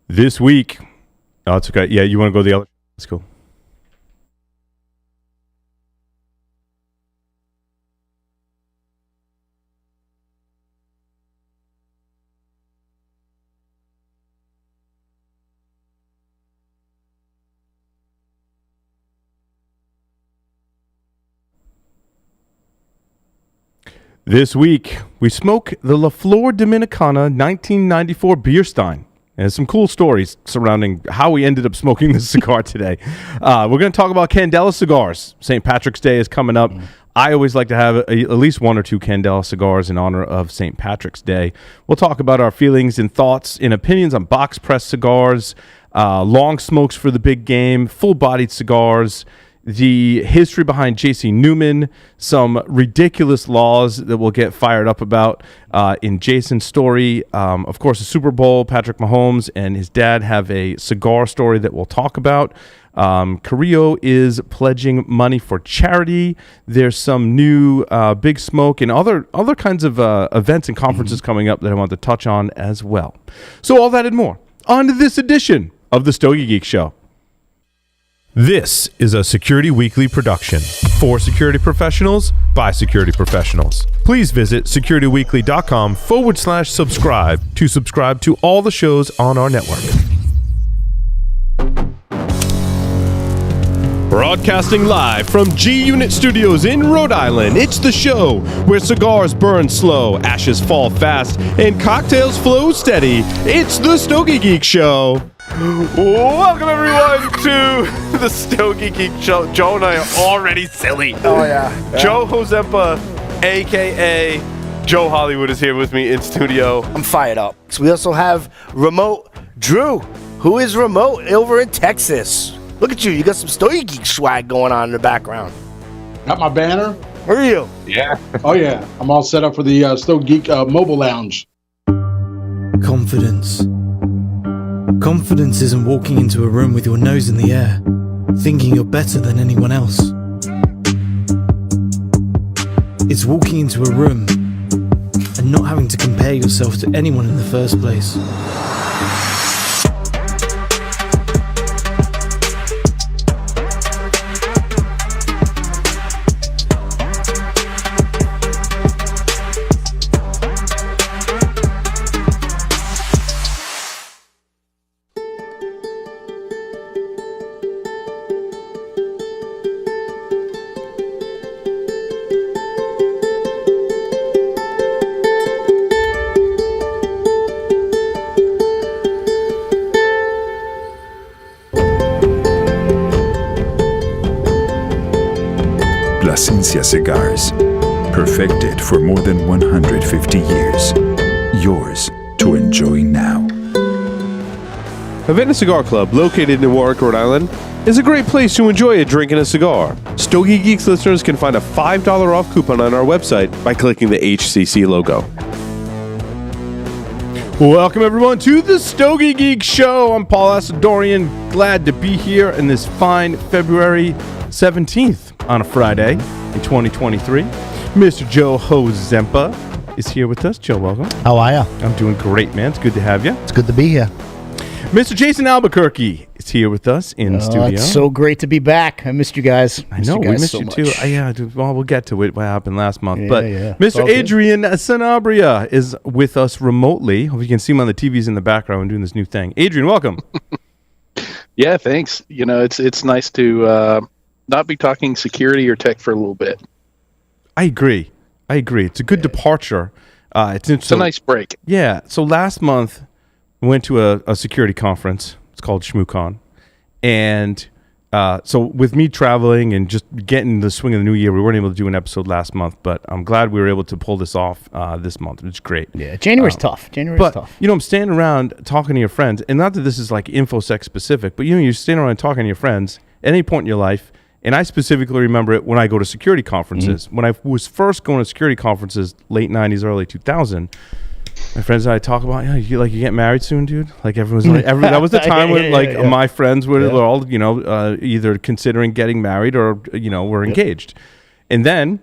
This week, oh, it's okay. Yeah, you want to go the other? That's cool. This week, we smoke the La Flor Dominicana 1994 beer stein. And some cool stories surrounding how we ended up smoking this cigar today. We're going to talk about Candela cigars. St. Patrick's Day is coming up. I always like to have at least one or two Candela cigars in honor of St. Patrick's Day. We'll talk about our feelings and thoughts and opinions on box press cigars, long smokes for the big game, full-bodied cigars, the history behind J.C. Newman, some ridiculous laws that we'll get fired up about in Jason's story. Of course, the Super Bowl, Patrick Mahomes and his dad have a cigar story that we'll talk about. Carrillo is pledging money for charity. There's some new Big Smoke and other kinds of events and conferences coming up that I want to touch on as well. So all that and more on to this edition of the Stogie Geek Show. This is a Security Weekly production for security professionals by security professionals. Please visit securityweekly.com/subscribe to subscribe to all the shows on our network. Broadcasting live from G-Unit Studios in Rhode Island, it's the show where cigars burn slow, ashes fall fast, and cocktails flow steady. It's the Stogie Geek Show. Welcome everyone to the Stogie Geek Show. Joe and I are already silly. Oh yeah. Joe Hozempa, aka Joe Hollywood, is here with me in studio. I'm fired up. So we also have Remote Drew, who is remote over in Texas. Look at you. You got some Stogie Geek swag going on in the background. Got my banner. Where are you? Yeah. Oh yeah. I'm all set up for the Stogie Geek mobile lounge. Confidence. Confidence isn't walking into a room with your nose in the air, thinking you're better than anyone else. It's walking into a room and not having to compare yourself to anyone in the first place. Atlassian cigars, perfected for more than 150 years. Yours to enjoy now. Havana Cigar Club, located in Warwick, Rhode Island, is a great place to enjoy a drink and a cigar. Stogie Geeks listeners can find a $5 off coupon on our website by clicking the HCC logo. Welcome everyone to the Stogie Geek Show. I'm Paul Asadorian, glad to be here in this fine February 17th on a Friday in 2023. Mr. Joe Hozempa is here with us. Joe, welcome. How are ya? I'm doing great, man. It's good to have you. It's good to be here. Mr. Jason Albuquerque is here with us in the studio. It's so great to be back. I missed you guys. I know, we missed you too. Yeah, well, we'll get to it, what happened last month. Yeah, but yeah. Mr. Adrian Sanabria is with us remotely. Hope you can see him on the TVs in the background doing this new thing. Adrian, welcome. Yeah, thanks. You know, it's nice to not be talking security or tech for a little bit. I agree. It's a good departure. It's a nice break. Yeah. So last month, we went to a security conference. It's called ShmooCon. And so with me traveling and just getting the swing of the new year, we weren't able to do an episode last month, but I'm glad we were able to pull this off this month. It's great. Yeah, January's tough. January's tough. You know, I'm standing around talking to your friends, and not that this is like InfoSec specific, but you know, you're standing around talking to your friends at any point in your life. And I specifically remember it when I go to security conferences. When I was first going to security conferences, late 90s, early 2000, my friends and I talk about, you get married soon, dude? Like everyone's like, that was the time when my friends were all, either considering getting married or, were engaged. And then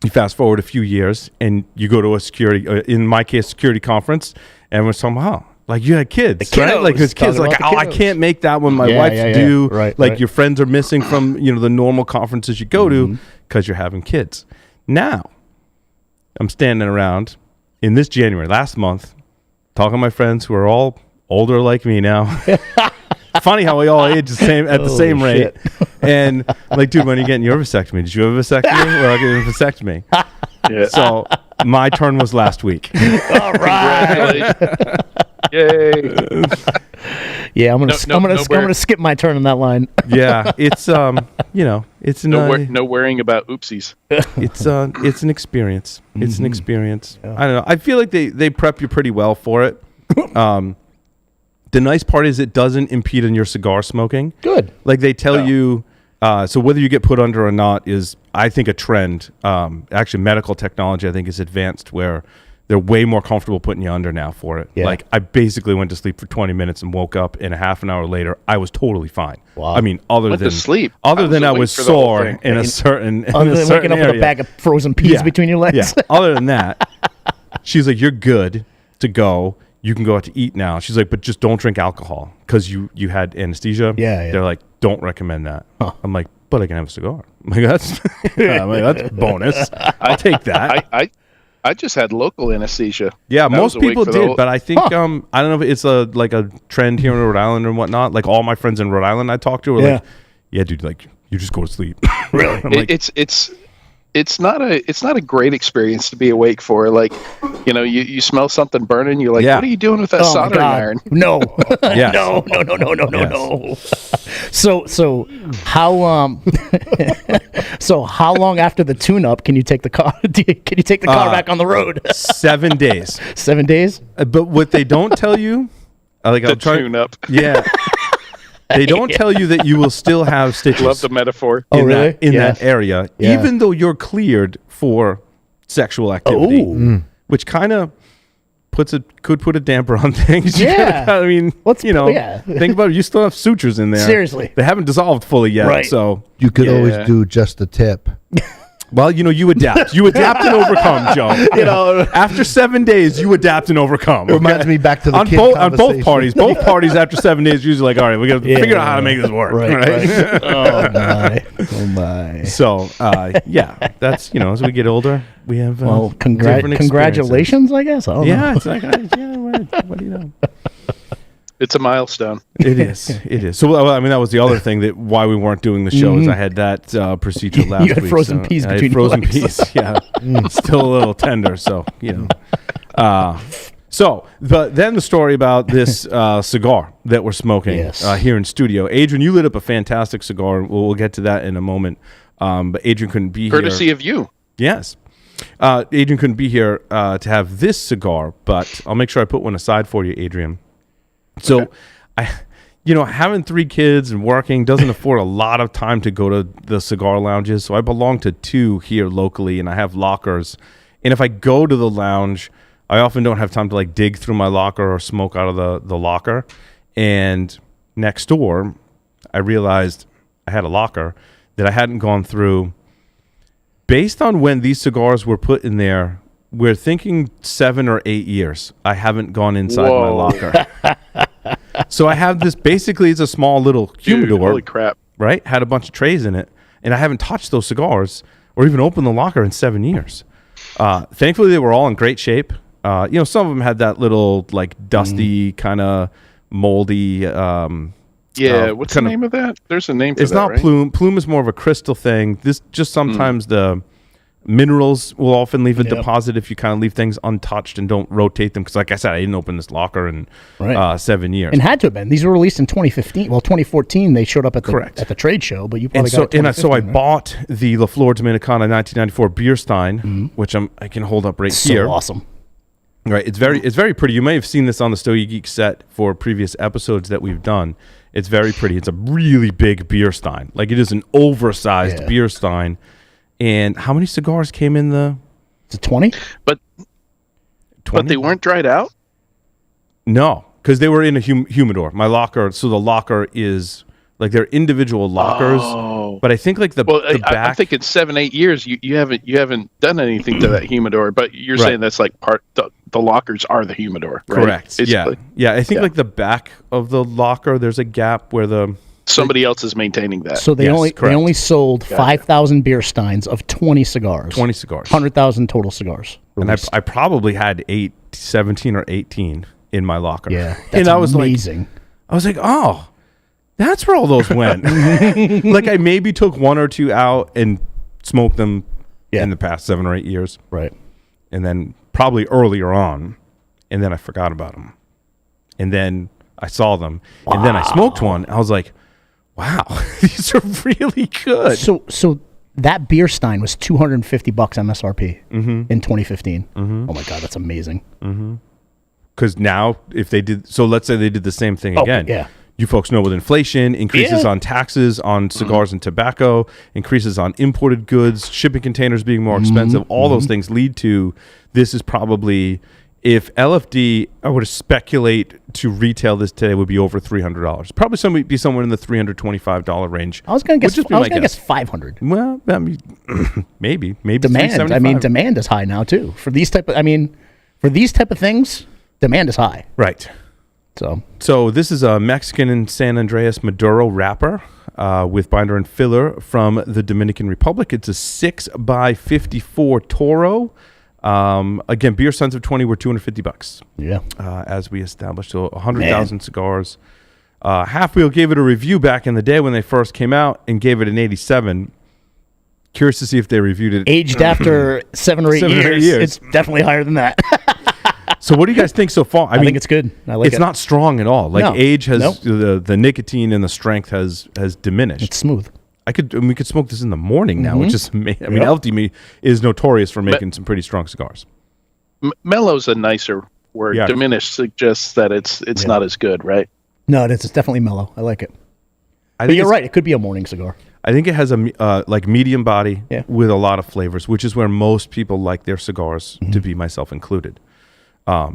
you fast forward a few years and you go to a security, in my case, security conference, and everyone's talking about, Like you had kids, The right? Like his kiddos. kids, Talking like, about the I kiddos. can't make that when my Yeah, wife's yeah, yeah. due. Right, like right. your friends are missing from the normal conferences you go to because you're having kids. Now, I'm standing around in this January, last month, talking to my friends who are all older like me now. Funny how we all age the same at the Holy same rate. shit. And I'm like, dude, when are you getting your vasectomy? Did you have a vasectomy? Well, I get a vasectomy. Yeah. So my turn was last week. All right. Yay. Yeah, I'm No gonna skip my turn on that line. Yeah, it's it's No worrying about oopsies. it's an experience. It's an experience. I don't know. I feel like they prep you pretty well for it. The nice part is it doesn't impede on your cigar smoking. Good. Like they tell you, so whether you get put under or not is, I think, a trend. Actually, medical technology, I think, is advanced where they're way more comfortable putting you under now for it. Yeah. Like I basically went to sleep for 20 minutes and woke up, and a half an hour later, I was totally fine. Wow. I mean, other Went to than sleep. other than I awake was for the whole sore thing. in a certain Other than waking up with a area. bag of frozen peas between your legs. Yeah. Other than that, she's like, "You're good to go. You can go out to eat now." She's like, "But just don't drink alcohol because you had anesthesia." Yeah, yeah. They're like, "Don't recommend that." I'm like, "But I can have a cigar." I'm like, that's bonus. I'll take that. I just had local anesthesia. Yeah, I most was awake people for the did, whole- but I think I don't know if it's a trend here in Rhode Island or whatnot. Like all my friends in Rhode Island I talked to were like, "Yeah, dude, like you just go to sleep." Really? I'm like, it's not a great experience to be awake for. Like, you smell something burning. You're like, Yeah. what are you doing with that Oh my soldering God. iron? No. Yes. No. So how long after the tune-up can you take the car? Can you take the car back on the road? 7 days. 7 days? But what they don't tell you, like The I'm trying, tune up. yeah, they don't tell you that you will still have stitches. Love the metaphor. Oh, in really? that, in Yes. that area, Yeah. even though you're cleared for sexual activity, which kind of could put a damper on things. You Yeah. gotta- I mean, think about it. You still have sutures in there. Seriously. They haven't dissolved fully yet. Right. So, You could Yeah. always do just the tip. well, you adapt. You adapt and overcome, Joe. After 7 days, you adapt and overcome. It reminds me back to the on kid both conversation. parties. Both parties after 7 days usually like, all right, we got to figure out how to make this work. Right. Oh my. So that's as we get older, we have Well, different experiences. congratulations, I guess. I don't Yeah, know. it's like what do you know? It's a milestone. It is. So I mean, that was the other thing that why we weren't doing the show is I had that procedure last week. You had frozen peas I had between your frozen legs. peas. Yeah, still a little tender. So then the story about this cigar that we're smoking Yes. here in studio. Adrian, you lit up a fantastic cigar. We'll get to that in a moment. But Adrian couldn't be Courtesy here. of you. Yes. Adrian couldn't be here to have this cigar, but I'll make sure I put one aside for you, Adrian. So, having 3 kids and working doesn't afford a lot of time to go to the cigar lounges. So I belong to 2 here locally, and I have lockers. And if I go to the lounge, I often don't have time to dig through my locker or smoke out of the locker. And next door, I realized I had a locker that I hadn't gone through. Based on when these cigars were put in there, we're thinking 7 or 8 years. I haven't gone inside my Whoa. locker. So I have this, basically it's a small little Dude, humidor, holy crap. right? Had a bunch of trays in it. And I haven't touched those cigars or even opened the locker in 7 years. Thankfully, they were all in great shape. Some of them had that little dusty kind of moldy. Yeah, what's the name of that? There's a name for It's that, not right? plume. Plume is more of a crystal thing. This just sometimes the minerals will often leave a deposit if you kind of leave things untouched and don't rotate them. Because like I said, I didn't open this locker in 7 years. And had to have been. These were released in 2015. Well, 2014 they showed up at the trade show, but you probably got it. So I right? bought the La Flor Dominicana 1994 beer stein, which I can hold up right So here. awesome. Right, it's very pretty. You may have seen this on the Stogie Geek set for previous episodes that we've done. It's very pretty. It's a really big beer stein. Like it is an oversized beer stein. And how many cigars came in the? Is it 20? But 20? But they weren't dried out? No, because they were in a humidor. My locker, so the locker is like they're individual lockers. Oh. But I think the back. I'm thinking 7-8 years. You haven't done anything to that humidor, but you're saying that's like part the lockers are the humidor. Right? Correct. Yeah. I think like the back of the locker, there's a gap where somebody else is maintaining that. So they only sold 5,000 beer steins of 20 cigars. 100,000 total cigars. Released. And I probably had 17 or 18 in my locker. Yeah, that's amazing. I was like, oh, that's where all those went. Like I maybe took one or two out and smoked them in the past 7 or 8 years. Right. And then probably earlier on, and then I forgot about them. And then I saw them, and then I smoked one. I was like, wow, these are really good. So that beer stein was $250 MSRP in 2015. Oh my God, that's amazing. Because now, if they did, so let's say they did the same thing again. Yeah. You folks know with inflation, increases on taxes on cigars and tobacco, increases on imported goods, shipping containers being more expensive, all those things lead to this is probably, if LFD, I would speculate to retail this today would be over $300. Probably be somewhere in the $325 range. I was going to guess 500. Well, I mean, maybe demand. I mean, demand is high now too for these type of things. Demand is high. Right. So this is a Mexican and San Andreas Maduro wrapper with binder and filler from the Dominican Republic. It's a 6x54 Toro. Again, beer steins of 20 were $250. Yeah. As we established, so 100,000 cigars. Half Wheel gave it a review back in the day when they first came out and gave it an 87. Curious to see if they reviewed it. Aged after 7 or 8 years. It's definitely higher than that. So what do you guys think so far? I think it's good. I like it. It's not strong at all. Like age has the nicotine and the strength has diminished. It's smooth. We could smoke this in the morning now, which is amazing. I mean, LTM is notorious for making some pretty strong cigars. Mellow's a nicer word. Yeah. Diminished suggests that it's not as good, right? No, it's definitely mellow. I like it. But you're right. It could be a morning cigar. I think it has a like medium body with a lot of flavors, which is where most people like their cigars, to be myself included. I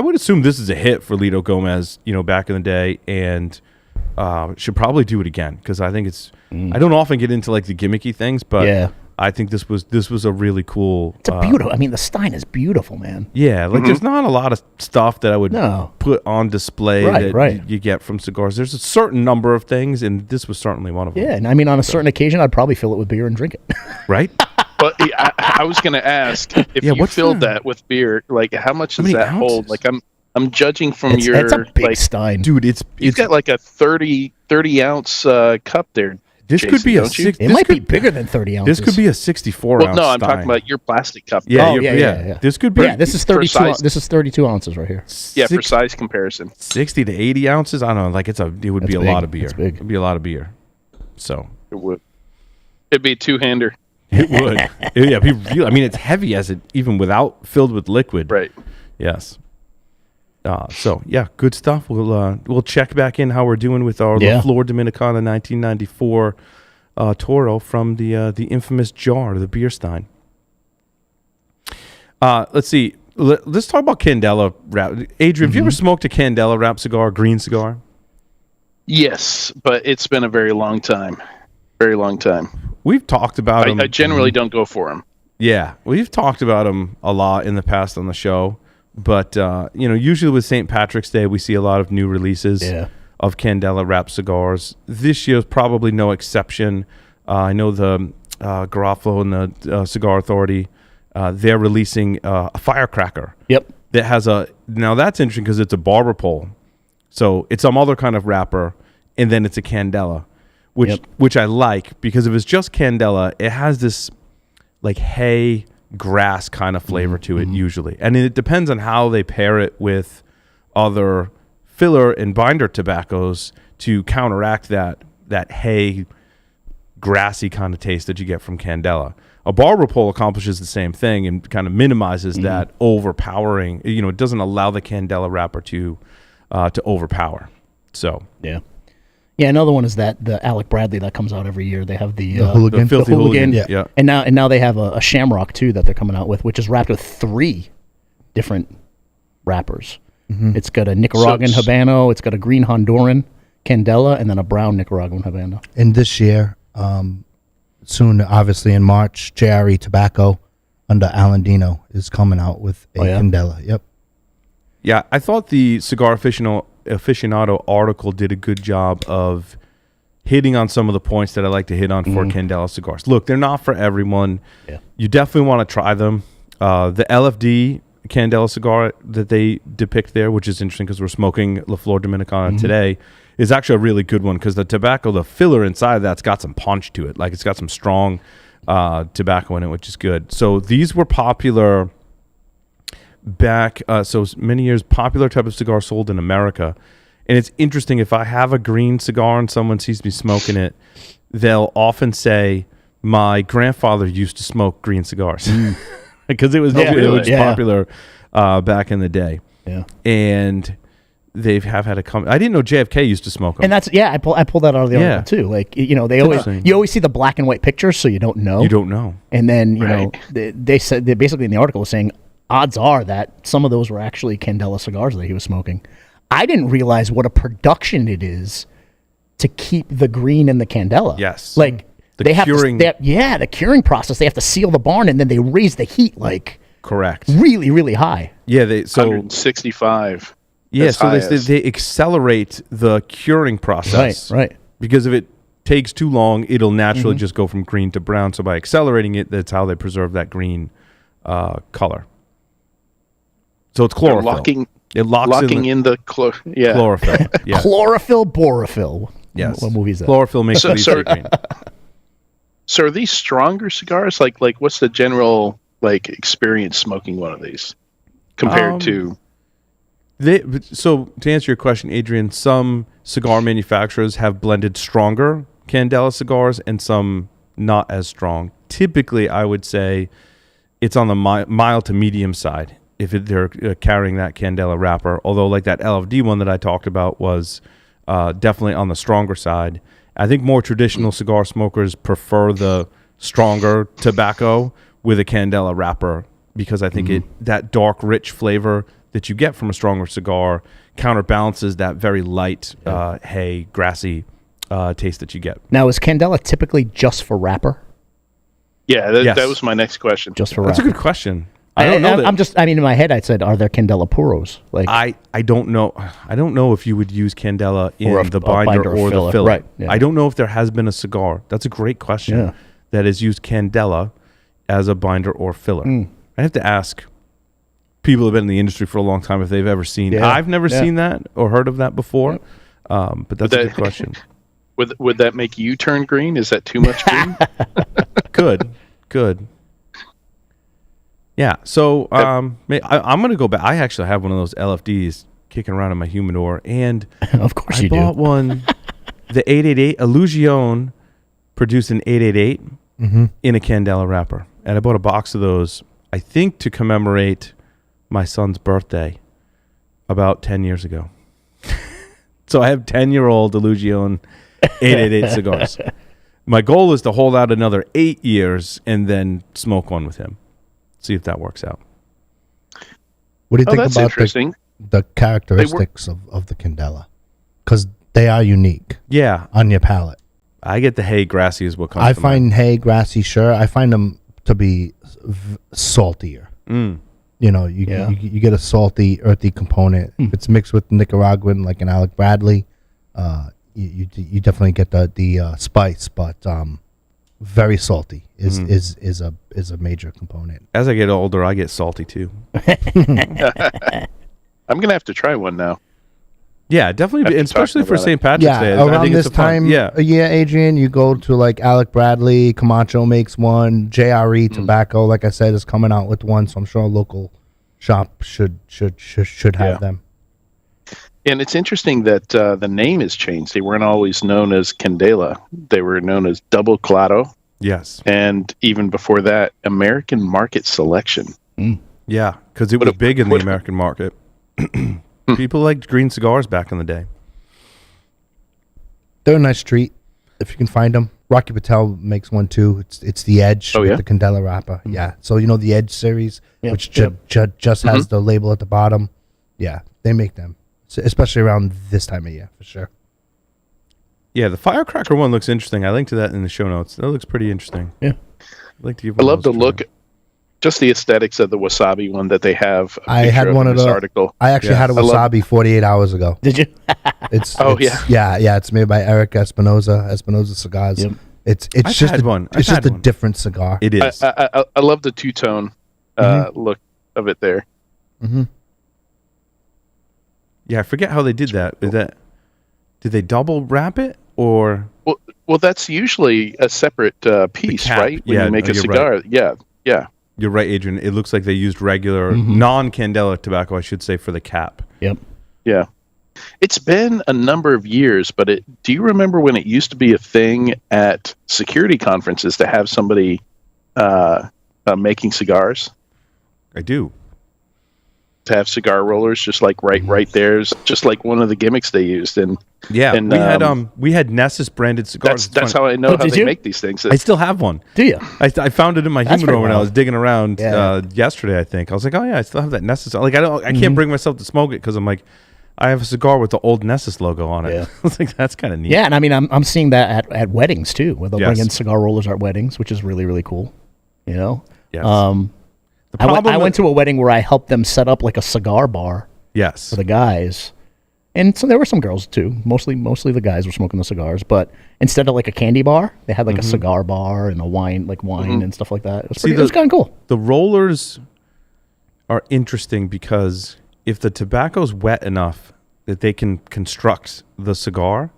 would assume this is a hit for Lito Gomez, back in the day, and should probably do it again because I think it's. I don't often get into like the gimmicky things, but I think this was a really cool. It's a beautiful. I mean, the stein is beautiful, man. Yeah, like there's not a lot of stuff that I would put on display that you get from cigars. There's a certain number of things, and this was certainly one of them. Yeah, and I mean, on a certain occasion, I'd probably fill it with beer and drink it. Right. But I was going to ask if you filled that with beer, like how much does that hold? Like I'm judging from it's a big stein, dude. It's got like a 30 ounce cup there. This Jason, could be a six. It might be bigger than 30 ounces. This could be a 64 ounce. No, I'm talking about your plastic cup. Yeah. This could be. Yeah, this is 32. This is 32 ounces right here. For size comparison, 60 to 80 ounces. I don't know. Like it would be a lot of beer. Big. It'd be a lot of beer. So it would. It'd be a two-hander. It would. It'd be real. I mean, it's heavy as it even without filled with liquid. Right. Yes. So yeah, good stuff. We'll check back in how we're doing with our La Flor Dominicana 1994 Toro from the infamous jar, the beer stein. Let's see. Let's talk about Candela wrap. Adrian, have you ever smoked a Candela wrap cigar, green cigar? Yes, but it's been a very long time. Very long time. We've talked about them. I generally don't go for them. Yeah, we've talked about them a lot in the past on the show. But, usually with St. Patrick's Day, we see a lot of new releases of Candela wrap cigars. This year's probably no exception. I know the Garofalo and the Cigar Authority, they're releasing a firecracker. Yep. That has now that's interesting because it's a barber pole. So it's some other kind of wrapper, and then it's a Candela, which I like because if it's just Candela, it has this like hay grass kind of flavor to it usually, and it depends on how they pair it with other filler and binder tobaccos to counteract that hay grassy kind of taste that you get from Candela. A barber pole accomplishes the same thing and kind of minimizes that overpowering. It doesn't allow the Candela wrapper to overpower. So yeah. Another one is the Alec Bradley that comes out every year. They have the hooligan, the hooligan. Yeah. And now they have a Shamrock too that they're coming out with, which is wrapped with 3 different wrappers. It's got a Nicaraguan Habano, it's got a green Honduran Candela, and then a brown Nicaraguan Habano. And this year, soon, obviously in March, JRE Tobacco under Alandino is coming out with a Candela. Yep. Yeah, I thought the Cigar Aficionado article did a good job of hitting on some of the points that I like to hit on for Candela cigars. Look, they're not for everyone. Yeah. You definitely want to try them. The LFD Candela cigar that they depict there, which is interesting because we're smoking La Flor Dominicana today, is actually a really good one because the tobacco, the filler inside of that's got some punch to it. Like it's got some strong tobacco in it, which is good. So these were popular back so many years, popular type of cigar sold in America. And it's interesting, if I have a green cigar and someone sees me smoking it, they'll often say, my grandfather used to smoke green cigars. Because it was popular back in the day. Yeah. And they have had a I didn't know JFK used to smoke them. And that's I pulled that out of the article too. Like you always see the black and white pictures, so you don't know. You don't know. And then they said they basically in the article was saying odds are that some of those were actually Candela cigars that he was smoking. I didn't realize what a production it is to keep the green in the Candela. Yes. Like the curing. The curing process. They have to seal the barn and then they raise the heat correct. Really, really high. Yeah, 165. Yeah, so they accelerate the curing process. Right. Because if it takes too long, it'll naturally just go from green to brown. So by accelerating it, that's how they preserve that green color. So it's chlorophyll. It locks in the chlorophyll. Yeah. Chlorophyll, borophyll. Yes. What movie is that? Chlorophyll makes it green. So are these stronger cigars? Like what's the general experience smoking one of these compared to? So to answer your question, Adrian, some cigar manufacturers have blended stronger Candela cigars and some not as strong. Typically, I would say it's on the mild to medium side if they're carrying that Candela wrapper. Although like that LFD one that I talked about was definitely on the stronger side. I think more traditional cigar smokers prefer the stronger tobacco with a Candela wrapper because I think that dark, rich flavor that you get from a stronger cigar counterbalances that very light, hay, grassy taste that you get. Now, is Candela typically just for wrapper? Yeah, that was my next question. Just for That's wrapper. a good question. I don't know. In my head, I said, are there Candela puros? I don't know. I don't know if you would use Candela in the binder or the filler. Right. Yeah. I don't know if there has been a cigar. That's a great question. That has used Candela as a binder or filler. I have to ask people who have been in the industry for a long time if they've ever seen. I've never seen that or heard of that before. But that's a good question. Would that make you turn green? Is that too much green? Good. Yeah, so I'm going to go back. I actually have one of those LFDs kicking around in my humidor, and of course I bought one, the 888, Illusion produced an 888 in a Candela wrapper, and I bought a box of those, I think to commemorate my son's birthday about 10 years ago. So I have 10-year-old Illusion 888 cigars. My goal is to hold out another 8 years and then smoke one with him. See if that works out. What do you think about interesting. The characteristics of the Candela? Because they are unique. Yeah. On your palate. I get the hay grassy is what comes I find hay grassy, sure. I find them to be saltier. You know, you get a salty, earthy component. If it's mixed with Nicaraguan, like an Alec Bradley, you definitely get the spice, but very salty is a major component. As I get older, I get salty too. I'm gonna have to try one now. Yeah, definitely, especially for St. Patrick's Day. Around I think this time, Adrian, you go to like Alec Bradley, Camacho makes one, JRE Tobacco, like I said, is coming out with one, so I'm sure a local shop should have them. And it's interesting that the name has changed. They weren't always known as Candela. They were known as Double Claro. Yes. And even before that, American Market Selection. Yeah, because it was big in the American market. People liked green cigars back in the day. They're a nice treat if you can find them. Rocky Patel makes one too. It's the Edge with the Candela wrapper. Yeah. So you know the Edge series, which just has the label at the bottom. Yeah, they make them, especially around this time of year for sure. Yeah, the Firecracker one looks interesting. I linked to that in the show notes. That looks pretty interesting. Yeah. I'd like to give I love the look. just the aesthetics of the wasabi one that they have. I had one of this the article. I actually had a wasabi 48 hours ago. Did you? It's yeah. It's made by Eric Espinoza Cigars. Yep. It's I've just had one. It's I've just had a one. different cigar. It is. I love the two-tone look of it there. Yeah, I forget how they did that. Did they double wrap it or? Well, that's usually a separate piece, cap. right? When Yeah, you make a you're cigar. right. Yeah. You're right, Adrian. It looks like they used regular non-candela tobacco, I should say, for the cap. Yep. Yeah. It's been a number of years, but do you remember when it used to be a thing at security conferences to have somebody making cigars? I do. To have cigar rollers just like right there's just like one of the gimmicks they used. And Yeah, we had Nessus branded cigars. that's how I know how did they you? make these things. I still have one. Do you? I found it in my That's humidor pretty when I wild. was digging around Yeah. yesterday. I think I was like, oh yeah, I still have that Nessus. Like I can't bring myself to smoke it because I'm like, I have a cigar with the old Nessus logo on it. Yeah. I was like, that's kind of neat. Yeah, and I mean, I'm seeing that at weddings too, where they'll Yes. bring in cigar rollers at weddings, which is really, really cool. You know? Yes. The I problem went to a wedding where I helped them set up like a cigar bar Yes. for the guys. And so there were some girls too. Mostly the guys were smoking the cigars, but instead of like a candy bar, they had like a cigar bar and a wine and stuff like that. It was kind of cool. The rollers are interesting because if the tobacco's wet enough that they can construct the cigar,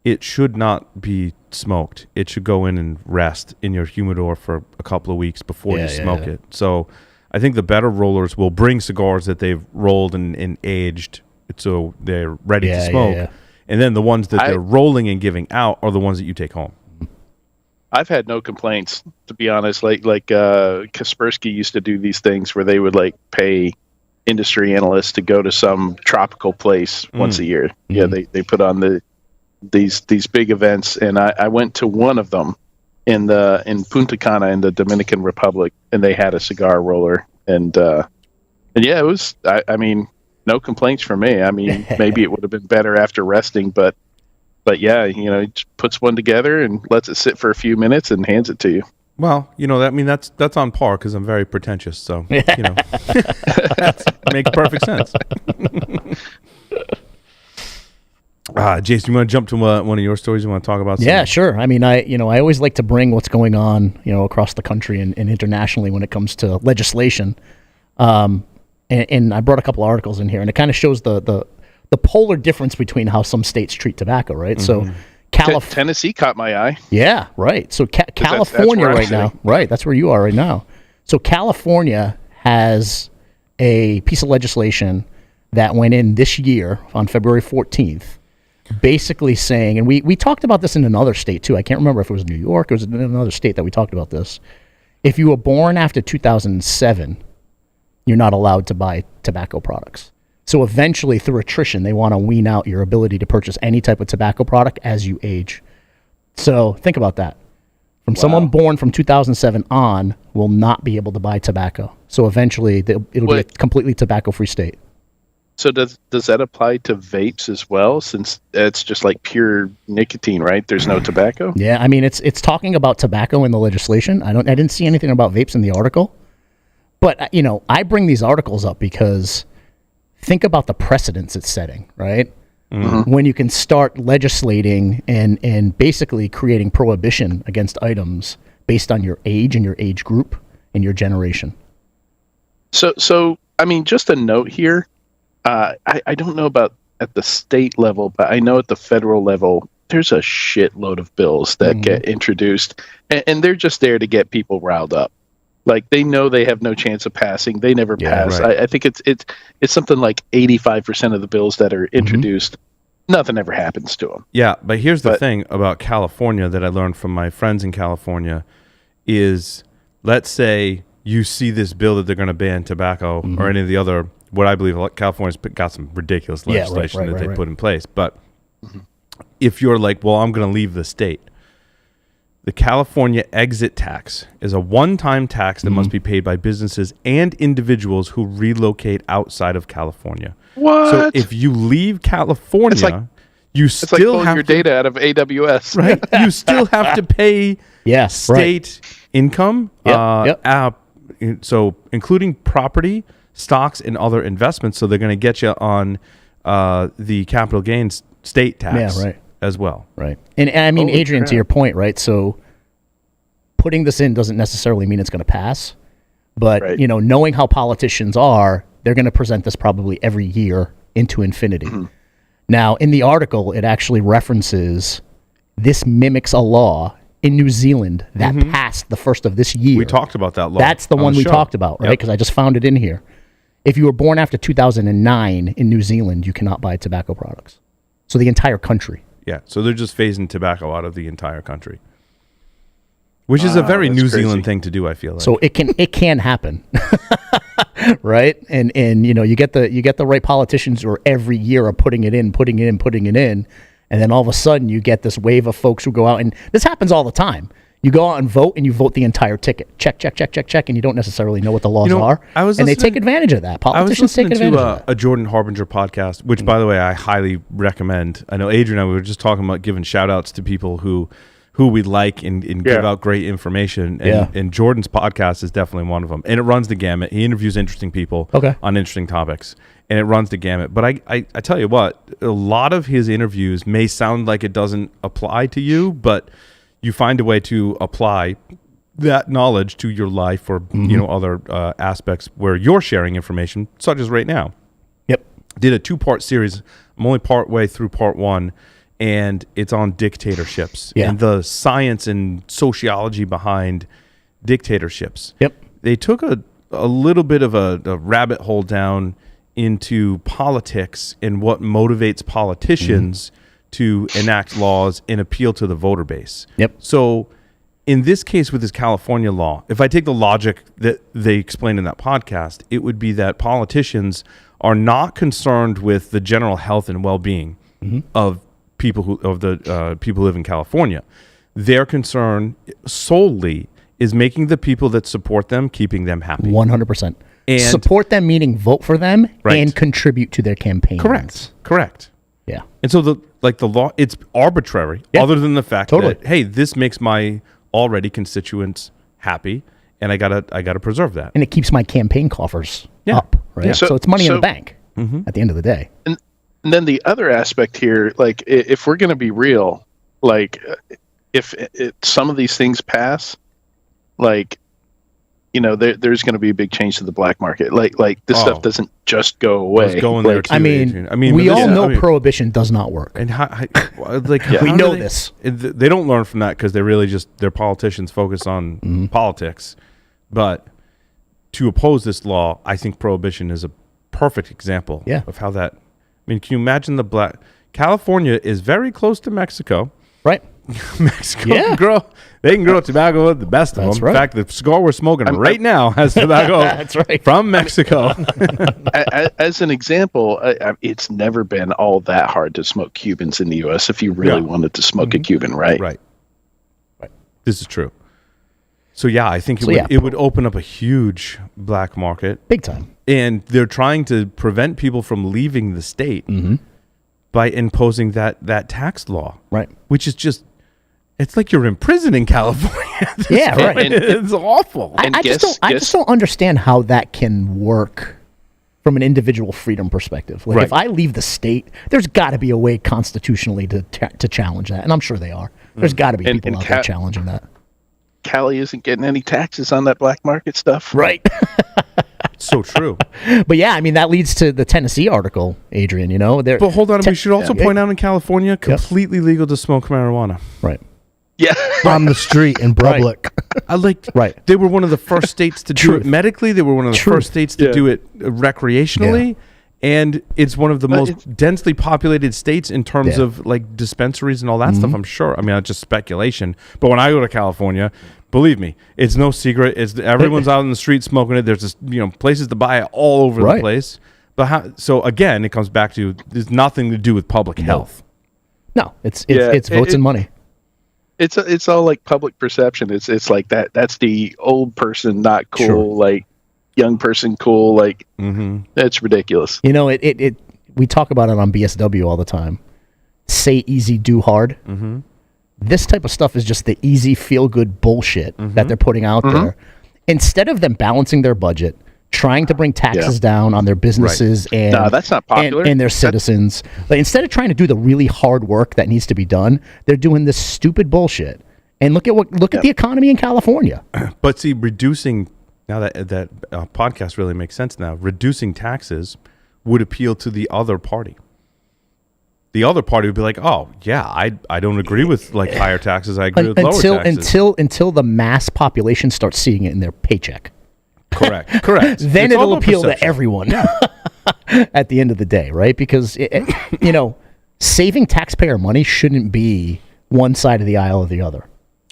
it should not be smoked. It should go in and rest in your humidor for a couple of weeks before you smoke it. So I think the better rollers will bring cigars that they've rolled and aged so they're ready to smoke. Yeah. And then the ones that they're rolling and giving out are the ones that you take home. I've had no complaints, to be honest. Like Kaspersky used to do these things where they would like pay industry analysts to go to some tropical place once a year. Yeah, they put on these big events, and I went to one of them in Punta Cana in the Dominican Republic, and they had a cigar roller, and yeah, it was. I mean, no complaints from me. I mean, maybe it would have been better after resting, but yeah, he just puts one together and lets it sit for a few minutes and hands it to you. Well, that's on par because I'm very pretentious. So, that makes perfect sense. Jason, you want to jump to one of your stories? You want to talk about? Yeah, sure. I mean, I always like to bring what's going on, across the country and internationally when it comes to legislation. And I brought a couple articles in here, and it kind of shows the polar difference between how some states treat tobacco, right? So, Tennessee caught my eye. Yeah, right. So California where I'm right now, sitting. right? That's where you are right now. So California has a piece of legislation that went in this year on February 14th, basically saying, and we talked about this in another state too. I can't remember if it was New York. It was in another state that we talked about this. If you were born after 2007, you're not allowed to buy tobacco products. So eventually, through attrition, they want to wean out your ability to purchase any type of tobacco product as you age. So think about that. From someone born from 2007 on will not be able to buy tobacco. So eventually, it'll be a completely tobacco-free state. So does that apply to vapes as well? Since it's just like pure nicotine, right? There's no tobacco. Yeah, I mean, it's talking about tobacco in the legislation. I didn't see anything about vapes in the article, but I bring these articles up because think about the precedents it's setting, right? Mm-hmm. When you can start legislating and basically creating prohibition against items based on your age and your age group and your generation. So I mean, just a note here. I don't know about at the state level, but I know at the federal level, there's a shitload of bills that get introduced, and they're just there to get people riled up. Like they know they have no chance of passing. They never pass. Right. I think it's something like 85% of the bills that are introduced, nothing ever happens to them. Yeah, but here's the thing about California that I learned from my friends in California is, let's say you see this bill that they're going to ban tobacco or any of the other, what I believe California's got some ridiculous legislation that they put in place. But if you're like, well, I'm going to leave the state, the California exit tax is a one-time tax that must be paid by businesses and individuals who relocate outside of California. What? So if you leave California, you still like pulling have your data out of AWS, right? You still have to pay state income. so including property, stocks, and other investments. So they're going to get you on the capital gains state tax as well. Right. And I mean, Holy Adrian, crap. to your point, right? So putting this in doesn't necessarily mean it's going to pass. But, Right. you know, knowing how politicians are, they're going to present this probably every year into infinity. Now, in the article, it actually references this mimics a law in New Zealand that passed the first of this year. We talked about that law. That's the on one we show. talked about, right? Yep. Because I just found it in here. If you were born after 2009 in New Zealand, you cannot buy tobacco products. So the entire country. Yeah, so they're just phasing tobacco out of the entire country, which is a very that's New crazy. Zealand thing to do. I feel like. So it can happen, right? And you know, you get the right politicians who are every year are putting it in, and then all of a sudden you get this wave of folks who go out, and this happens all the time. You go out and vote, and you vote the entire ticket. Check, and you don't necessarily know what the laws are. And they take advantage of that. I was Politicians take listening advantage to of that. a Jordan Harbinger podcast, which, by the way, I highly recommend. I know Adrian and I were just talking about giving shout outs to people who we like and give out great information. And Jordan's podcast is definitely one of them. And it runs the gamut. He interviews interesting people on interesting topics. And it runs the gamut. But I tell you what, a lot of his interviews may sound like it doesn't apply to you, but you find a way to apply that knowledge to your life or you know, other aspects where you're sharing information, such as right now. Yep. Did a 2-part series. I'm only part way through part 1, and it's on dictatorships and the science and sociology behind dictatorships. Yep. They took a little bit of a rabbit hole down into politics and what motivates politicians to enact laws and appeal to the voter base. Yep. So in this case with this California law, if I take the logic that they explained in that podcast, it would be that politicians are not concerned with the general health and well-being of people who live in California. Their concern solely is making the people that support them, keeping them happy. 100%. And support them, meaning vote for them and contribute to their campaigns. Correct. Yeah. And so the law, it's arbitrary, other than the fact that, hey, this makes my already constituents happy, and I gotta preserve that. And it keeps my campaign coffers up, right? Yeah. So it's money in the bank at the end of the day. And then the other aspect here, like if we're going to be real, like if some of these things pass, like, you know, there's going to be a big change to the black market. Like this stuff doesn't just go away. I was going there too, I mean, we all know prohibition does not work. And We know this. They don't learn from that because they really their politicians focus on politics. But to oppose this law, I think prohibition is a perfect example of how that. I mean, can you imagine California is very close to Mexico. Right. Mexico can grow tobacco the best of them. Right. In fact, the cigar we're smoking right now has tobacco from Mexico. As an example, it's never been all that hard to smoke Cubans in the U.S. if you really wanted to smoke a Cuban, right? Right. This is true. So yeah, I think it would open up a huge black market. Big time. And they're trying to prevent people from leaving the state by imposing that tax law. Right. Which is just, it's like you're in prison in California. Yeah, right. It's awful. I just don't understand how that can work from an individual freedom perspective. Like if I leave the state, there's got to be a way constitutionally to challenge that. And I'm sure they are. There's got to be people out there challenging that. Cali isn't getting any taxes on that black market stuff. Right. So true. But yeah, I mean, that leads to the Tennessee article, Adrian, you know. But hold on, we should also point out in California, completely legal to smoke marijuana. Right. Yeah. On the street in public. They were one of the first states to do it medically. They were one of the first states to do it recreationally. Yeah. And it's one of the most densely populated states in terms of like dispensaries and all that stuff, I'm sure. I mean, it's just speculation. But when I go to California, believe me, it's no secret. Everyone's out in the street smoking it. There's just, places to buy it all over the place. But so again, it comes back to there's nothing to do with public health. No, it's votes and money. It's all like public perception. It's like that's the old person not cool, like young person cool, like that's ridiculous. You know, we talk about it on BSW all the time. Say easy, do hard. This type of stuff is just the easy, feel good bullshit that they're putting out there. instead of them balancing their budget, trying to bring taxes down on their businesses and No, that's not popular. and their citizens, like, instead of trying to do the really hard work that needs to be done, they're doing this stupid bullshit. And look at the economy in California. But see, reducing now that podcast really makes sense now. Reducing taxes would appeal to the other party. The other party would be like, "Oh, yeah, I don't agree with like higher taxes. I agree with lower taxes." Until the mass population starts seeing it in their paycheck. Correct. Then It's all it'll about appeal to perception. everyone at the end of the day, right? Because saving taxpayer money shouldn't be one side of the aisle or the other.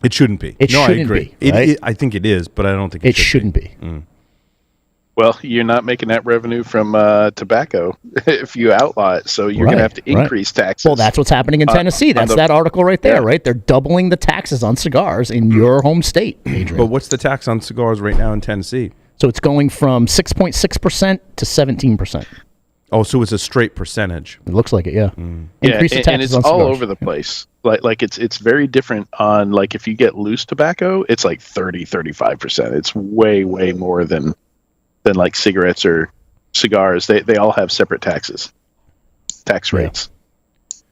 It shouldn't be. It I shouldn't agree. be, right? I think it is, but I don't think It shouldn't be. Well, you're not making that revenue from tobacco if you outlaw it, so you're going to have to increase taxes. Well, that's what's happening in Tennessee. That's that article right there, right? They're doubling the taxes on cigars in your home state, Adrian. But what's the tax on cigars right now in Tennessee? So it's going from 6.6% to 17%. Oh, so it's a straight percentage. It looks like it, yeah. Increase the taxes and it's on all cigars. over the place. Like it's very different on, like, if you get loose tobacco, it's like 35%. It's way more than like cigarettes or cigars. They all have separate tax rates. So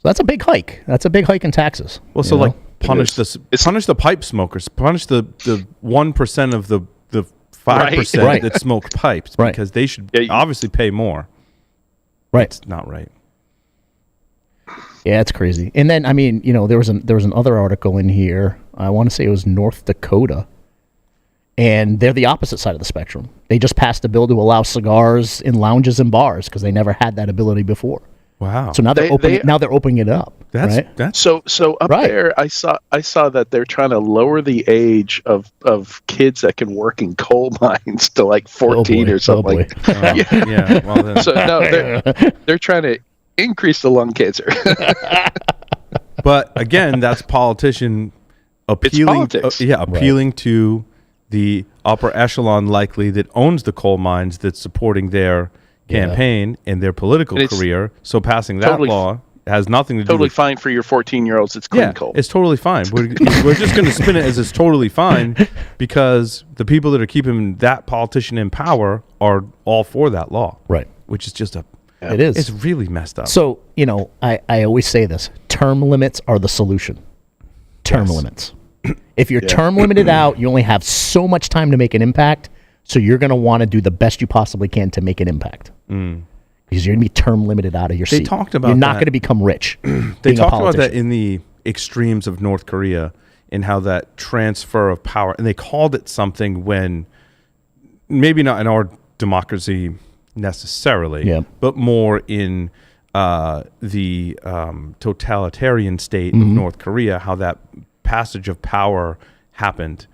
that's a big hike. That's a big hike in taxes. Well, so like punish the pipe smokers, punish the 1% of the 5% Right. that smoke pipes, Right. because they should obviously pay more. Right. It's not right. Yeah, it's crazy. And then, I mean, there was an other article in here. I want to say it was North Dakota, and they're the opposite side of the spectrum. They just passed a bill to allow cigars in lounges and bars because they never had that ability before. Wow. So now they're opening it up. That's So up there, I saw that they're trying to lower the age of kids that can work in coal mines to like 14 or something. yeah. Well, then. So no, they're trying to increase the lung cancer. But again, that's politician appealing. politics. Appealing to the upper echelon, likely that owns the coal mines, that's supporting their campaign and their political career. So passing that law has nothing to do Totally with fine for your 14-year-olds. It's clean coal. it's totally fine. We're just going to spin it as it's totally fine because the people that are keeping that politician in power are all for that law. Right. Which is just It is. It's really messed up. So, I always say this. Term limits are the solution. Term limits. If you're term limited out, you only have so much time to make an impact, so you're going to want to do the best you possibly can to make an impact. Because you're going to be term limited out of your seat. They talked about You're not that. going to become rich. They talked about that in the extremes of North Korea and how that transfer of power, and they called it something when maybe not in our democracy necessarily, but more in the totalitarian state of North Korea, how that passage of power happened,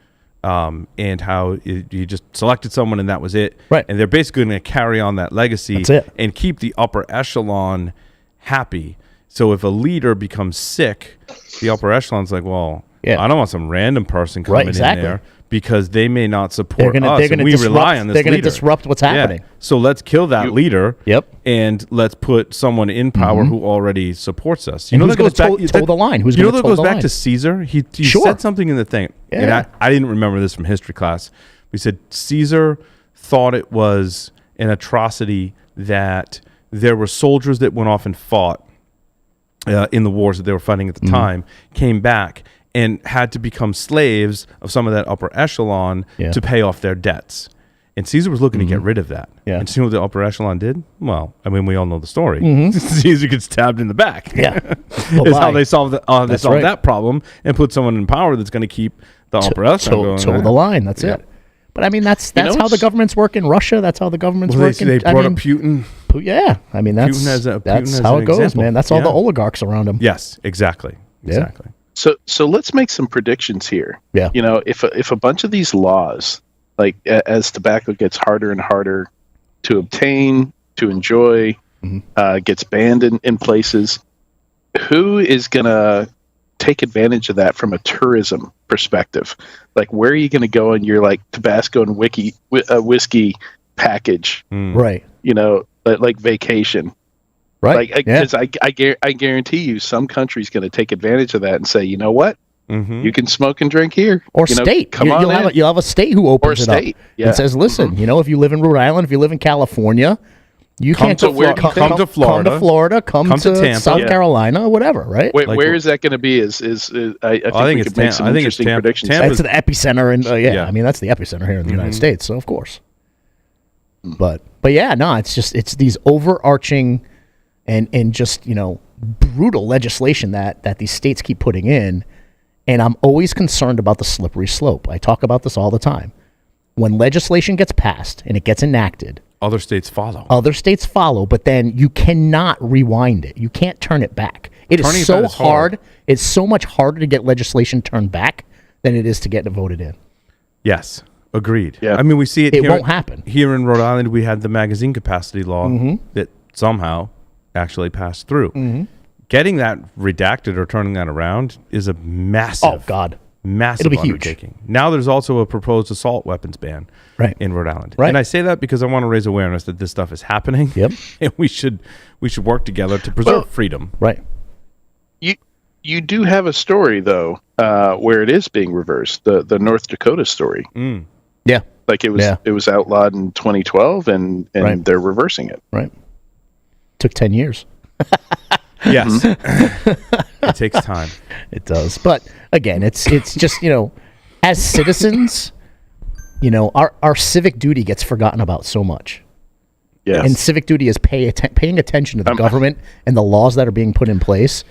and how you just selected someone and that was it. Right. And they're basically going to carry on that legacy That's it. and keep the upper echelon happy. So if a leader becomes sick, the upper echelon's like, well, I don't want some random person coming in there because they may not support us, and we rely on this leader. They're going to disrupt what's happening. So let's kill that leader. And let's put someone in power who already supports us. And who's going to toe the line? Who's going to toe the line? That goes back to Caesar. He said something in the thing, and I didn't remember this from history class. We said Caesar thought it was an atrocity that there were soldiers that went off and fought in the wars that they were fighting at the time, came back and had to become slaves of some of that upper echelon to pay off their debts. And Caesar was looking to get rid of that. And see what the upper echelon did? Well, I mean, we all know the story. Caesar gets stabbed in the back. Is how they solved that problem and put someone in power that's going to keep the upper echelon going. Toe the line. That's it. But I mean, that's how the governments work in Russia. That's how the governments work. They brought up Putin. Yeah, I mean that's how it goes, man. That's all the oligarchs around him. Yes, exactly. So let's make some predictions here. Yeah. If a bunch of these laws, like as tobacco gets harder and harder to obtain, to enjoy, gets banned in places, who is gonna take advantage of that from a tourism perspective? Like, where are you going to go in your like Tabasco and whiskey package? Right. Like vacation. Right. Because I guarantee you some country's going to take advantage of that and say, you know what? You can smoke and drink here. Or You know, state. Come You'll on in. have a state who opens it state, up yeah. and says, listen, if you live in Rhode Island, if you live in California, you Come can't to go Flor- come come to Florida. Come to Florida. Come Come to to Tampa. South Yeah. Carolina, whatever, right? Wait, Like- where is that going to be? I think I think we it's could make Tam- some I think it's interesting Tampa. predictions. Tampa- That's the epicenter, and Yeah. I mean that's the epicenter here in the United States. So of course, but yeah, no, it's these overarching and just brutal legislation that these states keep putting in, and I'm always concerned about the slippery slope. I talk about this all the time. When legislation gets passed and it gets enacted, Other states follow. other states follow, but then you cannot rewind it. You can't turn it back. It Turning is it so back is hard. hard. It's so much harder to get legislation turned back than it is to get it voted in. Yes, agreed. Yeah. I mean, we see it. It here, won't happen. Here in Rhode Island, we had the magazine capacity law that somehow actually passed through. Getting that redacted or turning that around is a massive, Oh, God. massive It'll be huge. undertaking. Now there's also a proposed assault weapons ban Right. in Rhode Island. Right. And I say that because I want to raise awareness that this stuff is happening. Yep. And we should work together to preserve freedom. Right. You do have a story though, where it is being reversed. The North Dakota story. Yeah. Like it was outlawed in 2012, and Right. they're reversing it. Right. Took 10 years. Yes. It takes time. It does. But again, it's just, as citizens, our civic duty gets forgotten about so much. Yes. And civic duty is paying attention to the government and the laws that are being put in place.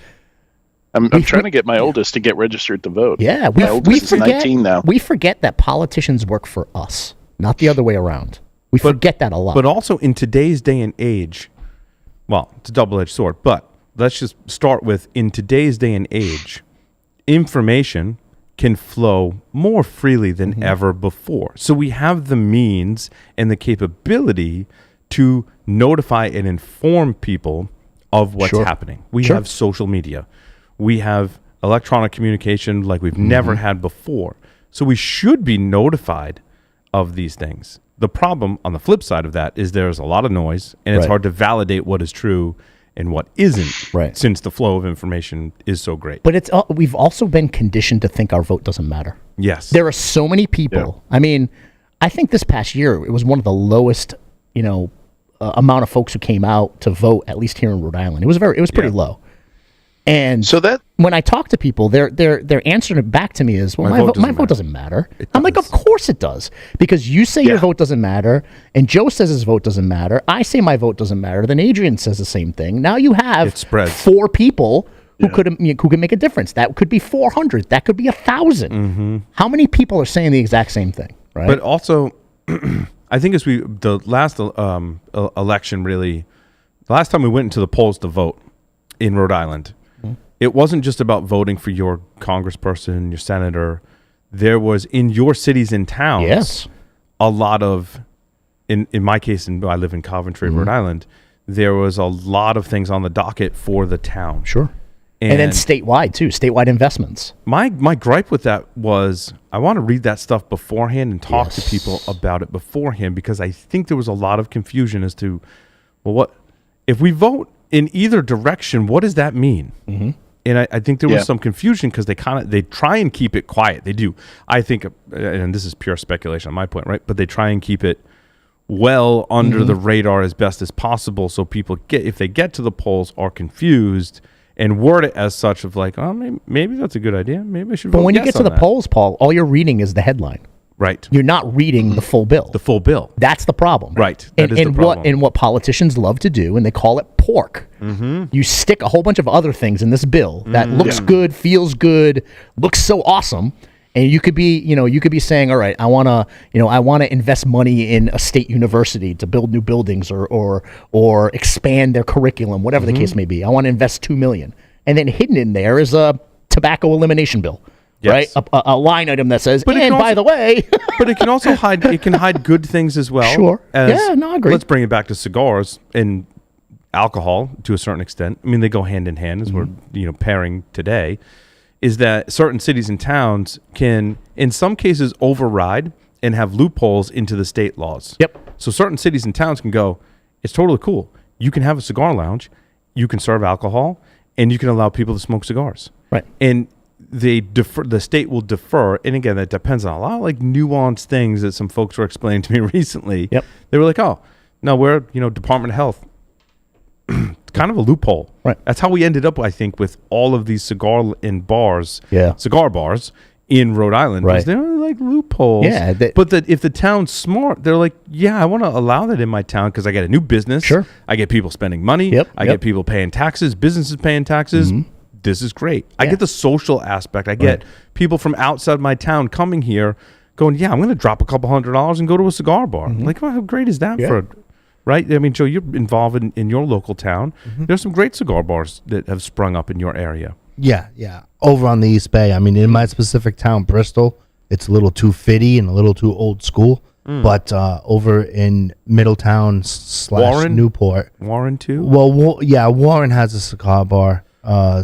I'm trying to get my oldest to get registered to vote. Yeah, my oldest is forget 19 now. We forget that politicians work for us, not the other way around. We forget that a lot. But also in today's day and age, well, it's a double-edged sword, but let's just start with in today's day and age, information can flow more freely than ever before. So we have the means and the capability to notify and inform people of what's Sure. happening. We Sure. have social media. We have electronic communication like we've never had before. So we should be notified of these things. The problem on the flip side of that is there's a lot of noise and it's Right. hard to validate what is true and what isn't, Right. since the flow of information is so great. But we've also been conditioned to think our vote doesn't matter. Yes. There are so many people. I mean, I think this past year it was one of the lowest, amount of folks who came out to vote, at least here in Rhode Island. It was pretty low. And So that when I talk to people, they're answering it back to me as, well, my vote doesn't matter. I'm like, of course it does. Because you say your vote doesn't matter, and Joe says his vote doesn't matter. I say my vote doesn't matter. Then Adrian says the same thing. Now you have It spreads. 4 people who can make a difference. That could be 400. That could be 1,000. How many people are saying the exact same thing? Right. But also, I think the last election really, the last time we went into the polls to vote in Rhode Island, it wasn't just about voting for your congressperson, your senator. There was, in your cities and towns, Yes. a lot of, in my case, I live in Coventry, Rhode Island, there was a lot of things on the docket for the town. Sure. And then statewide too, statewide investments. My gripe with that was I want to read that stuff beforehand and talk to people about it beforehand, because I think there was a lot of confusion as to, well, what if we vote in either direction? What does that mean? And I think there was some confusion because they try and keep it quiet. They do. I think, and this is pure speculation on my point, right? But they try and keep it well under the radar as best as possible, so people if they get to the polls, are confused and word it as such of like, oh, maybe that's a good idea. Maybe I should vote But when you yes get to on the that. polls, Paul, all you're reading is the headline. Right. You're not reading the full bill. The full bill. That's the problem. Right. That And, is the and problem. what politicians love to do, and they call it pork. You stick a whole bunch of other things in this bill that looks good, feels good, looks so awesome, and you could be saying, all right, I want to invest money in a state university to build new buildings or expand their curriculum, whatever the case may be. I want to invest $2 million, and then hidden in there is a tobacco elimination bill. Yes. Right, a line item that says, But it and can by also- the way, But it can also hide. It can hide good things as well. Sure. As, Yeah, no, I agree. Let's bring it back to cigars and alcohol to a certain extent. I mean, they go hand in hand, as we're pairing today. Is that certain cities and towns can, in some cases, override and have loopholes into the state laws. Yep. So certain cities and towns can go, it's totally cool. You can have a cigar lounge, you can serve alcohol, and you can allow people to smoke cigars. Right. And the state will defer, and again, that depends on a lot of like nuanced things that some folks were explaining to me recently. Yep. They were like, oh, no, we're, Department of Health. It's kind of a loophole. Right. That's how we ended up, I think, with all of these cigar bars in Rhode Island. Right. They were like loopholes. Yeah. But if the town's smart, they're like, yeah, I want to allow that in my town because I get a new business. Sure. I get people spending money. Yep. I get people paying taxes, businesses paying taxes. Mm-hmm. This is great. I get the social aspect. I get people from outside my town coming here going, yeah, I'm going to drop a couple $100 and go to a cigar bar. Like, well, how great is that right? I mean, Joe, you're involved in your local town. There's some great cigar bars that have sprung up in your area. Yeah. Over on the East Bay. I mean, in my specific town, Bristol, it's a little too fitty and a little too old school. But over in Middletown / Warren? Newport. Warren, too? Well, Warren has a cigar bar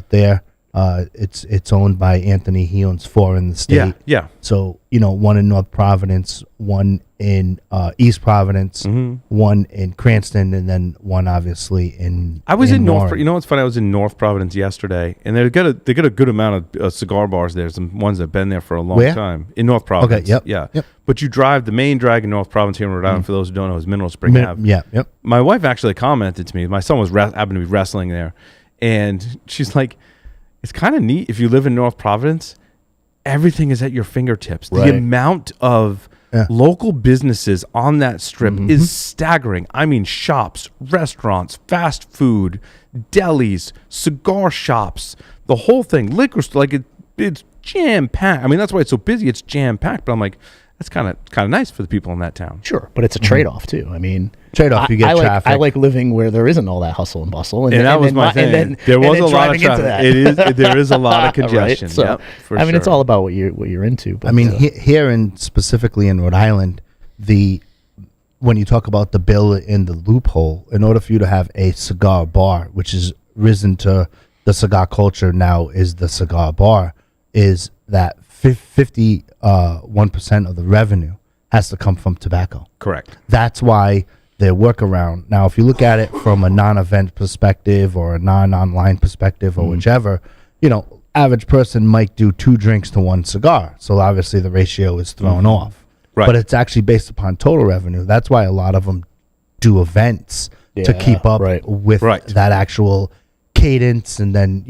there. It's owned by Anthony. He owns 4 in the state. Yeah. So, one in North Providence, one in East Providence, one in Cranston, and then one obviously in I was in North. Warren. You know what's funny? I was in North Providence yesterday, and they got a good amount of cigar bars there. Some ones that have been there for a long time in North Providence. Okay. Yep. But you drive the main drag in North Providence here in Rhode Island. For those who don't know, is Mineral Spring Ave. Yep. My wife actually commented to me. My son was happened to be wrestling there, and she's like, "It's kind of neat if you live in North Providence. Everything is at your fingertips. Right. The amount of local businesses on that strip is staggering. I mean, shops, restaurants, fast food, delis, cigar shops, the whole thing, liquor store. Like it's jam packed. I mean, that's why it's so busy. It's jam packed. But I'm like, that's kind of nice for the people in that town. Sure, but it's a trade-off too. I mean, Trade-off, you get traffic. I like living where there isn't all that hustle and bustle. And that was my thing. There was a lot of traffic. There is a lot of congestion. Right? So, yep, for I mean, sure. it's all about what you're into. But, I mean, here specifically in Rhode Island, when you talk about the bill and the loophole, in order for you to have a cigar bar, which is risen to the cigar culture now, is the cigar bar, is that 51% of the revenue has to come from tobacco. Correct. That's why their workaround. Now, if you look at it from a non-event perspective or a non-online perspective or whichever, average person might do 2 drinks to 1 cigar. So obviously the ratio is thrown off. Right. But it's actually based upon total revenue. That's why a lot of them do events to keep up with that actual cadence, and then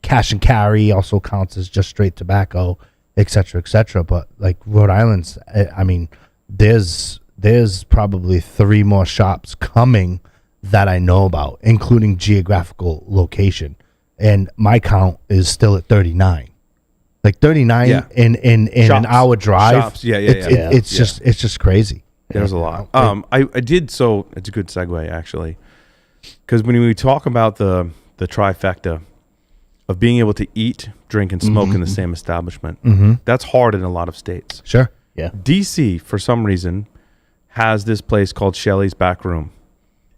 cash and carry also counts as just straight tobacco, et cetera. But like Rhode Island's, I mean, there's probably 3 more shops coming that I know about, including geographical location, and my count is still at 39. Like 39 in an hour drive. Shops. It's just crazy. There's a lot. I did, so it's a good segue actually, because when we talk about the trifecta of being able to eat, drink, and smoke in the same establishment, that's hard in a lot of states. Sure. Yeah. DC, for some reason, has this place called Shelley's Back Room.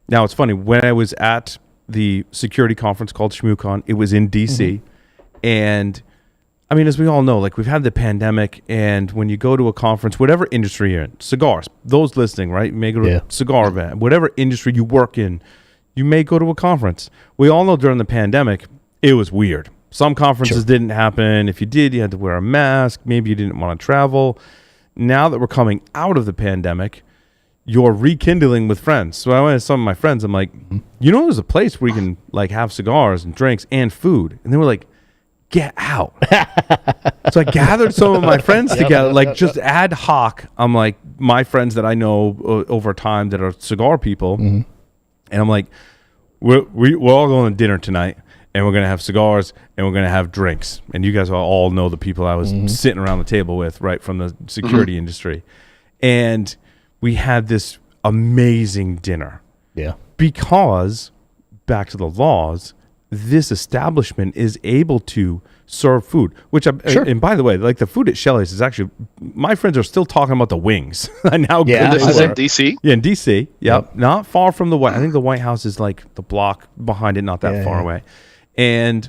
Now, it's funny, when I was at the security conference called ShmooCon, it was in DC, and I mean, as we all know, like we've had the pandemic, and when you go to a conference, whatever industry you're in, cigars, those listening, right? You may go to a cigar event, whatever industry you work in, you may go to a conference. We all know during the pandemic, it was weird. Some conferences didn't happen. If you did, you had to wear a mask. Maybe you didn't want to travel. Now that we're coming out of the pandemic, you're rekindling with friends. So I went to some of my friends. I'm like, there's a place where you can like have cigars and drinks and food. And they were like, get out. So I gathered some of my friends together, like just ad hoc. I'm like, my friends that I know over time that are cigar people. And I'm like, we're all going to dinner tonight, and we're going to have cigars, and we're going to have drinks. And you guys all know the people I was sitting around the table with, right, from the security industry. And we had this amazing dinner. Yeah. Because, back to the laws, this establishment is able to serve food, which and by the way, like the food at Shelley's is actually, my friends are still talking about the wings. Now, this is in DC. Yeah, in DC. Yep, not far from the White. I think the White House is like the block behind it, not that far away. And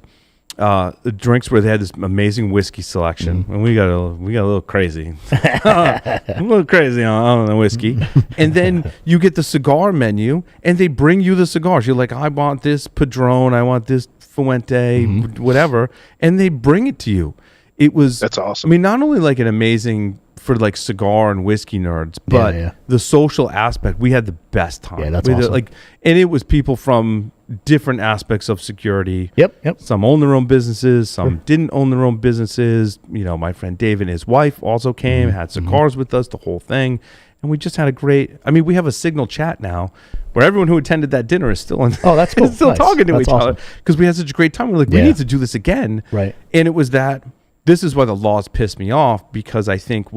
the drinks where they had this amazing whiskey selection, and we got a little crazy, a little crazy on the whiskey. And then you get the cigar menu, and they bring you the cigars. You're like, I want this Padron, I want this Fuente, whatever, and they bring it to you. That's awesome. I mean, not only like an amazing for like cigar and whiskey nerds, but the social aspect. We had the best time. Yeah, that's awesome. And it was people from different aspects of security. Yep. Some own their own businesses, some didn't own their own businesses. You know, my friend Dave and his wife also came, had cigars with us, the whole thing. And we just had a great, I mean, we have a Signal chat now where everyone who attended that dinner is still that's cool. still Nice. talking to That's each other because we had such a great time. We're like, we need to do this again. Right. And it was that, this is why the laws piss me off, because I think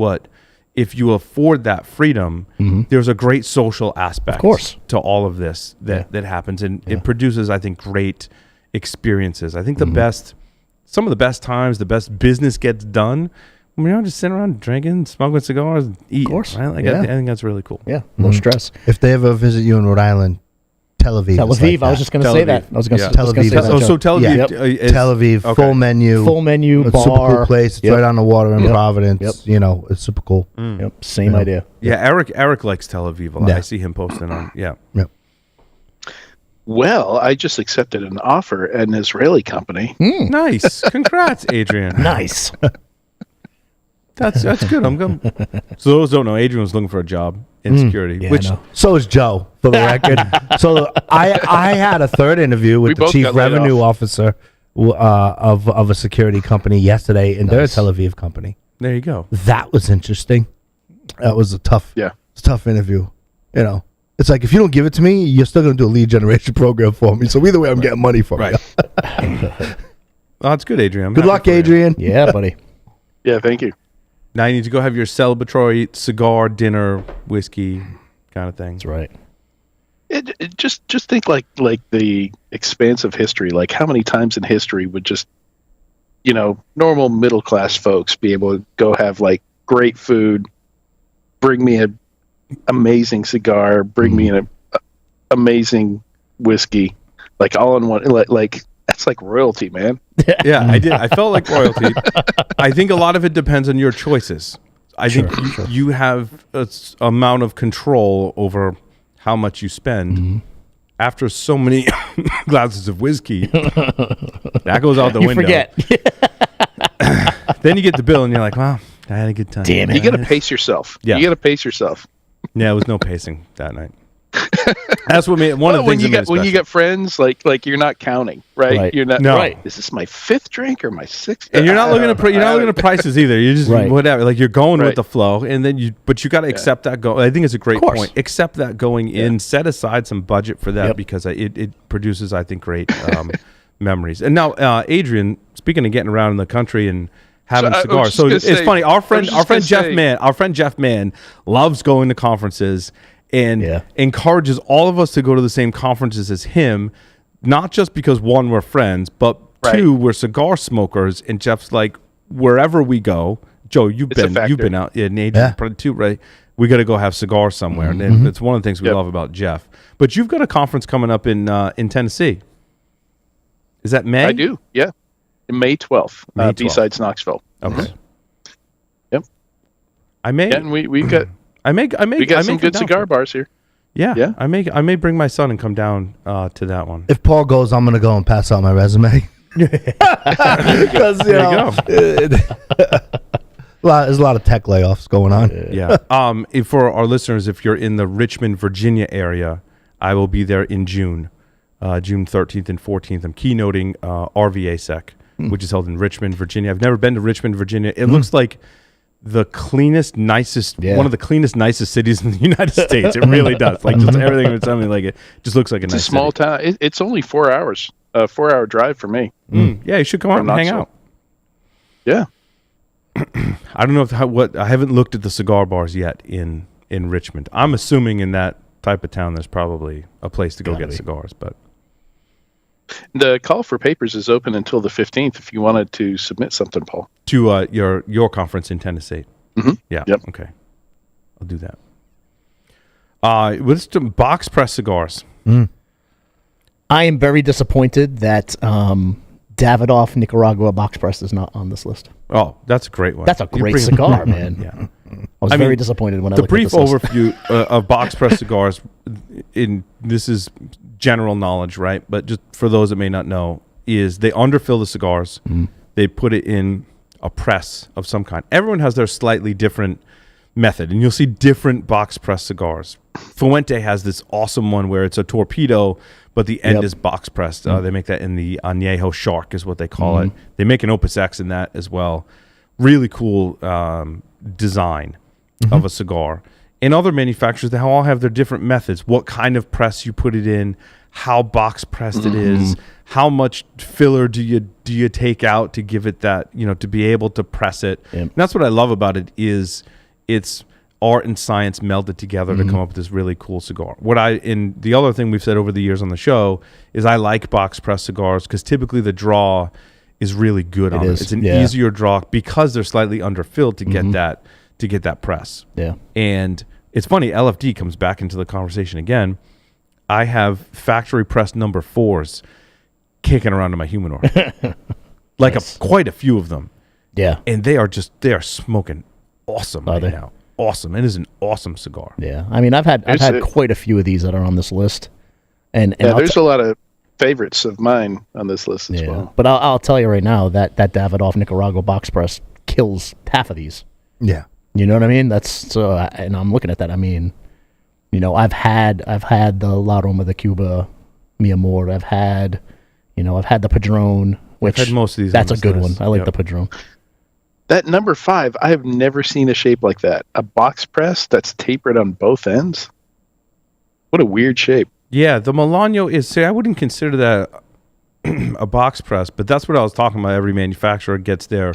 if you afford that freedom, there's a great social aspect of course. To all of this that happens. And it produces, I think, great experiences. I think some of the best times, the best business gets done when we're just sitting around drinking, smoking cigars, and eating. Of course. Right? I think that's really cool. Yeah, no stress. If they ever visit you in Rhode Island, Tel Aviv. Tel is Aviv. like I was that. just going to Tel say Aviv. that. I was going to Yeah. say Tel Aviv. that. So Tel Aviv is Tel Aviv, okay. full menu. Full menu, It's bar. a super cool place. It's right on the water in Providence. Yep. You know, it's super cool. Yep, same idea. Yeah, Eric likes Tel Aviv a lot. Yeah. I see him posting on. Yeah. Yep. Well, I just accepted an offer at an Israeli company. Nice. Congrats, Adrian. Nice. That's good. I'm good. So those who don't know, Adrian was looking for a job in security, Yeah, which I know. So is Joe, for the record. So I had a third interview We with the both chief got laid revenue off. officer of a security company yesterday, and they're a Tel Aviv company. there you go. That was interesting. That was a tough interview. You know, it's like if you don't give it to me, you're still going to do a lead generation program for me. So either way, I'm getting money from you. Oh, that's good, Adrian. I'm Good happy luck, for you. Adrian. Yeah, buddy. Yeah, thank you. Now you need to go have your celebratory cigar, dinner, whiskey kind of thing. That's right. Just think like the expanse of history. Like how many times in history would just normal middle class folks be able to go have like great food, bring me an amazing cigar, bring me an amazing whiskey, like all in one. Like that's like royalty, man. Yeah, I did. I felt like royalty. I think a lot of it depends on your choices. I think you have an amount of control over how much you spend. After so many glasses of whiskey, that goes out the window. Forget. Then you get the bill and you're like, wow, I had a good time. Damn it. You got to pace yourself. Yeah. You got to pace yourself. Yeah, it was no pacing that night. That's what made one of the when things you get when you get friends, like you're not counting, right? Right. You're not. No. Right. Is this my fifth drink or my sixth? and you're not looking at you're not looking at prices either. You're just Right. whatever. Like you're going with Right. the flow, and then you got to accept that. I think it's a great course. point. Accept that going in. Set aside some budget for that Yep. because it produces, I think, great memories. And now, Adrian, speaking of getting around in the country and having So, I was cigars, just so gonna it's say- funny. I was just gonna say- Our friend Jeff Mann loves going to conferences and Yeah. encourages all of us to go to the same conferences as him. Not just because one, we're friends, but Right. two, we're cigar smokers. And Jeff's like, wherever we go, Joe, you've It's a been out, yeah, and Adrian too, right? We got to go have cigars somewhere, and it's one of the things we Yep. love about Jeff. But you've got a conference coming up in Tennessee. Is that May? I do. Yeah. May 12th. May 12th. B-sides Knoxville. Okay. Yep. I may. Yeah, and we got I may. we got some come good down cigar for it. bars here. Yeah. Yeah. I may bring my son and come down to that one. If Paul goes, I'm going to go and pass out my resume. Because, There you go. there's a lot of tech layoffs going on. Yeah. For our listeners, if you're in the Richmond, Virginia area, I will be there in June, June 13th and 14th. I'm keynoting RVASEC, which is held in Richmond, Virginia. I've never been to Richmond, Virginia. It looks like the cleanest, nicest, one of the cleanest, nicest cities in the United States. It really does. Like just everything it's something like it just looks like a It's nice a small town. It's only 4 hours. 4-hour drive for me. Yeah, you should come out and From hang Knoxville. out. Yeah. I don't know I haven't looked at the cigar bars yet in Richmond. I'm assuming in that type of town there's probably a place to go get cigars, but The call for papers is open until the 15th if you wanted to submit something, Paul. to your conference in Tennessee. Mhm. Yeah. Yep. Okay. I'll do that. With some box press cigars. I am very disappointed that Davidoff Nicaragua box press is not on this list. Oh, that's a great one. That's a You great bring- cigar, man. Yeah. I was I very mean, disappointed when I The looked brief at this list. overview of box press cigars, this is general knowledge, right? But just for those that may not know, is they underfill the cigars. They put it in a press of some kind. Everyone has their slightly different method, and you'll see different box press cigars. Fuente has this awesome one where it's a torpedo, but the end is box pressed. They make that in the Añejo Shark is what they call it. They make an Opus X in that as well. Really cool design of a cigar. And other manufacturers, they all have their different methods. What kind of press you put it in, how box pressed it is, how much filler do you take out to give it that, to be able to press it. And that's what I love about it is it's art and science melded together to come up with this really cool cigar. And the other thing we've said over the years on the show is I like box press cigars because typically the draw is really good on it. It's an easier draw because they're slightly underfilled to get that press. Yeah. And it's funny, LFD comes back into the conversation again. I have factory press number 4s kicking around in my humidor. Quite a few of them. Yeah. And they are smoking awesome now. Awesome. It is an awesome cigar. Yeah. I mean, I've had quite a few of these that are on this list. And there's a lot of favorites of mine on this list as well. But I'll tell you right now that Davidoff Nicaragua box press kills half of these. Yeah. You know what I mean? And I'm looking at that. I mean, I've had the La Roma de Cuba, Mi Amor. I've had the Padron, which I've had most of these. That's a good one. I like the Padron. That number 5, I have never seen a shape like that. A box press that's tapered on both ends. What a weird shape. Yeah, the Milano I wouldn't consider that a box press, but that's what I was talking about. Every manufacturer gets their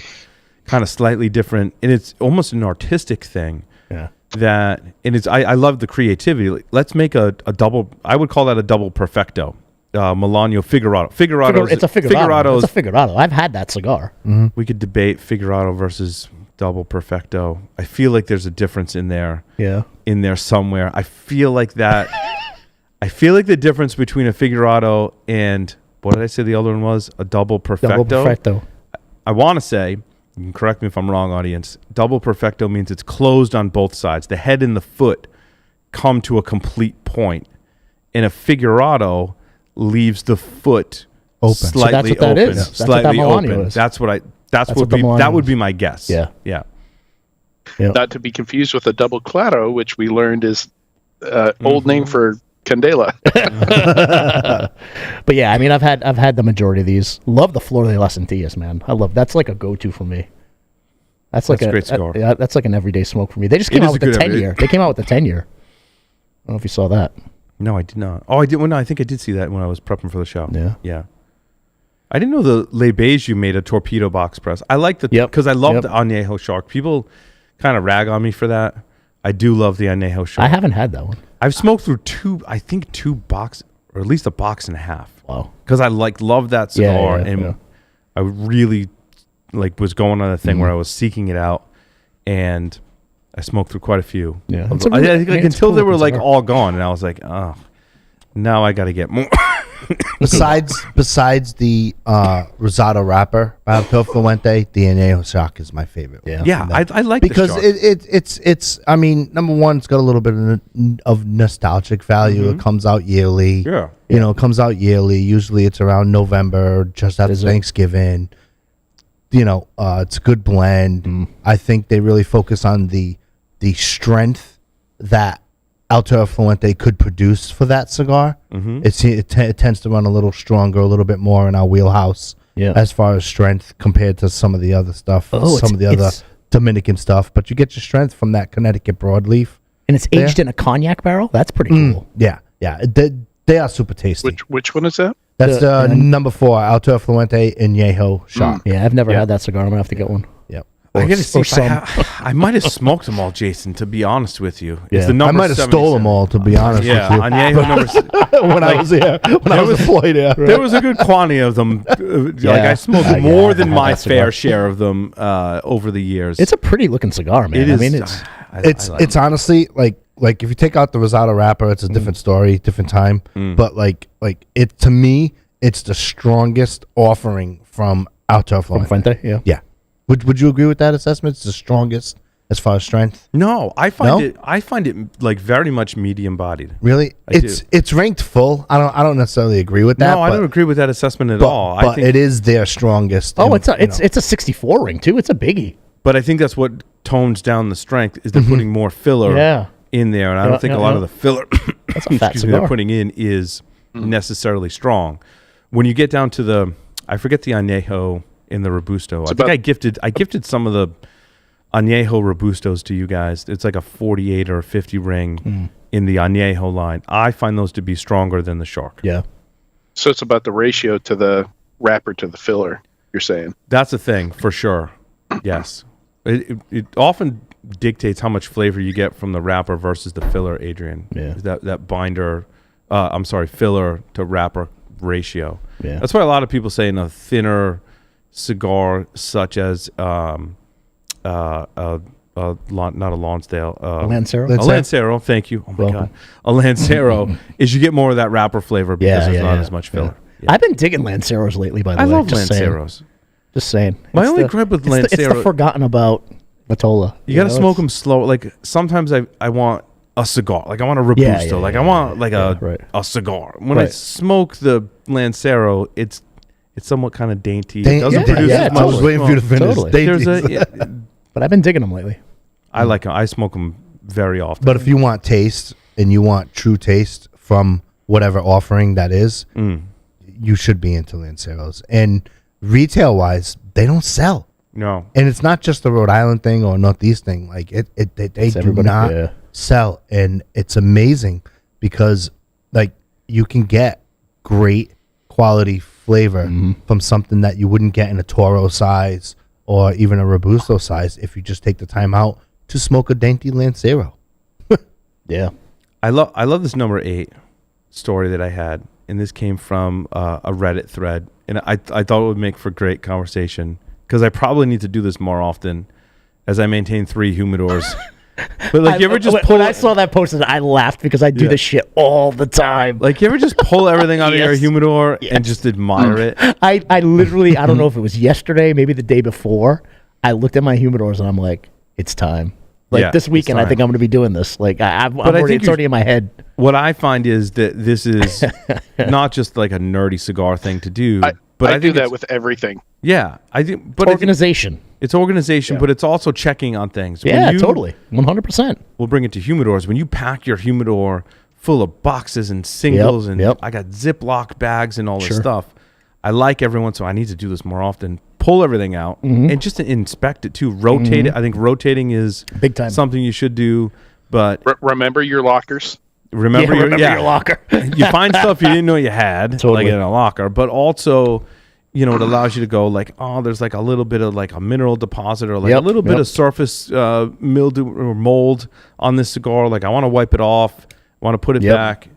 kind of slightly different, and it's almost an artistic thing. Yeah. I love the creativity. Let's make a double, I would call that a double perfecto. Milano Figurado. It's a Figurado. It's a Figurado. I've had that cigar. We could debate Figurado versus double perfecto. I feel like there's a difference in there. Yeah. In there somewhere. I feel like that. I feel like the difference between a Figurado and what did I say the other one was? A double perfecto. Double perfecto. I want to say, you can correct me if I'm wrong, audience. Double perfecto means it's closed on both sides. The head and the foot come to a complete point. And a Figurado leaves the foot open, slightly open, slightly open. That would be my guess. Yeah. Not to be confused with a double claro, which we learned is old name for Candela. But yeah, I mean, I've had the majority of these. Love the Flor de las Antillas, man. That's like a go-to for me. That's a great cigar. That's like an everyday smoke for me. They just came out with the 10-year. They came out with the 10-year. I don't know if you saw that. No, I did not. Oh, I did. Well, no, I think I did see that when I was prepping for the show. Yeah. I didn't know the Le Beju made a torpedo box press. I like because I love the Añejo Shark. People kind of rag on me for that. I do love the Añejo Shark. I haven't had that one. I've smoked through two boxes, or at least a box and a half. Wow. Because I love that cigar, and I really was going on a thing where I was seeking it out, and I smoked through quite a few. Yeah, until they were all gone, and I was like, oh, now I got to get more. Besides the Rosado wrapper by Alto Fuente, the Añejo Shark is my favorite. Yeah, I like because it's. I mean, number one, it's got a little bit of nostalgic value. It comes out yearly. Yeah, it comes out yearly. Usually, it's around November, just after Thanksgiving. It's a good blend. I think they really focus on the strength that Alto Fuente could produce for that cigar. It tends to run a little stronger, a little bit more in our wheelhouse as far as strength compared to some of the other stuff, some of the other Dominican stuff. But you get your strength from that Connecticut broadleaf. And it's aged in a cognac barrel? That's pretty cool. Yeah. They are super tasty. Which one is that? That's the number 4, Alto Fuente Añejo Shark. Yeah, I've never had that cigar. I'm going to have to get one. Yep. I gotta see I might have smoked them all, Jason, to be honest with you. Yeah. I might have stole them all, to be honest with you. Añejo when I was here. When I was deployed here. There was a good quantity of them. I smoked more than my fair share of them over the years. It's a pretty looking cigar, man. It is. I mean, it's honestly like if you take out the Rosado wrapper, it's a different story, different time. But like it, to me, it's the strongest offering from Alto Fuente. From Fuente, yeah. Would you agree with that assessment? It's the strongest as far as strength? No, I find No? I find it like very much medium bodied. Really? I It's ranked full. I don't necessarily agree with that. No, I but- don't agree with that assessment at But, all. but it is their strongest. Oh, and, it's a 64 ring too. It's a biggie. But I think that's what tones down the strength is they're putting more filler Yeah. in there, and I don't think a lot of the filler That's a fat excuse me, they're cigar. putting in is necessarily strong. When you get down to the, I forget the añejo in the robusto. I think I gifted some of the añejo robustos to you guys. It's like a 48 or a 50 ring in the añejo line. I find those to be stronger than the shark. Yeah. So it's about the ratio to the wrapper to the filler, you're saying. That's a thing for sure. Yes. It often dictates how much flavor you get from the wrapper versus the filler, Adrian. Yeah. That binder, filler to wrapper ratio. Yeah. That's why a lot of people say in a thinner cigar such as not a Lonsdale, Lancero? a Lancero. Thank you. Oh my Welcome. god, a Lancero is you get more of that wrapper flavor because there's not as much filler. I've been digging Lanceros lately, by the I way. love just Lanceros. Saying. Just saying. My It's only the- gripe with it's the Lancero- forgotten about Vitola. You got to know, smoke it's- them slow. Like sometimes I want a cigar. Like I want a robusto. I want like a cigar. When I Right. smoke the Lancero, it's somewhat kind of dainty. It Dainty. doesn't produce yeah, as I much was waiting for you to smoke. finish. Totally. Dainty. There's a. But I've been digging them lately. I like 'em. I smoke them very often. But if you want taste and you want true taste from whatever offering that is, you should be into Lanceros. And retail wise, they don't sell. no, And it's not just the Rhode Island thing or Northeast thing. Like they do everybody, not yeah. sell, and it's amazing because like you can get great quality flavor from something that you wouldn't get in a Toro size or even a Robusto size if you just take the time out to smoke a dainty Lancero. Yeah. I love this number 8 story that I had, and this came from a Reddit thread, and I thought it would make for great conversation because I probably need to do this more often as I maintain 3 humidors. But like, you ever just pull? When I saw that posted, I laughed because I do this shit all the time. Like, you ever just pull everything out of your Yes. humidor and just admire it? I literally, I don't know if it was yesterday, maybe the day before, I looked at my humidors and I'm like, it's time. Like Yeah, this weekend, it's I think time. I'm going to be doing this. Like I'm But I already, think it's already in my head. What I find is that this is not just like a nerdy cigar thing to do, but I I do think that it's- with everything. Yeah, I think, but I think Organization. it's organization, but it's also checking on things. When Yeah, you- totally. 100%. We'll bring it to humidors. When you pack your humidor full of boxes and singles, and yep. I got Ziploc bags and all this Sure. stuff, I like everyone, so I need to do this more often. Pull everything out and just to inspect it too. Rotate it. I think rotating is Big time. something you should do. But Remember your lockers. remember, Remember your locker. You find stuff you didn't know you had, Totally. like in a locker. But also, it allows you to go like, oh, there's like a little bit of like a mineral deposit or like Yep, a little bit yep. of surface mildew or mold on this cigar. Like I want to wipe it off. I want to put it Yep. back.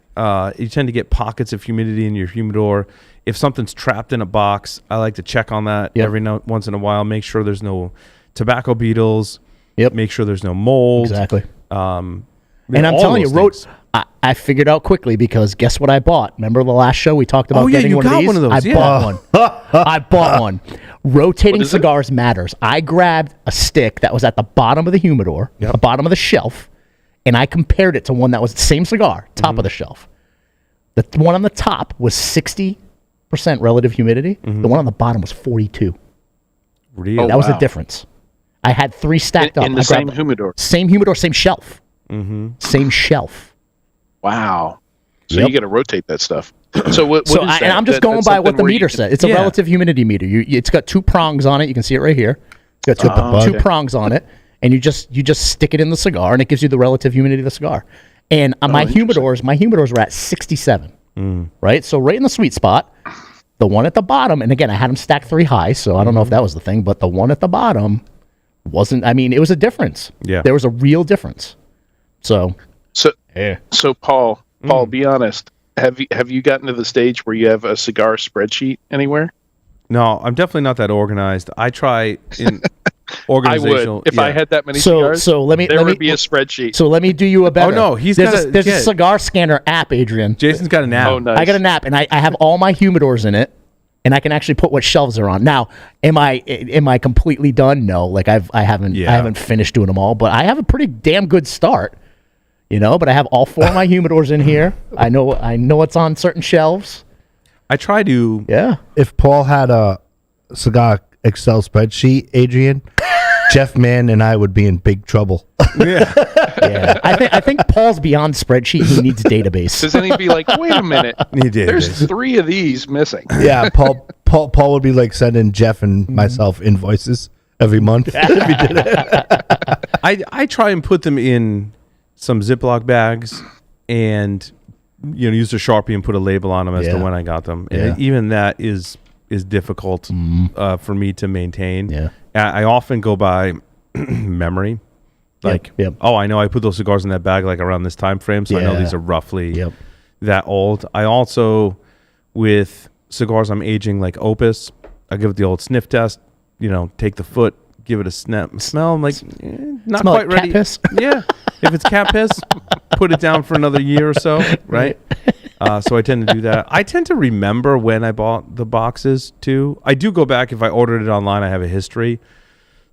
You tend to get pockets of humidity in your humidor. If something's trapped in a box, I like to check on that Yep. every once in a while. Make sure there's no tobacco beetles. Yep. Make sure there's no mold. Exactly. Um, And I'm all telling you, those things. I figured out quickly because guess what I bought? Remember the last show we talked about Oh, yeah, getting you one got of these? one of those, I yeah. bought one. I bought one. Rotating What is it? cigars matters. I grabbed a stick that was at the bottom of the humidor, the bottom of the shelf, and I compared it to one that was the same cigar, top of the shelf. The one on the top was 60% relative humidity. The one on the bottom was 42. Really? Oh, That was the wow. difference. I had 3 stacked up. In the I same grabbed- humidor. Same humidor, same shelf. Same shelf. Wow. So Yep. you got to rotate that stuff. So what is that? And I'm just going That's by what something the where you meter can- said. It's a Yeah. relative humidity meter. It's got 2 prongs on it. You can see it right here. It's got two okay. prongs on it, and you just stick it in the cigar, and it gives you the relative humidity of the cigar. And my humidors were at 67. Right, so right in the sweet spot. The one at the bottom, and again, I had them stacked 3 high, so I don't know if that was the thing, but the one at the bottom wasn't. I mean, it was a difference. Yeah. There was a real difference. So So Paul, be honest. Have you gotten to the stage where you have a cigar spreadsheet anywhere? No, I'm definitely not that organized. I try in I organizational. would if I had that many So- cigars. so let me- There let would me- be a spreadsheet. let me do you a better. no, he's there's gotta there's a get- cigar scanner app, Adrian. Jason's got an app. Oh, nice. I got an app, and I have all my humidors in it, and I can actually put what shelves they're on. Now, am I completely done? No, like I haven't finished doing them all, but I have a pretty damn good start. But I have all 4 of my humidors in here. I know what's on certain shelves. I try to. Yeah. If Paul had a cigar Excel spreadsheet, Adrian, Jeff Mann and I would be in big trouble. Yeah. I think Paul's beyond spreadsheet. He needs database. Does then he'd be like, wait a minute, there's 3 of these missing. Yeah, Paul would be like sending Jeff and myself invoices every month. If he did it. I try and put them in some Ziploc bags and use a Sharpie and put a label on them as to when I got them. Yeah. And even that is difficult for me to maintain. Yeah. I often go by memory. Like, I know I put those cigars in that bag like around this time frame, so I know these are roughly that old. I also, with cigars I'm aging like Opus, I give it the old sniff test, take the foot, give it a smell. I'm like, not Smell quite like ready. cat piss? Yeah. If it's cat piss, put it down for another year or so, right? So I tend to do that. I tend to remember when I bought the boxes too. I do go back if I ordered it online. I have a history,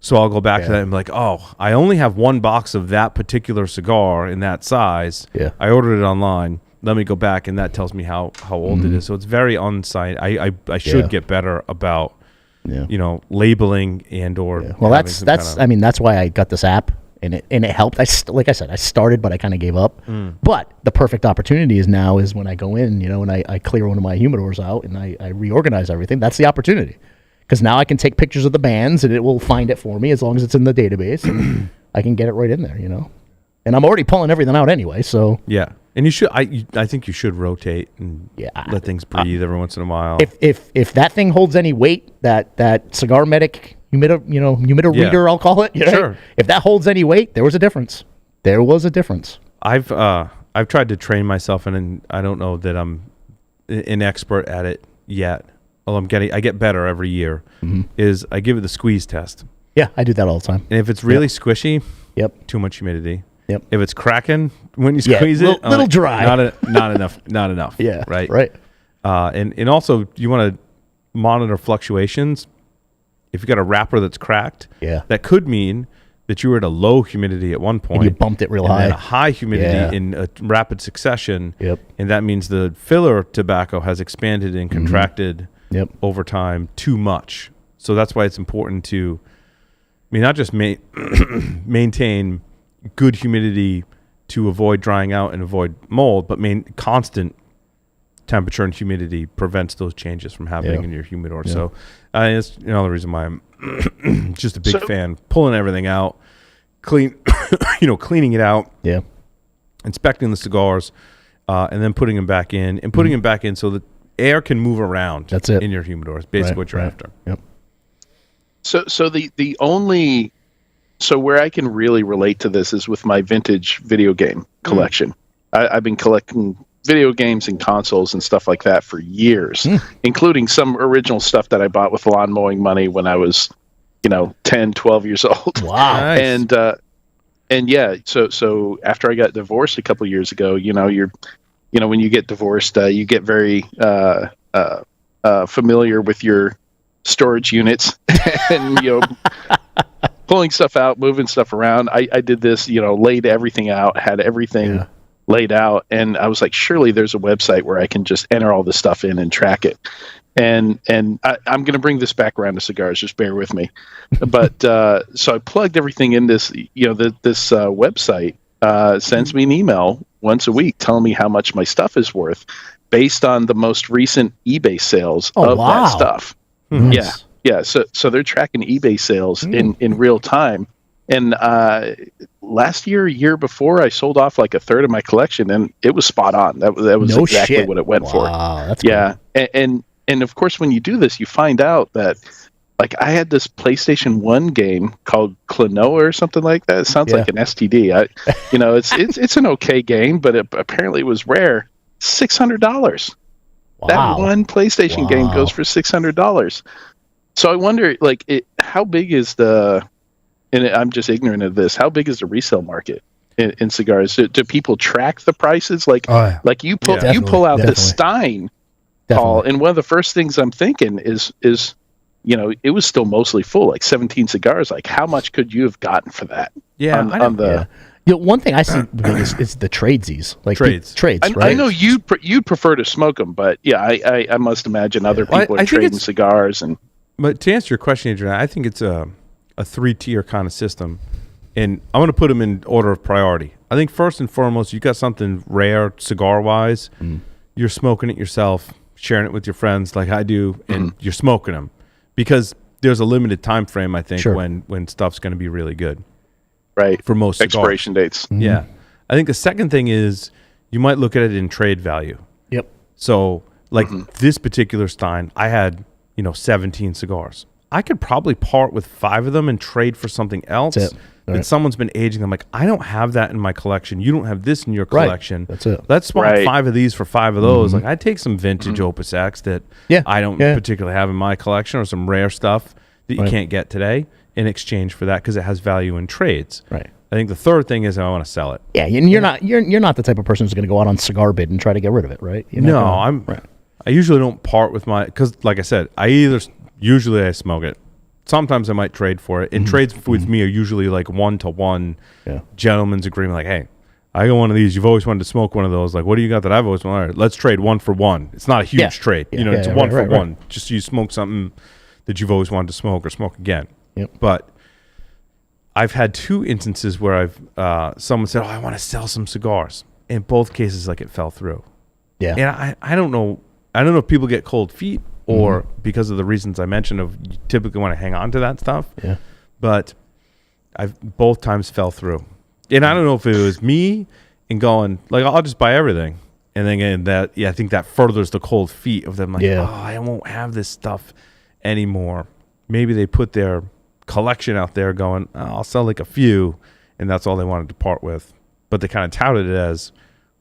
so I'll go back to that and be like, oh, I only have 1 box of that particular cigar in that size. Yeah. I ordered it online. Let me go back, and that tells me how old it is. So it's very on-site. I should get better about labeling and or. Well, that's why I got this app. And it helped. Like I said, I started, but I kind of gave up. But the perfect opportunity is when I go in, and I clear one of my humidors out and I reorganize everything. That's the opportunity, because now I can take pictures of the bands and it will find it for me as long as it's in the database, and I can get it right in there. And I'm already pulling everything out anyway. So yeah, and you should. I think you should rotate and let things breathe every once in a while. If that thing holds any weight, that Cigar Medic humidimeter reader, I'll call it. Sure. If that holds any weight, there was a difference. I've tried to train myself, and I don't know that I'm an expert at it yet. Although I get better every year. Is I give it the squeeze test. Yeah, I do that all the time. And if it's really squishy, too much humidity. Yep. If it's cracking when you squeeze it, little dry. Not enough. Yeah. Right. And also you want to monitor fluctuations. If you got a wrapper that's cracked, that could mean that you were at a low humidity at one point. And you bumped it real and high. then a high humidity in a rapid succession. Yep. And that means the filler tobacco has expanded and contracted over time too much. So that's why it's important to, not just maintain good humidity to avoid drying out and avoid mold, but constant temperature and humidity prevents those changes from happening in your humidor. So it's the reason why I'm just a big fan. Pulling everything out, cleaning it out, inspecting the cigars, and then putting them back in, and putting them back in so that air can move around. That's it. In your humidor. It's basically what you're after. Yep. So the only where I can really relate to this is with my vintage video game collection. I've been collecting video games and consoles and stuff like that for years, including some original stuff that I bought with lawn mowing money when I was, 10, 12 years old. Wow. Nice. And yeah, so after I got divorced a couple years ago, when you get divorced, you get very familiar with your storage units and, pulling stuff out, moving stuff around. I did this, laid everything out, had everything laid out, and I was like, surely there's a website where I can just enter all this stuff in and track it. And I'm going to bring this back around to cigars. Just bear with me. But so I plugged everything in this. This website sends me an email once a week telling me how much my stuff is worth based on the most recent eBay sales of that stuff. Nice. Yeah. So they're tracking eBay sales in real time. And year before, I sold off like a third of my collection, and it was spot on. That was exactly what it went for. Wow, that's cool. And of course, when you do this, you find out that, like, I had this PlayStation 1 game called Klonoa or something like that. It sounds like an STD. It's an okay game, but apparently it was rare. $600. Wow. That one PlayStation game goes for $600. So I wonder, how big is I'm just ignorant of this. How big is the resale market in cigars? Do people track the prices? You pull out the Stein Paul, and one of the first things I'm thinking is it was still mostly full, like 17 cigars. Like, how much could you have gotten for that? Yeah, One thing I see is the tradesies, like trades. Right? I know you prefer to smoke them, but yeah, I must imagine other people are trading cigars. But to answer your question, Adrian, I think it's a 3-tier kind of system, and I'm going to put them in order of priority. I think first and foremost, you got something rare cigar wise. You're smoking it yourself, sharing it with your friends like I do, and you're smoking them because there's a limited time frame. I think when stuff's going to be really good. Right. For most cigars. Expiration dates. Yeah. I think the second thing is you might look at it in trade value. Yep. So like this particular Stein, I had, 17 cigars. I could probably part with 5 of them and trade for something else that someone's been aging. I'm like, I don't have that in my collection. You don't have this in your collection. That's it. Let's swap 5 of these for 5 of those. Like, I'd take some vintage Opus X that I don't particularly have in my collection, or some rare stuff that you can't get today, in exchange for that, because it has value in trades. Right. I think the third thing is I want to sell it. Yeah, and you're not the type of person who's going to go out on Cigar Bid and try to get rid of it, right? I usually don't part with because like I said, usually I smoke it. Sometimes I might trade for it. And trades with me are usually like 1-to-1 gentleman's agreement. Like, hey, I got one of these. You've always wanted to smoke one of those. Like, what do you got that I've always wanted? All right, let's trade 1 for 1. It's not a huge trade. It's 1 for 1. Just you smoke something that you've always wanted to smoke or smoke again. Yep. But I've had 2 instances where I've someone said, "Oh, I want to sell some cigars." In both cases, like, it fell through. Yeah. And I don't know. I don't know if people get cold feet or because of the reasons I mentioned of you typically want to hang on to that stuff. Yeah. But I've both times fell through. And I don't know if it was me and going, like, I'll just buy everything. And then again, I think that furthers the cold feet of them. Like, I won't have this stuff anymore. Maybe they put their collection out there going, I'll sell like a few, and that's all they wanted to part with. But they kind of touted it as,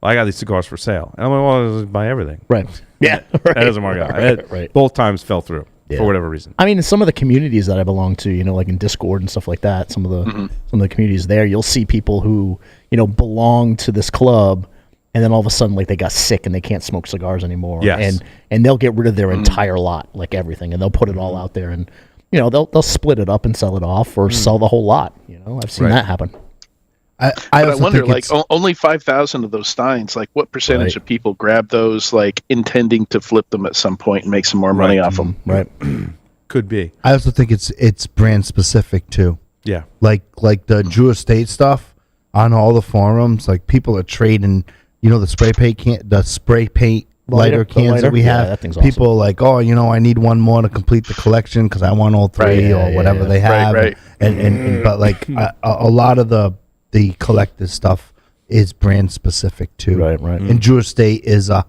well, I got these cigars for sale. And I'm like, well, I'll just buy everything. Right. Yeah. That doesn't work out. Right. Both times fell through for whatever reason. I mean, in some of the communities that I belong to, like in Discord and stuff like that, some of the communities there, you'll see people who, belong to this club, and then all of a sudden, like, they got sick and they can't smoke cigars anymore. Yes. And they'll get rid of their entire lot, like everything, and they'll put it all out there, and they'll split it up and sell it off, or sell the whole lot. I've seen that happen. I wonder, like, only 5,000 of those Steins, like, what percentage of people grab those, like, intending to flip them at some point and make some more money off them? Right. Could be. I also think it's brand specific too. Yeah. Like the Drew Estate stuff on all the forums, like, people are trading, the spray paint lighter cans that we have. That thing's people are like, oh, I need one more to complete the collection because I want all 3 or whatever they have. Right. And but like a lot of the collector stuff is brand specific too. Right. And Drew Estate is a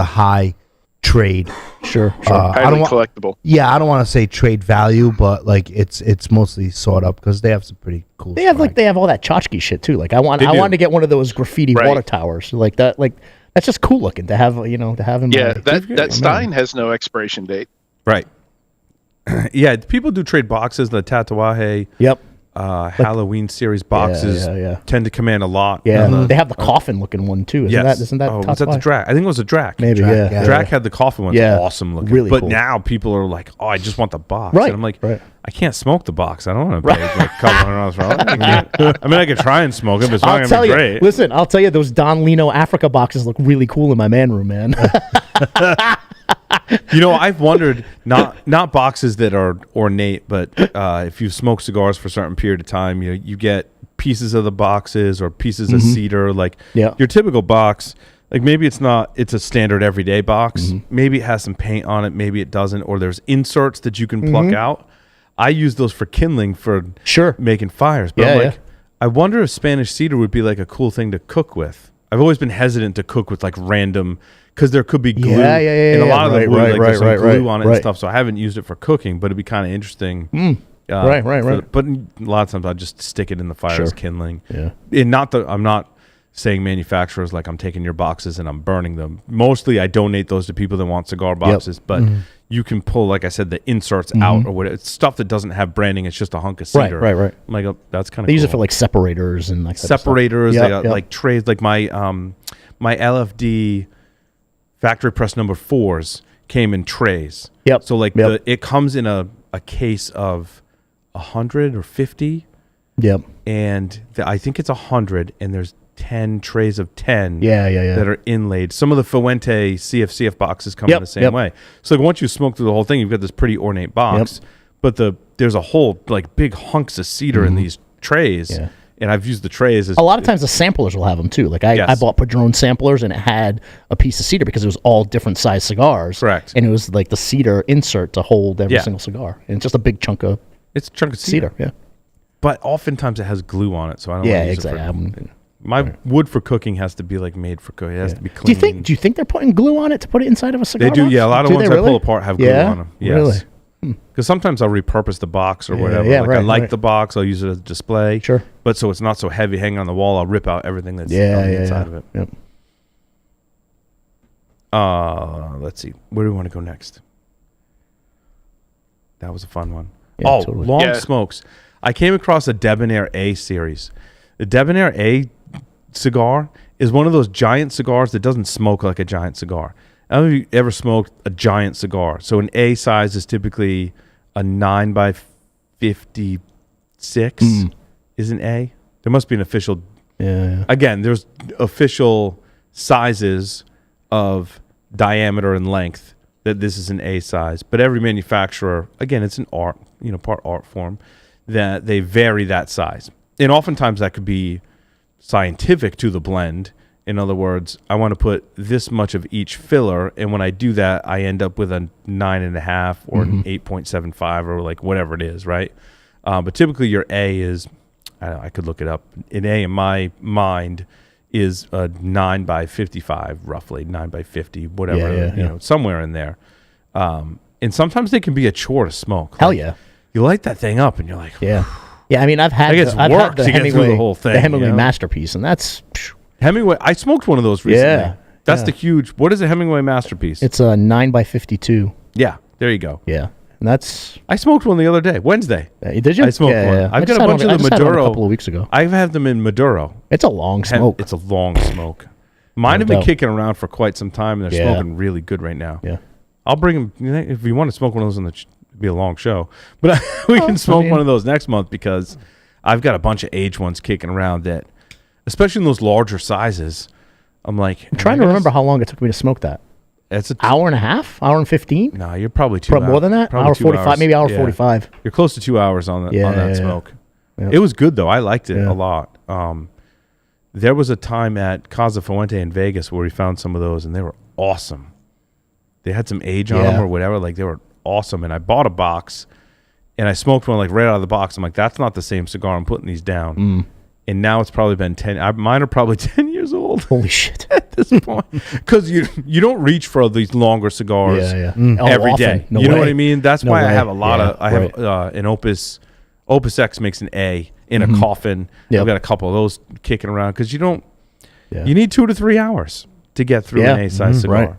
high trade. Sure. Highly collectible. Yeah, I don't want to say trade value, but like it's mostly sought up because they have some pretty cool. They have all that tchotchke shit too. Like I wanted to get one of those graffiti water towers like that. Like that's just cool looking to have. To have in. Yeah, that Stein has no expiration date. Right. Yeah, people do trade boxes. The Tatuaje. Yep. Halloween series boxes tend to command a lot. Yeah, they have the coffin looking one too. Isn't that? Was that the Drac? I think it was a Drac. Maybe. Drac had the coffin one. Yeah, awesome looking. Really but cool. now people are like, oh, I just want the box. Right. And I'm like, I can't smoke the box. I don't want to pay like a couple $100 for it. I mean, I could try and smoke it, but it's not gonna be great. Listen, I'll tell you, those Don Lino Africa boxes look really cool in my man room, man. I've wondered, not boxes that are ornate, but if you smoke cigars for a certain period of time, you get pieces of the boxes or pieces of cedar, like your typical box. Like maybe it's a standard everyday box. Maybe it has some paint on it, maybe it doesn't, or there's inserts that you can pluck out. I use those for kindling for making fires. But I'm like, I wonder if Spanish cedar would be like a cool thing to cook with. I've always been hesitant to cook with like random, because there could be glue. And a lot of the wood, there's some glue on it and stuff. So I haven't used it for cooking, but it'd be kind of interesting. Right. But a lot of times I just stick it in the fire as kindling. Yeah. And I'm not saying manufacturers like I'm taking your boxes and I'm burning them. Mostly I donate those to people that want cigar boxes, but you can pull, like I said, the inserts out or whatever. It's stuff that doesn't have branding. It's just a hunk of cedar. Right. I'm like, oh, that's kind of They cool. use it for like separators and like separators. They got like trays, like my LFD factory press number 4s came in trays. Yep. So like Yep. it comes in a case of 100 or 50. Yep. And I think it's 100, and there's 10 trays of 10 Yeah. that are inlaid. Some of the Fuente CF boxes come in the same way. So like once you smoke through the whole thing, you've got this pretty ornate box, but there's a whole like big hunks of cedar in these trays. Yeah. And I've used the trays as a lot of times the samplers will have them too. Like I bought Padron samplers, and it had a piece of cedar because it was all different size cigars. Correct. And it was like the cedar insert to hold every single cigar. And it's just a big chunk of cedar. Yeah. But oftentimes it has glue on it, so I don't want to use it for my wood for cooking has to be like made for cooking. It has to be clean. Do you think they're putting glue on it to put it inside of a cigar? They do, box? yeah. A lot of ones I pull apart have glue on them. Yes. Really? Because sometimes I'll repurpose the box or whatever. Yeah, I like the box, I'll use it as a display. Sure. But so it's not so heavy hanging on the wall, I'll rip out everything that's on the inside of it. Yep. Let's see. Where do we want to go next? That was a fun one. Yeah, totally. Long smokes. I came across a Debonair A series. The Debonair A cigar is one of those giant cigars that doesn't smoke like a giant cigar. I don't know if you ever smoked a giant cigar. So an A size is typically a 9x56 is an A. There must be an official. Yeah. Again, there's official sizes of diameter and length that this is an A size. But every manufacturer, again, it's an art, part art form, that they vary that size. And oftentimes that could be scientific to the blend. In other words, I want to put this much of each filler, and when I do that, I end up with a 9.5 or an 8.75 or like whatever it is, right? But typically your A is, I could look it up. An A in my mind is a 9x55, roughly 9x50, whatever, somewhere in there. And sometimes they can be a chore to smoke. Hell yeah! You light that thing up, and you're like, yeah. I mean, I've had the Hemingway, the whole thing, the Hemingway masterpiece, and that's. Hemingway, I smoked one of those recently. That's the huge. What is a Hemingway masterpiece? It's a 9x52. Yeah, there you go. Yeah, and that's. I smoked one the other day, Wednesday. Did you? I smoked one. Yeah. I've got a bunch of the Maduro. A couple of weeks ago. I have them in Maduro. It's a long smoke. It's a long smoke. Mine have been kicking around for quite some time, and they're smoking really good right now. Yeah, I'll bring them. If you want to smoke one of those, it'd be a long show, but we can smoke one of those next month because I've got a bunch of aged ones kicking around that, especially in those larger sizes. I'm like, I'm trying to remember how long it took me to smoke that. It's an hour and a half, hour and 15. No, you're probably 2 hours. More than that. Probably hour 45, maybe hour 45. You're close to 2 hours on that smoke. Yeah. It was good though. I liked it a lot. There was a time at Casa Fuente in Vegas where we found some of those, and they were awesome. They had some age on them or whatever. Like they were awesome. And I bought a box, and I smoked one like right out of the box. I'm like, that's not the same cigar. I'm putting these down. And now it's probably been 10. Mine are probably 10 years old. Holy shit! At this point, because you don't reach for these longer cigars every day. No you know way. what I mean? That's No why I way. have a lot of. I Right. have an Opus X makes an A in a coffin. Yep. I've got a couple of those kicking around because you don't. Yeah. You need 2 to 3 hours to get through an A size cigar. Right.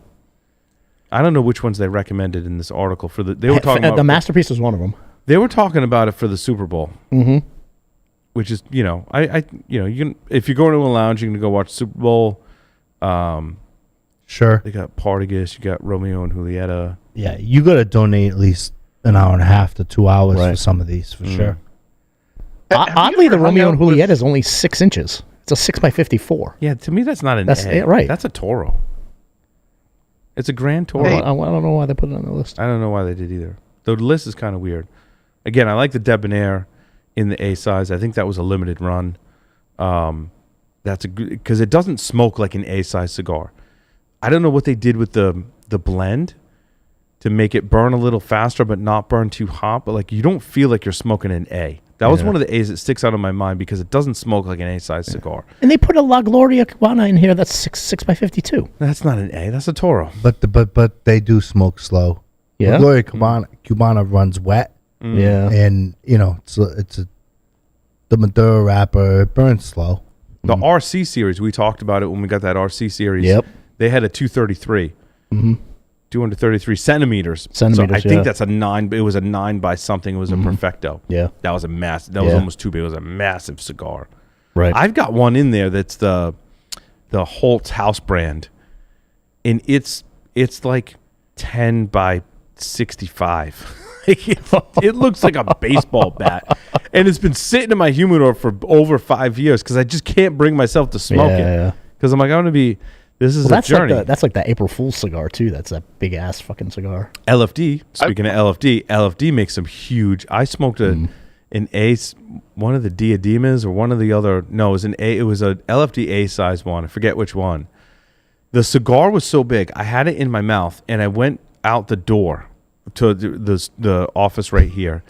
I don't know which ones they recommended in this article for the. They were talking about the masterpiece was one of them. They were talking about it for the Super Bowl. Mm-hmm. Which is, you can, if you go into a lounge, you can go watch Super Bowl. Sure. They got Partagas, you got Romeo and Julieta. Yeah, you got to donate at least an hour and a half to 2 hours for some of these, for sure. Oddly, the Romeo and Julieta is only 6 inches. It's a 6x54. Yeah, to me, that's not an That's A. right. That's a Toro. It's a Grand Toro. I don't know why they put it on the list. I don't know why they did either. The list is kind of weird. Again, I like the Debonair in the A size. I think that was a limited run. That's a good because it doesn't smoke like an A size cigar. I don't know what they did with the blend to make it burn a little faster but not burn too hot. But like you don't feel like you're smoking an A. That was one of the A's that sticks out of my mind because it doesn't smoke like an A size cigar. And they put a La Gloria Cubana in here that's 6x52. That's not an A. That's a Toro. But they do smoke slow. Yeah. Gloria Cubana runs wet. Yeah. And the Maduro wrapper, it burns slow. The RC series, we talked about it when we got that RC series. Yep. They had a 233. 233 centimeters. So I think that's a 9. It was a 9 by something. It was a Perfecto. Yeah. That was a massive. That was almost too big. It was a massive cigar. Right. I've got one in there that's the Holtz house brand, and it's it's like 10 by 65. It looks like a baseball bat, and it's been sitting in my humidor for over 5 years because I just can't bring myself to smoke it. Because I'm like, I'm gonna be. This is a journey. That's like that April Fool's cigar too. That's a big ass fucking cigar. LFD. Speaking of LFD makes some huge. I smoked an Ace, one of the Diademas or one of the other. No, it was an A. It was a LFD A size one. I forget which one. The cigar was so big, I had it in my mouth, and I went out the door to the office right here,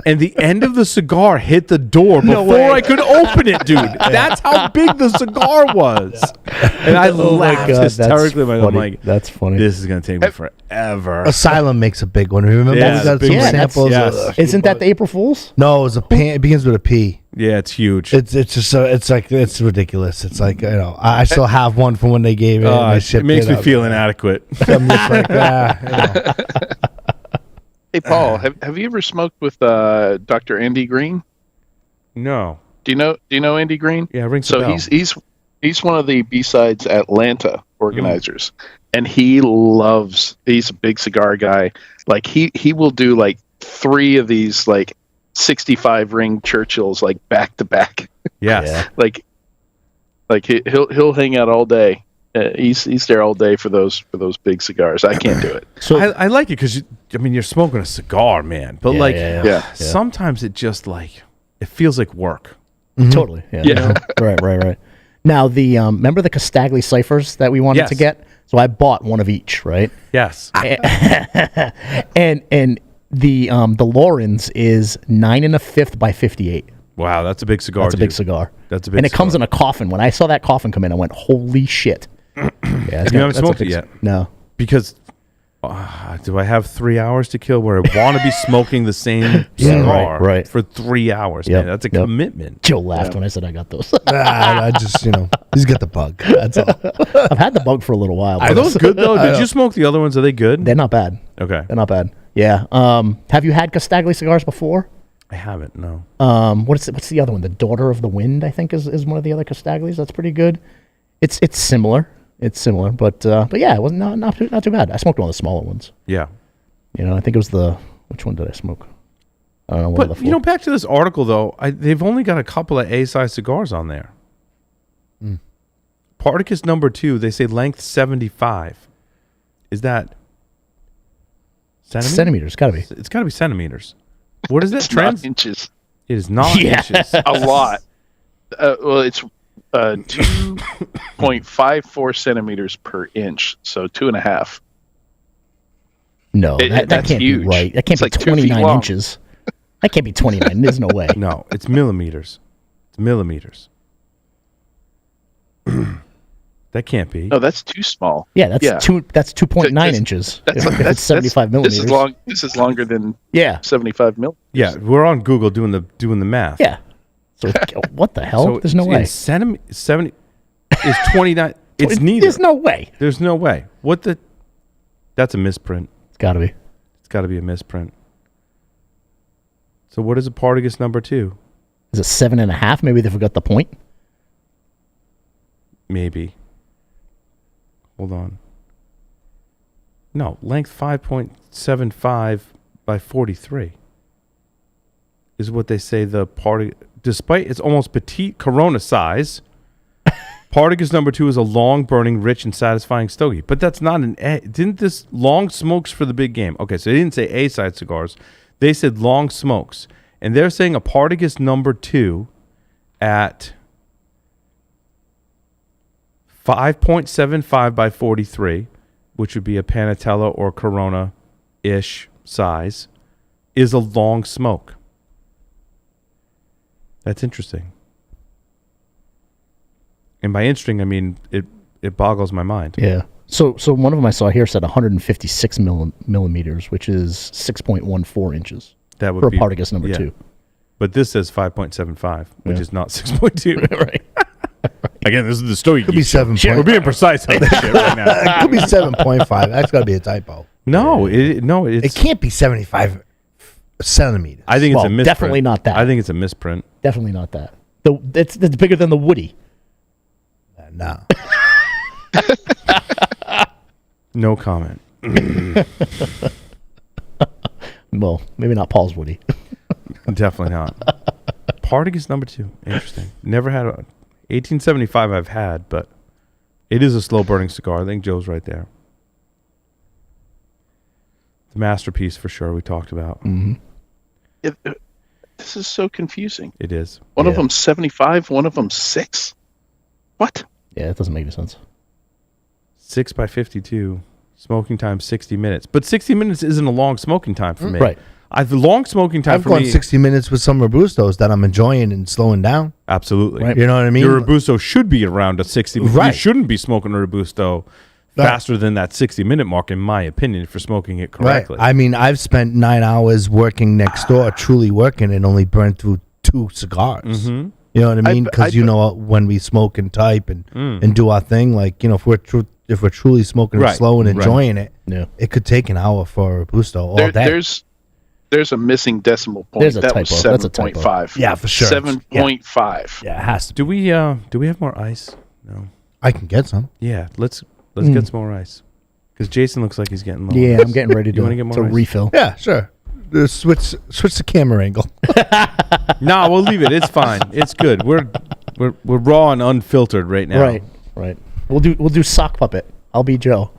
and the end of the cigar hit the door before I could open it, dude. That's how big the cigar was, and I laughed hysterically. I'm like, that's funny. This is gonna take me forever. Asylum makes a big one. Remember, Yeah, we got big some one. samples. Yes. Isn't that the April Fool's? No, it begins with a P. Yeah, it's huge. It's just it's ridiculous. It's like, I still have one from when they gave it. and I It shipped makes me out. feel inadequate. I'm just like, Hey, Paul, have you ever smoked with Dr. Andy Green? No. Do you know Andy Green? Yeah, rings a So bell. he's one of the B-Sides Atlanta organizers, and he's a big cigar guy. Like he will do like 3 of these like 65 ring Churchills like back to back. Yes. like he'll hang out all day. He's there all day for those big cigars. I can't do it. So I like it because you're smoking a cigar, man. But Yeah. sometimes it just like it feels like work. Totally. Yeah. Right. Now remember the Castagli ciphers that we wanted to get? So I bought one of each, right? Yes. and the Lorenz is 9 1/5 by 58. Wow, that's a big cigar. That's a big cigar. That's a big. And it comes cigar. in a coffin. When I saw that coffin come in, I went, "Holy shit!" Yeah, You haven't smoked it yet? No. Because do I have 3 hours to kill where I want to be smoking the same cigar right. for 3 hours? Yep, Man, that's a yep. commitment. Joe laughed when I said I got those. I just, he's got the bug. That's all. I've had the bug for a little while. Are those good though? Did you smoke the other ones? Are they good? They're not bad. Okay. They're not bad. Yeah. Have you had Castagli cigars before? I haven't. No. What's the other one? The Daughter of the Wind, I think, is one of the other Castaglis. That's pretty good. It's similar. But yeah, it was not too bad. I smoked one of the smaller ones. Yeah. I think it was which one did I smoke? I don't know. One of the But four. back to this article though, they've only got a couple of A-size cigars on there. Partagas number 2, they say length 75. Is that Centimeters, gotta be. It's got to be centimeters. What is that? Not inches. It is not inches. A lot. Well, it's 2.54 centimeters per inch, so 2.5. No, that that's can't huge. be right. That can't It's be like 2 feet 29 long. inches. That can't be 29. There's no way. No, it's millimeters. It's millimeters. That can't be. No, that's too small. Yeah, that's 2.9 inches. That's, if it's 75 millimeters. This is longer than 75 mil. Yeah, we're on Google doing the math. Yeah. So what the hell? So There's no way. 70 is 29. It's neither. There's no way. There's no way. That's a misprint. It's got to be. It's got to be a misprint. So what is a Partagas number 2? Is it 7.5? Maybe they forgot the point. Maybe. Hold on. No, length 5.75 by 43 is what they say the Partagas. Despite its almost petite Corona size, Partagas number 2 is a long, burning, rich, and satisfying stogie. But that's not an A. Didn't this long smokes for the big game? Okay, so they didn't say A-side cigars. They said long smokes. And they're saying a Partagas number 2 at 5.75 by 43, which would be a Panatella or Corona-ish size, is a long smoke. That's interesting. And by interesting, I mean it boggles my mind. Yeah. So one of them I saw here said 156 millimeters, which is 6.14 inches. That would for be a Partagas number 2. But this says 5.75, which is not 6.2. Right. Again, this is the story. Could be 7. We're being precise on this shit right now. It could be 7.5. That's got to be a typo. No, It can't be 75 centimeters. I think it's a misprint. Definitely not that. I think it's a misprint. Definitely not that. It's bigger than the Woody. No. No comment. Well, maybe not Paul's Woody. Definitely not. Parting is number 2. Interesting. Never had a 1875 I've had, but it is a slow burning cigar. I think Joe's right there. The masterpiece for sure we talked about. Mm-hmm. This is so confusing. It is. One of them 75, one of them 6. What? Yeah, it doesn't make any sense. 6 by 52. Smoking time 60 minutes. But 60 minutes isn't a long smoking time for me. Right. The long smoking time I've for gone me. 60 minutes with some Robustos that I'm enjoying and slowing down. Absolutely. Right. You know what I mean? Your Robusto should be around a 60 minute. You Right. shouldn't be smoking a Robusto faster than that 60-minute mark, in my opinion, if you're smoking it correctly. Right. I mean, I've spent 9 hours working next door, truly working, and only burned through 2 cigars. Mm-hmm. You know what I mean? I- Because when we smoke and type and do our thing, like, if we're truly smoking Right. it slow and enjoying it, Yeah. it could take an hour for a Robusto all There, day. there's a missing decimal point. There's a that was typo. That's a typo. 7.5. Yeah, for sure. 7.5. Yeah, it has to. Do we have more ice? No. I can get some. Yeah, let's get some more ice. Because Jason looks like he's getting low. Yeah, I'm getting ready You wanna to, get more to ice? refill. Yeah, sure. Switch the camera angle. No, we'll leave it. It's fine. It's good. We're raw and unfiltered right now. Right. We'll do sock puppet. I'll be Joe.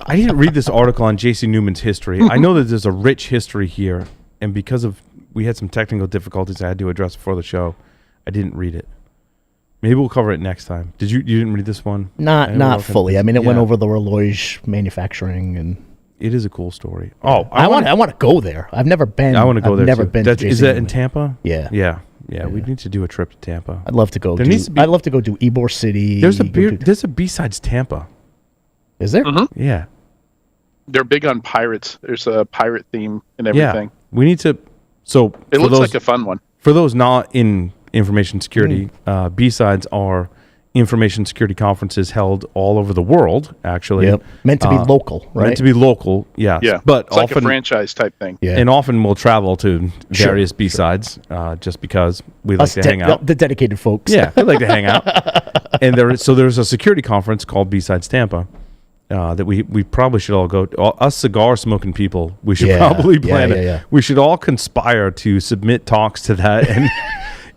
I didn't read this article on J.C. Newman's history. I know that there's a rich history here, and because of we had some technical difficulties I had to address before the show, I didn't read it. Maybe we'll cover it next time. Did you didn't read this one? Not fully. I mean, it went Yeah. over the Reloge manufacturing, and It is a cool story. Oh, I want to go there. I've never been. I want to go I've there. Never too. been. That, to is JC that in Newman. Tampa? Yeah. Yeah. We need to do a trip to Tampa. I'd love to go. There needs to be- I'd love to go do Ybor City. There's a go beer. do- There's a B-sides Tampa. Is there? Mm-hmm. Yeah. They're big on pirates. There's a pirate theme and everything. Yeah. We need to. So It for looks those, like a fun one. for those not in information security, B-sides are information security conferences held all over the world. Actually, Yep. Meant to be local, right? Meant to be local. Yes. Yeah. But It's like a often franchise type thing. Yeah. and often we'll travel to Sure, various B-sides just because we like Us to hang out. the dedicated folks. Yeah, we like to hang out. And there's a security conference called B-sides Tampa that we probably should all go. Us cigar smoking people, we should probably plan it. Yeah. We should all conspire to submit talks to that and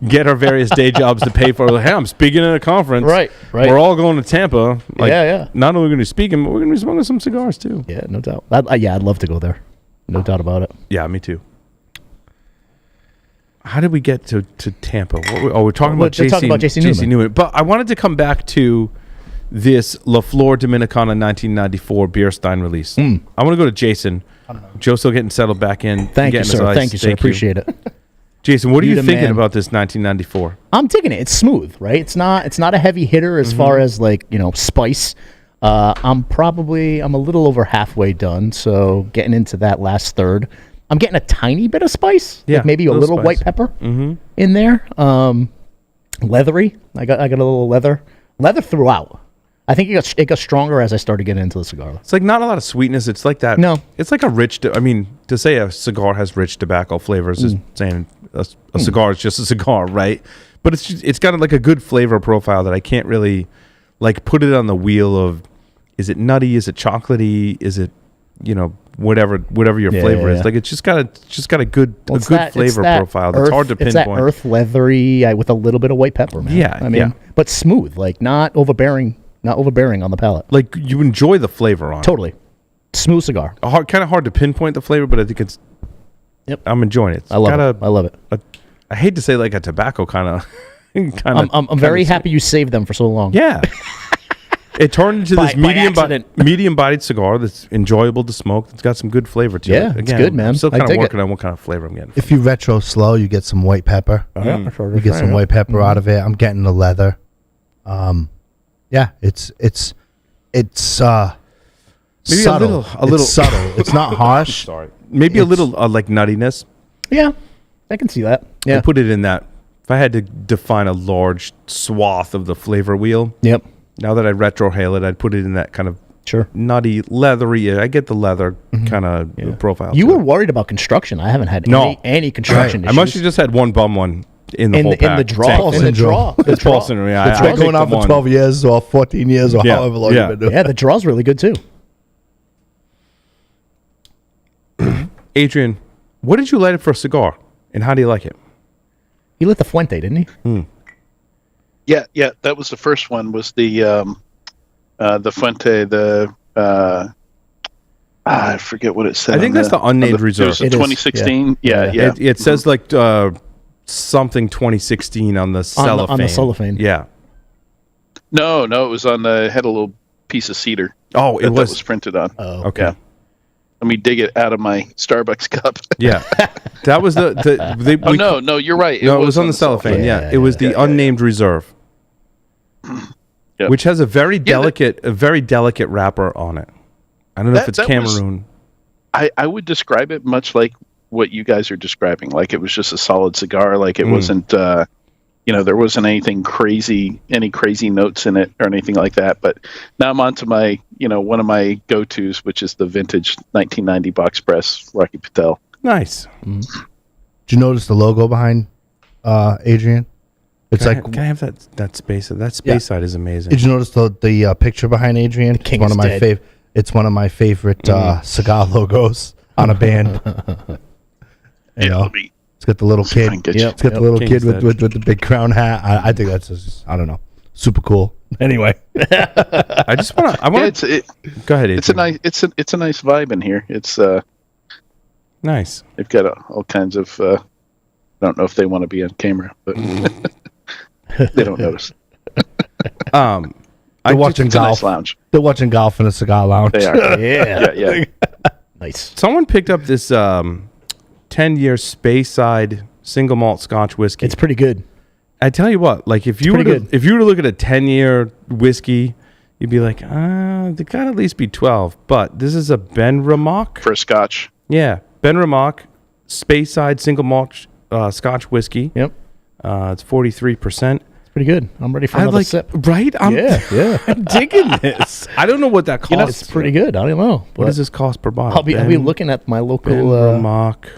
get our various day jobs to pay for. Like, hey, I'm speaking at a conference. Right. We're all going to Tampa. Like, Yeah. Not only are we going to be speaking, but we're going to be smoking some cigars too. Yeah, no doubt. I'd love to go there. No doubt about it. Yeah, me too. How did we get to Tampa? We're talking about We're talking about J.C. Newman. But I wanted to come back to this La Flor Dominicana 1994 beer stein release. I want to go to Jason. Joe's still getting settled back in. Thank you, getting his sir. ice. Thank you, sir. Appreciate it. Jason, what are You you the thinking man. about this 1994? I'm digging it. It's smooth, right? It's not a heavy hitter as far as like, spice. I'm a little over halfway done, so getting into that last third. I'm getting a tiny bit of spice, Yeah, like maybe a little little white spice. pepper in there. Leathery. I got a little leather throughout. I think it got stronger as I started getting into the cigar. It's like not a lot of sweetness. It's like that. No. It's like a rich. To say a cigar has rich tobacco flavors is saying a cigar is just a cigar, right? But it's got like a good flavor profile that I can't really like put it on the wheel of. Is it nutty? Is it chocolatey? Is it whatever your flavor is? Yeah. Like it's just got a good It's flavor that profile that's hard to It's that pinpoint. earth leathery with a little bit of white pepper, man. Yeah, but smooth, like not overbearing on the palate. Like you enjoy the flavor on it. Totally smooth cigar. Kind of hard to pinpoint the flavor, but I think it's. Yep. I'm enjoying it. It's I love got it. I love it. I hate to say like a tobacco kind of. I'm very happy you saved them for so long. Yeah. It turned into this By accident. medium-bodied cigar that's enjoyable to smoke. It's got some good flavor to Yeah, it. it's good, man. I'm still I kind of dig it. working on what kind of flavor I'm getting. If you retro slow, you get some white pepper. You get some white pepper out of it. I'm getting the leather. Yeah, it's Maybe subtle. a little It's subtle. It's not harsh. Sorry. Maybe a little like nuttiness. Yeah, I can see that. I Yeah. put it in that. If I had to define a large swath of the flavor wheel, Yep. now that I retrohale it, I'd put it in that kind of Sure. nutty, leathery. I get the leather kind of profile. You to were it. worried about construction. I haven't had No. any construction I issues. must have just had one bum one in the whole pack. In the draw. Thankfully. In the draw. The It's draw. Paul syndrome. Yeah, It's I been take going on the for one. 12 years or 14 years or Yeah, however long yeah. you've been doing Yeah, the draw's really good too. Adrian, what did you light it for a cigar, and how do you like it? He lit the Fuente, didn't he? Yeah. That was the first one. Was the Fuente, I forget what it said. I think that's the unnamed reserve. It was a It is, 2016. Yeah. It says like something 2016 on the cellophane. On the cellophane. Yeah. No, it was on the had a little piece of cedar. Oh, it that was. was printed on. Oh, Okay. Yeah. Let me dig it out of my Starbucks cup. Yeah. That was the No, you're right. It was on the cellophane. Yeah. It was the unnamed reserve. Yep. Which has a very delicate wrapper on it. I don't know if it's That was- Cameroon. I would describe it much like what you guys are describing. Like it was just a solid cigar. Like it wasn't, there wasn't any crazy notes in it or anything like that. But now I'm on to my, one of my go-tos, which is the vintage 1990 box press Rocky Patel. Nice. Did you notice the logo behind Adrian? It's Can I have that space? That space side is amazing. Did you notice the picture behind Adrian? king It's one is of my dead. It's one of my favorite cigar logos on a band. Let me It's got the little see if I kid. can get you. It's got the little King's kid with, dead. with the big crown hat. I think that's just, I don't know, super cool. Anyway, I just want to. Go ahead, Adrian. It's a nice it's a nice vibe in here. It's Nice. they've got all kinds of I don't know if they want to be on camera, but they don't notice. they're watching It's a nice golf. lounge. They're watching golf in a cigar lounge. They are. Yeah. Yeah. Nice. Someone picked up this 10-year Speyside single malt Scotch whiskey. It's pretty good. I tell you what, like if you were pretty good. to look at a 10-year whiskey, you'd be like, they got to at least be 12. But this is a Ben Ramach. For a Scotch. Yeah, Ben Ramach Speyside single malt Scotch whiskey. Yep. It's 43%. It's pretty good. I'm ready for another sip. Right? I'm digging this. I don't know what that costs. It's pretty good. I don't know. What does this cost per bottle? I'll be looking at my local. Ben Ramach.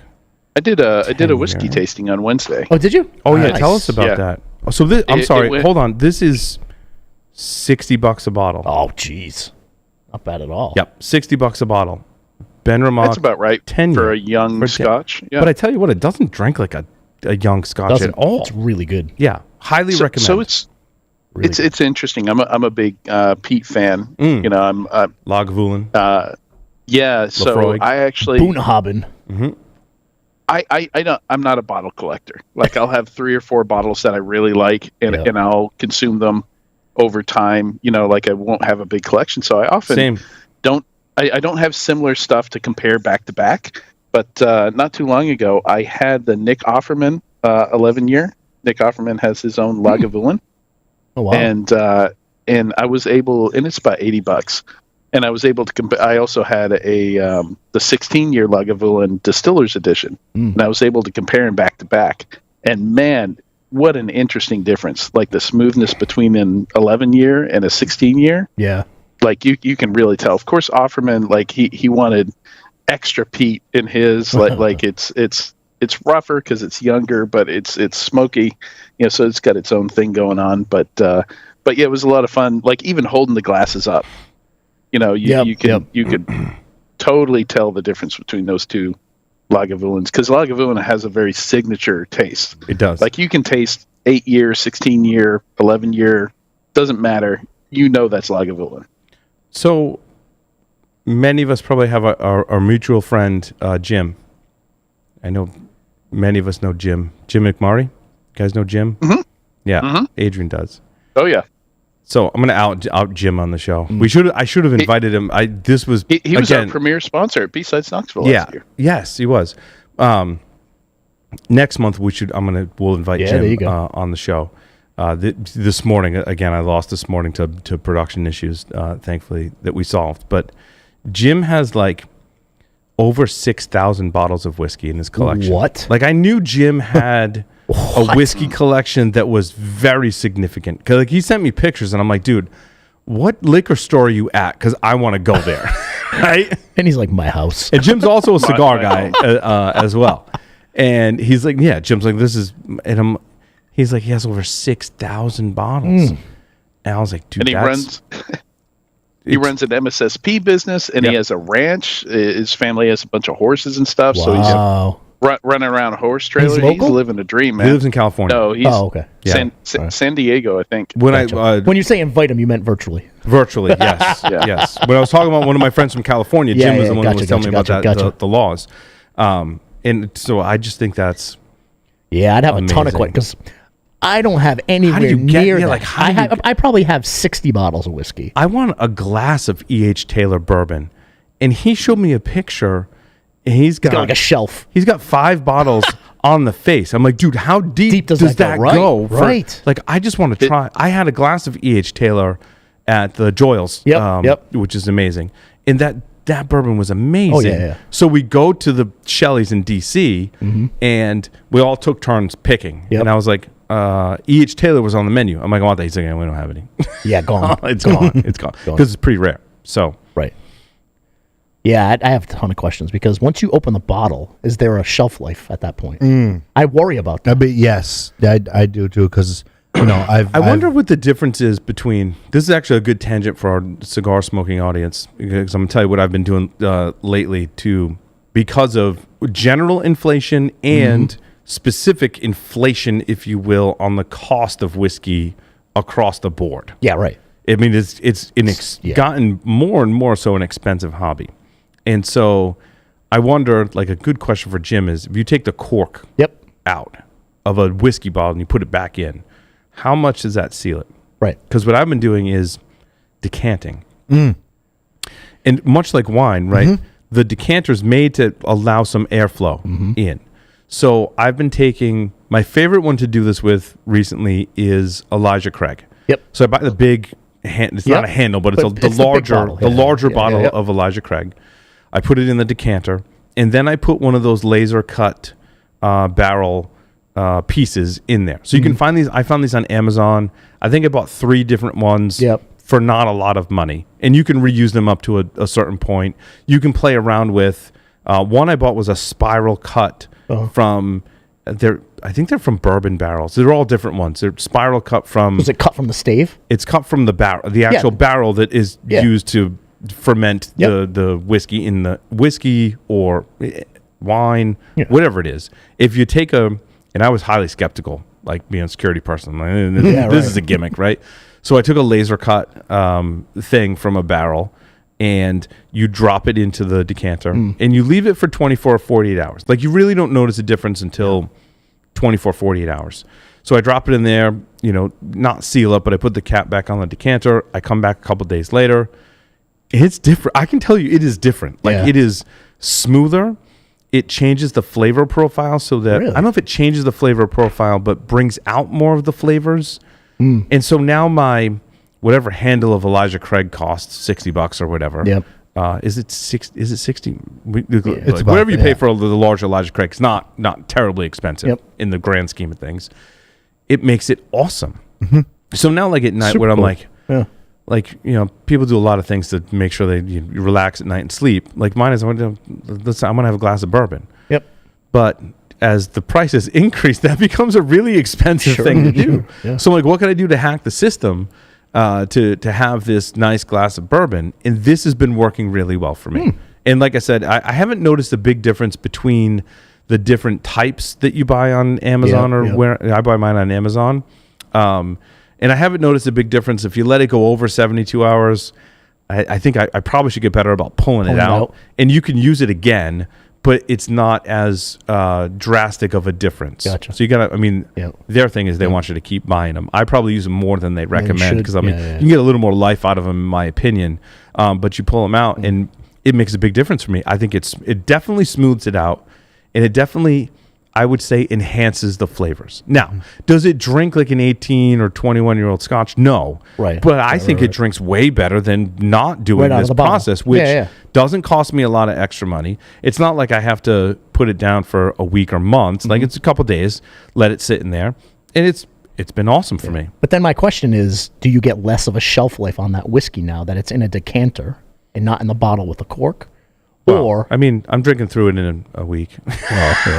I did a whiskey 10-year. tasting on Wednesday. Oh, did you? Oh yeah, Nice. tell us about Yeah. that. Oh, so this, I'm It sorry. went- Hold on. This is $60 a bottle. Oh, jeez. Not bad at all. Yep, $60 a bottle. Ben Ramach. That's about right 10 for year. a young For 10. Scotch. Yeah. But I tell you what, it doesn't drink like a young Scotch Doesn't. at all. It's really good. Yeah, highly recommend. So it's Really it's interesting. I'm a big Pete fan. Mm. I'm Lagavulin. yeah. So Lafroig. I actually Boonhaben. I'm not a bottle collector. Like I'll have 3 or 4 bottles that I really like, and I'll consume them over time. Like I won't have a big collection, so I often Same. don't. I don't have similar stuff to compare back to back. But not too long ago, I had the Nick Offerman 11-year. Nick Offerman has his own Lagavulin, Oh, wow. and I was able, and it's about $80. And I was able to compare. I also had the 16-year Lagavulin Distillers Edition, and I was able to compare them back to back. And man, what an interesting difference! Like the smoothness between an 11-year and a 16-year. Yeah. Like you can really tell. Of course, Offerman, like he wanted extra peat in his. Like it's rougher because it's younger, but it's smoky. So it's got its own thing going on. But yeah, it was a lot of fun. Like even holding the glasses up. You could totally tell the difference between those two Lagavulins, because Lagavulin has a very signature taste. It does. Like you can taste 8-year, 16-year, 11-year, doesn't matter. That's Lagavulin. So many of us probably have our mutual friend, Jim. I know many of us know Jim. Jim McMurray. You guys know Jim? Mm-hmm. Yeah, Adrian does. Oh yeah. So I'm gonna out Jim on the show. I should have invited him. This was He was again, our premier sponsor at B-Sides Knoxville yeah. last year. Yes, he was. Next month we'll invite Yeah, there you Jim go. on the show. This morning again, I lost this morning to production issues. Thankfully that we solved. But Jim has like over 6,000 bottles of whiskey in his collection. What? Like I knew Jim had a whiskey collection that was very significant. 'Cause like he sent me pictures and I'm like, dude, what liquor store are you at? Because I want to go there. Right? And he's like, my house. And Jim's also a cigar guy as well. And he's like, yeah, Jim's like, this is, and He's like, he has over 6,000 bottles. And I was like, dude, And he runs an MSSP business, and he has a ranch. His family has a bunch of horses and stuff. So he's running around a horse trailer. He's living a dream, man. He lives in California. No, he's okay. San Diego, I think. When when you say invite him, you meant virtually. Virtually, yes. Yes. When I was talking about one of my friends from California, Jim was the one who was telling me about the laws. And so I just think that's I'd have a ton of questions, because I don't have anywhere near that. I probably have 60 bottles of whiskey. I want a glass of E.H. Taylor bourbon. And he showed me a picture. And he's got like a shelf. He's got 5 bottles on the face. I'm like, dude, how deep does that go? Right. Like, I just want to try. I had a glass of E.H. Taylor at the Joyles, which is amazing. And that bourbon was amazing. So we go to the Shelley's in D.C., and we all took turns picking. And I was like, E.H. Taylor was on the menu. I'm like, I want that. He's like, we don't have any. Gone. It's gone. It's gone. Because it's pretty rare. So right. Yeah, I have a ton of questions, because once you open the bottle, is there a shelf life at that point? I worry about that. Yes, I do too, because I wonder what the difference is between. This is actually a good tangent for our cigar smoking audience, because I'm gonna tell you what I've been doing lately because of general inflation and specific inflation, if you will, on the cost of whiskey across the board. Yeah, right. I mean, it's gotten more and more so an expensive hobby. And so I wonder, like, a good question for Jim is, if you take the cork out of a whiskey bottle and you put it back in, how much does that seal it? Right. Because what I've been doing is decanting. And much like wine, right, the decanter's made to allow some airflow in. So I've been taking, my favorite one to do this with recently is Elijah Craig. So I buy the big, it's not a handle, but it's the larger bottle of Elijah Craig. I put it in the decanter, and then I put one of those laser cut barrel pieces in there. So you can find these. I found these on Amazon. I think I bought 3 different ones for not a lot of money, and you can reuse them up to a certain point. You can play around with. One I bought was a spiral cut from. I think they're from bourbon barrels. They're all different ones. They're spiral cut from. Was it cut from the stave? It's cut from the barrel, the actual barrel that is used to ferment the whiskey in the whiskey or wine, whatever it is. If you take and I was highly skeptical, like being a security person, like, this is a gimmick, right? So I took a laser cut thing from a barrel, and you drop it into the decanter, and you leave it for 24 or 48 hours. Like, you really don't notice a difference until 24, 48 hours. So I drop it in there, not seal up, but I put the cap back on the decanter. I come back a couple days later. It's different. I can tell you it is different. Like, it is smoother. It changes the flavor profile so that, I don't know if it changes the flavor profile, but brings out more of the flavors. And so now my, whatever handle of Elijah Craig costs $60 or whatever. Is it 60? Is it 60? It's like, whatever you pay for the large Elijah Craig, it's not terribly expensive in the grand scheme of things. It makes it awesome. So now, like, at night, I'm like, people do a lot of things to make sure they you relax at night and sleep. Like, mine is, I'm gonna have a glass of bourbon. But as the prices increase, that becomes a really expensive thing to do. So I'm like, what can I do to hack the system to have this nice glass of bourbon? And this has been working really well for me. And like I said, I haven't noticed a big difference between the different types that you buy on Amazon or where I buy mine on Amazon. And I haven't noticed a big difference. If you let it go over 72 hours, I think I probably should get better about pulling it out. And you can use it again, but it's not as drastic of a difference. Gotcha. So you got to, their thing is they want you to keep buying them. I probably use them more than they recommend, because you can get a little more life out of them, in my opinion. But you pull them out and it makes a big difference for me. I think it definitely smooths it out, and it definitely, I would say, enhances the flavors. Now, does it drink like an 18 or 21-year-old Scotch? No. But I think it drinks way better than not doing this process, which doesn't cost me a lot of extra money. It's not like I have to put it down for a week or months. Like, it's a couple days, let it sit in there, and it's been awesome for me. But then my question is, do you get less of a shelf life on that whiskey now that it's in a decanter and not in the bottle with a cork? or I mean, I'm drinking through it in a week.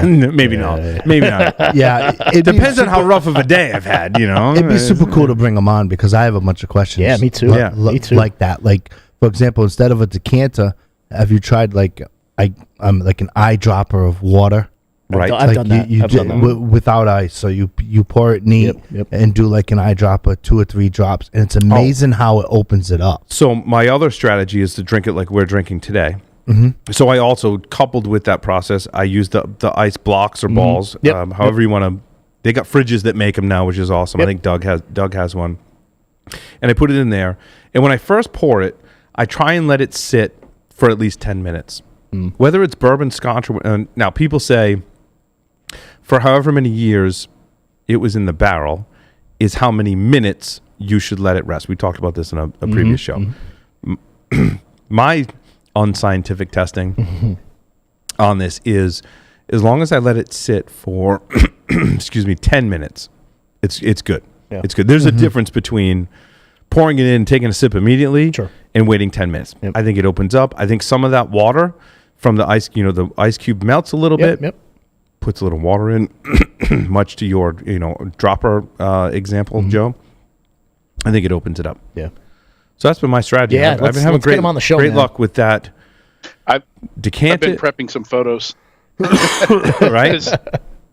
Maybe not. Maybe not. Yeah, it Depends on how rough of a day I've had, you know. It'd be super cool to bring them on because I have a bunch of questions. Yeah, me too. Yeah. Me too. Like that. Like, for example, instead of a decanter, have you tried like like an eyedropper of water? Right. I've done that. I've done that. Without ice. So you pour it neat Yep. and do like an eyedropper, 2 or 3 drops, and it's amazing how it opens it up. So my other strategy is to drink it like we're drinking today. So I also, coupled with that process, I use the ice blocks or balls, Yep. however you want to. They got fridges that make them now, which is awesome. Yep. I think Doug has one, and I put it in there. And when I first pour it, I try and let it sit for at least 10 minutes. Whether it's bourbon, scotch, or now people say for however many years it was in the barrel is how many minutes you should let it rest. We talked about this in a previous show. My unscientific testing on this is as long as I let it sit for 10 minutes, it's good. Yeah. It's good. There's a difference between pouring it in and taking a sip immediately and waiting 10 minutes. Yep. I think it opens up. I think some of that water from the ice, the ice cube melts a little bit, puts a little water in, much to your, dropper example, Joe. I think it opens it up. Yeah. So that's been my strategy. Yeah, I've been having let's get him on the show, great man. luck with that. I've Decant been it, prepping some photos. right?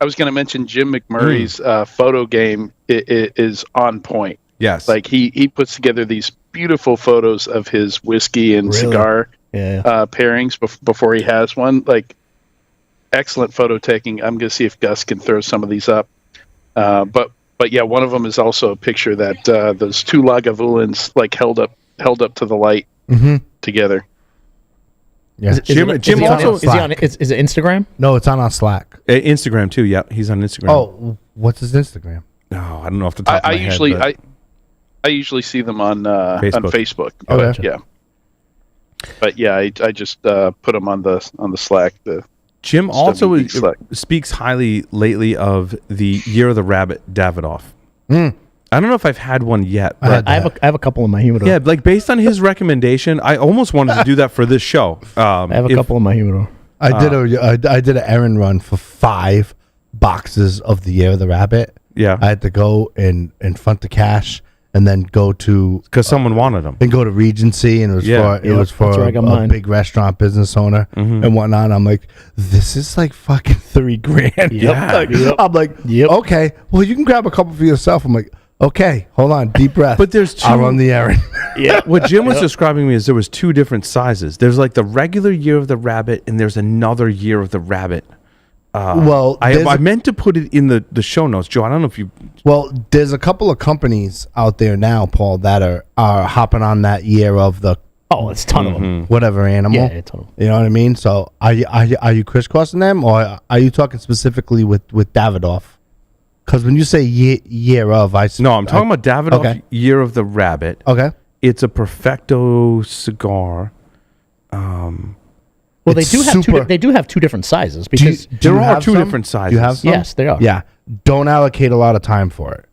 I was going to mention Jim McMurray's photo game is on point. Yes. Like he puts together these beautiful photos of his whiskey and cigar pairings before he has one. Like excellent photo taking. I'm going to see if Gus can throw some of these up. But yeah, one of them is also a picture that those 2 Lagavulins like held up to the light together. Yeah. Jim also is it Instagram? No, it's on our Slack. Instagram too. Yeah, he's on Instagram. Oh, what's his Instagram? No, I don't know off the top of my head. I usually see them on Facebook. Facebook. Okay. Yeah. But yeah, I just put them on the Slack. Jim also SWN275 Slack. speaks highly lately of the Year of the Rabbit Davidoff. I don't know if I've had one yet, but I have a couple in my humidor. yeah, like based on his recommendation, I almost wanted to do that for this show. I have a couple in my humidor. I did an errand run for 5 boxes of the Year of the Rabbit. Yeah, I had to go and front the cash and then go to because someone wanted them. and go to Regency, and it was for that's where I got a mine. big restaurant business owner and whatnot. I'm like, this is like fucking $3,000. Yep. I'm like, okay, well you can grab a couple for yourself. I'm like, okay, hold on, deep breath. But there's 2. I'll run the errand. Yeah. What Jim was describing to me is there was 2 different sizes. There's like the regular Year of the Rabbit, and there's another Year of the Rabbit. Well, I meant to put it in the show notes, Joe. I don't know if you. Well, there's a couple of companies out there now, Paul, that are hopping on that year of the It's a ton of them. whatever animal. Yeah, a ton of them. You know what I mean? So are you crisscrossing them, or are you talking specifically with Davidoff? Because when you say year of, No, I'm talking about Davidoff okay. Year of the Rabbit. Okay. It's a Perfecto cigar. Well, they It's do have super- they do have 2 different sizes because There you are have 2 some? different sizes. Do you have some? yes, they are. Yeah. Don't allocate a lot of time for it.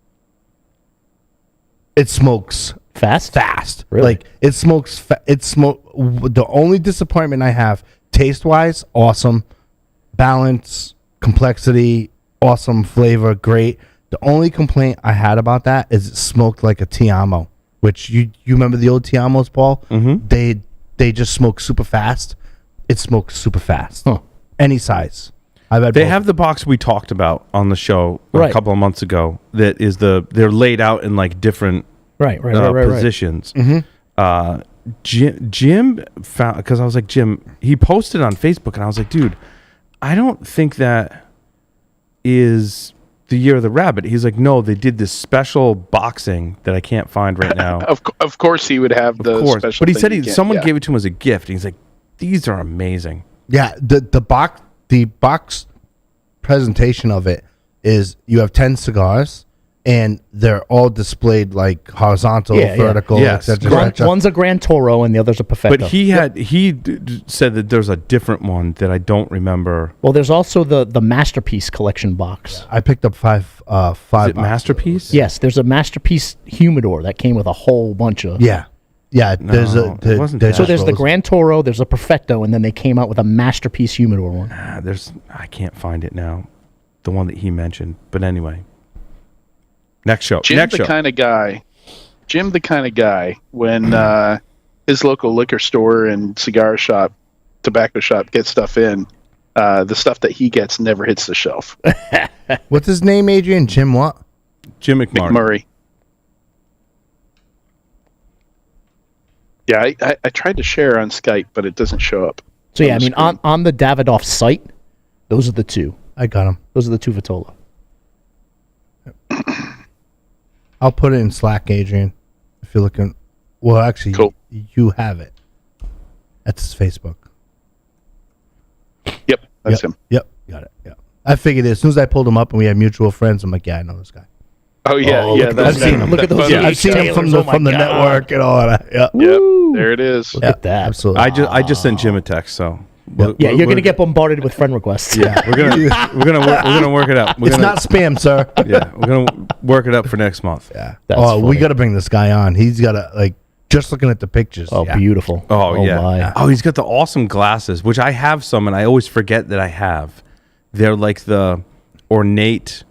It smokes Fast. Really? Like it smokes. The only disappointment I have, taste wise, awesome, balance, complexity, awesome flavor, great. The only complaint I had about that is it smoked like a Tiamo, which you remember the old Tiamos, Paul? Mm-hmm. They just smoke super fast. It smokes super fast. Huh. Any size. I've had They both. have the box we talked about on the show a Right. couple of months ago. That is they're laid out in like different Right. positions. Jim found, because I was like, Jim, he posted on Facebook, and I was like, dude, I don't think that is the Year of the Rabbit. He's like, no, they did this special boxing that I can't find right now. Of course, he would have the special. But he thing said you can't- someone yeah. gave it to him as a gift. And he's like, these are amazing. Yeah, the box presentation of it is you have 10 cigars and they're all displayed like horizontal, vertical, Yes. et cetera. One's a Gran Toro and the other's a Perfecto. But he said that there's a different one that I don't remember. Well, there's also the Masterpiece collection box. I picked up five Is it boxes. Masterpiece? Yes, there's a Masterpiece humidor that came with a whole bunch of. Yeah. Yeah, there's No, it wasn't that. So there's the Astros. Gran Toro, there's a Perfecto, and then they came out with a masterpiece humidor one. I can't find it now. The one that he mentioned. But anyway. Next show. Jim, Next the show. kind of guy, when his local liquor store and cigar shop, tobacco shop gets stuff in, the stuff that he gets never hits the shelf. What's his name, Adrian? Jim what? Jim McMurray. McMurray. Yeah, I tried to share on Skype, but it doesn't show up. So yeah, I the mean, screen. on the Davidoff site, those are the two. I got him. Those are the two Vitola. I'll put it in Slack, Adrian. If you're looking, well, actually, Cool. you have it. That's his Facebook. Yep, that's Yep. him. Yep, got it. Yeah, I figured it. As soon as I pulled him up and we had mutual friends, I'm like, yeah, I know this guy. Oh yeah, Oh, yeah. look at That's those- I've seen him. Look at those Yeah, I've seen him from Taylors, the oh my from the God. network and all that. Yeah, Yep, there it is. Look yeah, at that. Absolutely. I just sent Jim a text, so Yeah, you're gonna get bombarded with friend requests. Yeah, we're gonna work it out. We're It's gonna, not spam, sir. Yeah, we're gonna work it up for next month. Yeah. That's Oh, we funny. got to bring this guy on. He's got to like just looking at the pictures. Oh, yeah. beautiful. Oh, yeah. my. Oh, he's got the awesome glasses, which I have some, and I always forget that I have. They're like the ornate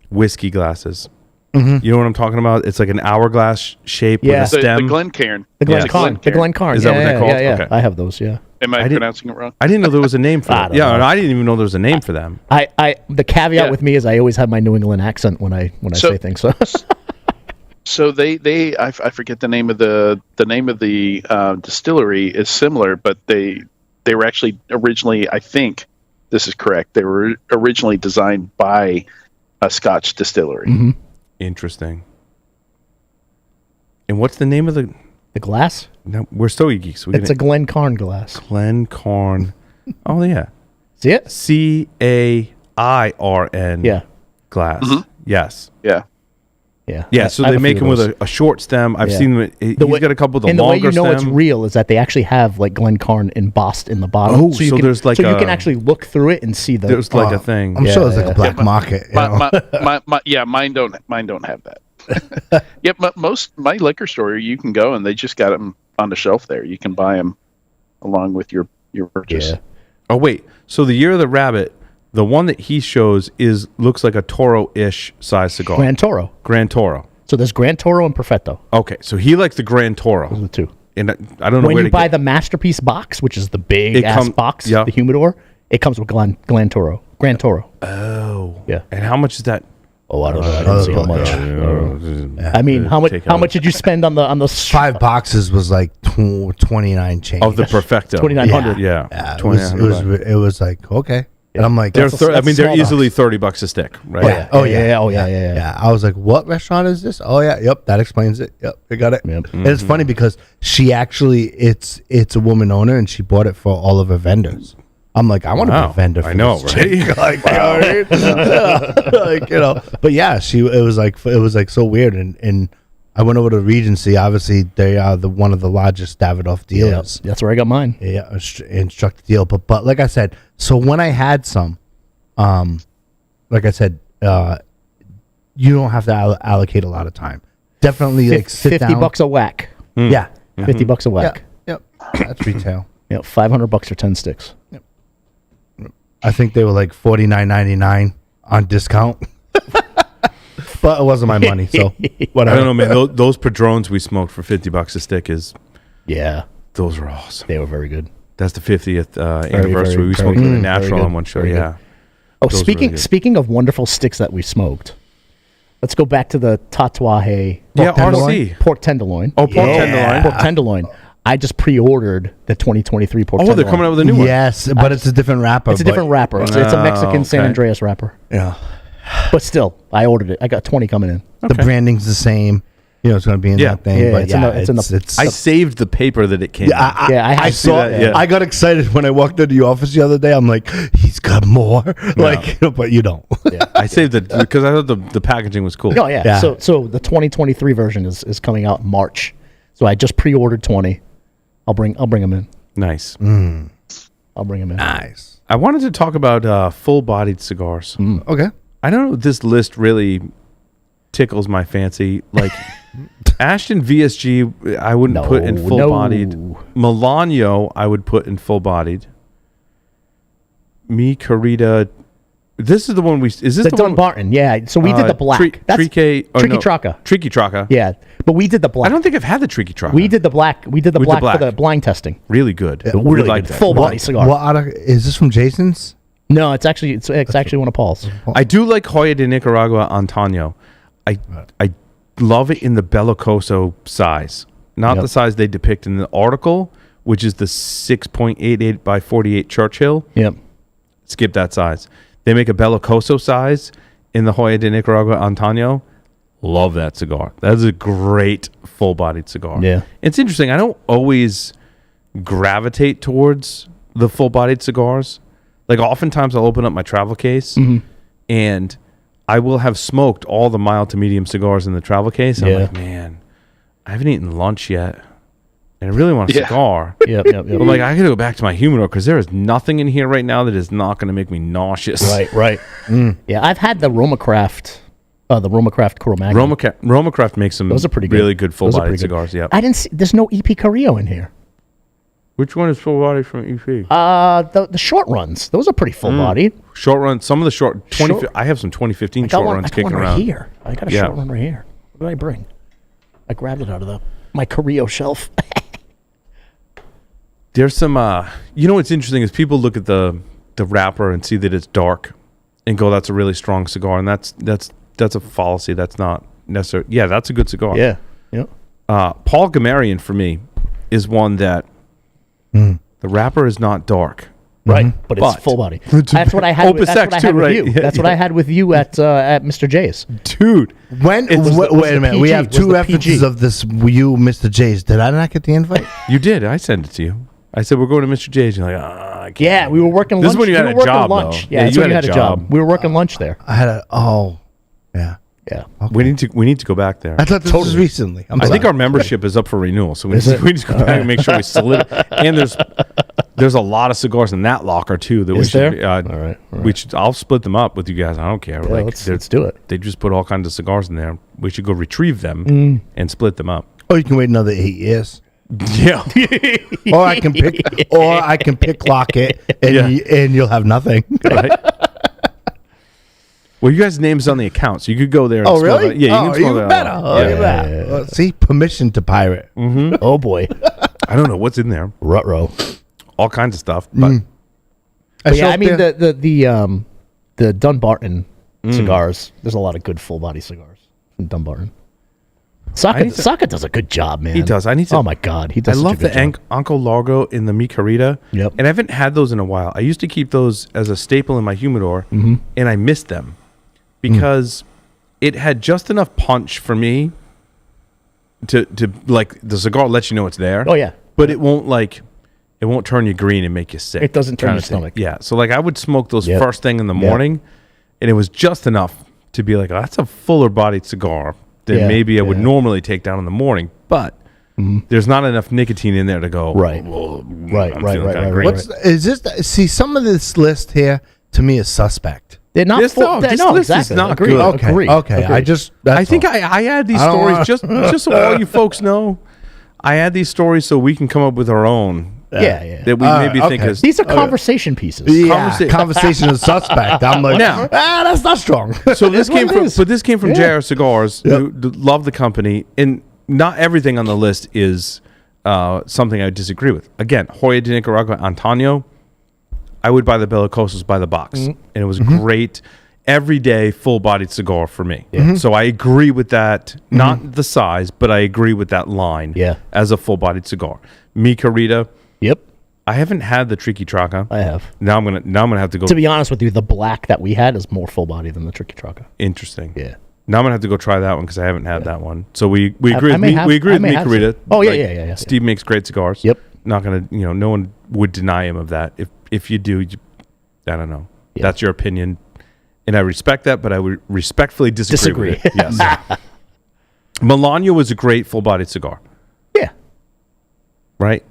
whiskey glasses. You know what I'm talking about? It's like an hourglass shape Yeah. with a The stem. Glencairn. The Yeah. Glencairn. The Glencairn. Is that yeah, what they're yeah, called? Yeah, yeah. Okay. I have those. Yeah. Am I didn't- pronouncing it wrong? I didn't know there was a name for I them. don't Yeah, know. and I didn't even know there was a name for them. The caveat Yeah. with me is I always have my New England accent when I So- say things. So So I forget the name of the distillery is similar, but they were actually originally, I think this is correct, they were originally designed by a Scotch distillery. Interesting. And what's the name of the? the glass, No, we're Stogie Geeks. it's a Glencairn glass. Glencairn. Oh yeah, See it? CAIRN. Yeah. Glass. Yes. Yeah. Yeah. Yeah. I- So I have they a make few them of with those. a short stem. I've Yeah. seen them. He's got a couple of the and the way longer you know it's stem. real is that they actually have like Glencairn embossed in the bottom. Oh, you so can, there's like so you a- can actually look through it and see the. There's like a thing. I'm sure there's like yeah. a black market. you know? Mine don't have that. Yep, most my liquor store you can go and they just got them on the shelf there. You can buy them along with your purchase. Yeah. Oh wait. So the Year of the Rabbit, the one that he shows looks like a Toro-ish size cigar. Gran Toro. Gran Toro. So there's Gran Toro and Perfetto. Okay, so he likes the Gran Toro. Those are the two. And I don't know When where you to buy get. the masterpiece box, which is the big It ass come- box, yeah. the humidor, it comes with Gran Toro. Gran Toro. Oh. Yeah. And how much is that? Oh, I don't know. I didn't see how much. I mean, how much? Take How out. much did you spend on the 5 boxes was like 29 change. Of the Perfecto. 2,900. Yeah. Yeah, $2,900. it was like okay, and I'm like, They're That's a- I mean, that's they're small easily $30 a stick, right? yeah, Oh yeah. Oh yeah. yeah. I was like, what restaurant is this? Oh yeah, yep, that explains it. Yep, I got it. Yep. And it's funny because she actually, it's a woman owner, and she bought it for all of her vendors. I'm like, I want to be Wow. a vendor. For I know, this right? chick. Like, you know what I mean? Like, you know, but yeah, it was like so weird, and I went over to Regency. Obviously, they are one of the largest Davidoff Yeah, dealers. that's where I got mine. Yeah, instruct the deal. But like I said, so when I had some, like I said, you don't have to allocate a lot of time. Definitely like sit down. $50 a whack. Yeah. $50 a Yeah. whack. Yep. That's retail. Yeah, $500 for 10 sticks. I think they were like $49.99 on discount. But it wasn't my money, so I whatever. don't know, man. Those Padrones we smoked for $50 a stick Yeah, those are awesome. they were very good. That's the 50th anniversary. very, We smoked very with a good. natural Very on good. one show. Very good. Yeah. Oh, Those were speaking really good. speaking of wonderful sticks that we smoked, let's go back to the Tatuaje Yeah, tenderloin? RC. pork tenderloin. Oh, pork tenderloin. Pork tenderloin. I just pre-ordered the 2023 pork Oh, tenderloin. they're coming out with a new one. Yes, but it's a different wrapper. It's a different wrapper. It's a Mexican San okay. Andreas wrapper. Yeah. But still, I ordered it. I got 20 coming in. The branding's the same. You know, it's going to be in Yeah. that thing. Yeah, but it's in yeah, the- it's in the- it's I saved the paper that it came in. Yeah, I I had- saw. that, yeah. I got excited when I walked into the office the other day. I'm like, he's got more. Like, but you don't. I saved it because I thought the packaging was cool. Oh yeah. Yeah. So the 2023 version is coming out in March. So I just pre-ordered 20. I'll bring them in. Nice. I'll bring them in. Nice. I wanted to talk about full-bodied cigars. Okay. I don't know if this list really tickles my fancy. Like, Ashton VSG, I wouldn't put in full-bodied. Milano, I would put in full-bodied. Me Carita. This is the one we. Is this the Dunbarton? Yeah. So we did the black. That's Tricky Traka. Tricky Traka. Yeah, but we did the black. I don't think I've had the Tricky Traka. We did the black. We did the black for the blind testing. Really good. Really like full body cigar. Is this from Jason's? No, it's actually one of Paul's. I do like Joya de Nicaragua Antonio. I love it in the Bellicoso size, not the size they depict in the article, which is the 6.88 by 48 Churchill. Yep. Skip that size. They make a Bellicoso size in the Joya de Nicaragua Antonio. Love that cigar. That is a great full-bodied cigar. Yeah. It's interesting. I don't always gravitate towards the full-bodied cigars. Like, oftentimes I'll open up my travel case and I will have smoked all the mild to medium cigars in the travel case. And I'm like, man, I haven't eaten lunch yet. And I really want a cigar. Yep. I'm like, I got to go back to my humidor because there is nothing in here right now that is not going to make me nauseous. Right. Yeah, I've had the Romacraft, Cro-Magnon. Romacraft makes some Those are pretty really good full-bodied cigars. Yeah. I didn't see. There's no EP Carrillo in here. Which one is full-bodied from EP? The short runs. Those are pretty full-bodied. Short runs. Some of the I have some 2015 short runs kicking around. Right here. I got a short run right here. What did I bring? I grabbed it out of my Carrillo shelf. There's some, you know what's interesting is people look at the wrapper and see that it's dark and go, that's a really strong cigar. And that's a fallacy. That's not necessary. Yeah, that's a good cigar. Yeah. Paul Gamarian for me is one that the wrapper is not dark. Right, but it's full body. That's what I had. That's what I had with you. That's what I had with you at Mr. J's. Dude, wait a minute. We have two references of this. You, Mr. J's. Did I not get the invite? You did. I sent it to you. I said we're going to Mr. J's. You're like, I can't. Yeah, we were working lunch. This is when you had a job, though. Yeah, you had a job. We were working lunch there. I had a. Oh, yeah. Yeah. Okay. We need to go back there. I thought this was recently. I think our membership is up for renewal, so we need to go back and make sure we solidify. And there's a lot of cigars in that locker too. That is there? All right. I'll split them up with you guys. I don't care. Yeah, let's do it. They just put all kinds of cigars in there. We should go retrieve them and split them up. Oh, you can wait another 8 years. Yeah. or I can pick Lockett and you'll have nothing. Right. Well, you guys' name's on the account, so you could go there. And really? That. Yeah, you can even better. Yeah. See, permission to pirate. Mm-hmm. Oh boy, I don't know what's in there. Ruh-roh. All kinds of stuff, but yeah, I mean the Dunbarton cigars. There's a lot of good full body cigars from Dunbarton. Saka does a good job, man. He does. Oh my God, he does. I love the Uncle Largo in the Mi Carita. Yep. And I haven't had those in a while. I used to keep those as a staple in my humidor, and I missed them because it had just enough punch for me to like the cigar lets you know it's there. Oh yeah. But it won't turn you green and make you sick. It doesn't turn your stomach. Yeah. So like I would smoke those first thing in the morning, and it was just enough to be like, oh, that's a fuller bodied cigar than maybe I would normally take down in the morning. But there's not enough nicotine in there to go. Right. Right. What's is this? See, some of this list here to me is suspect. They're not full. This no, list exactly. is not Agree. good. Okay. Okay. I think I add these stories just so all you folks know. I add these stories so we can come up with our own. Yeah. That we maybe think is. These are conversition pieces. Yeah, conversation is suspect. I'm like, now, that's not strong. So this came from JR Cigars, who love the company, and not everything on the list is something I disagree with. Again, Joya de Nicaragua Antonio, I would buy the Bellicosos by the box, and it was great. Everyday full-bodied cigar for me. So I agree with that, not the size, but I agree with that line as a full-bodied cigar. Mi Carita. Yep. I haven't had the Tricky Traca. I have. Now I'm gonna have to go. To be honest with you, the black that we had is more full body than the Tricky Traca. Interesting. Yeah. Now I'm gonna have to go try that one because I haven't had that one. So we agree. We agree with Mi Carita. Oh yeah. Steve makes great cigars. Yep. Not gonna. No one would deny him of that. If you do, I don't know. Yeah. That's your opinion, and I respect that. But I would respectfully disagree. With it. Yes. Milano was a great full-bodied cigar. Yeah. Right.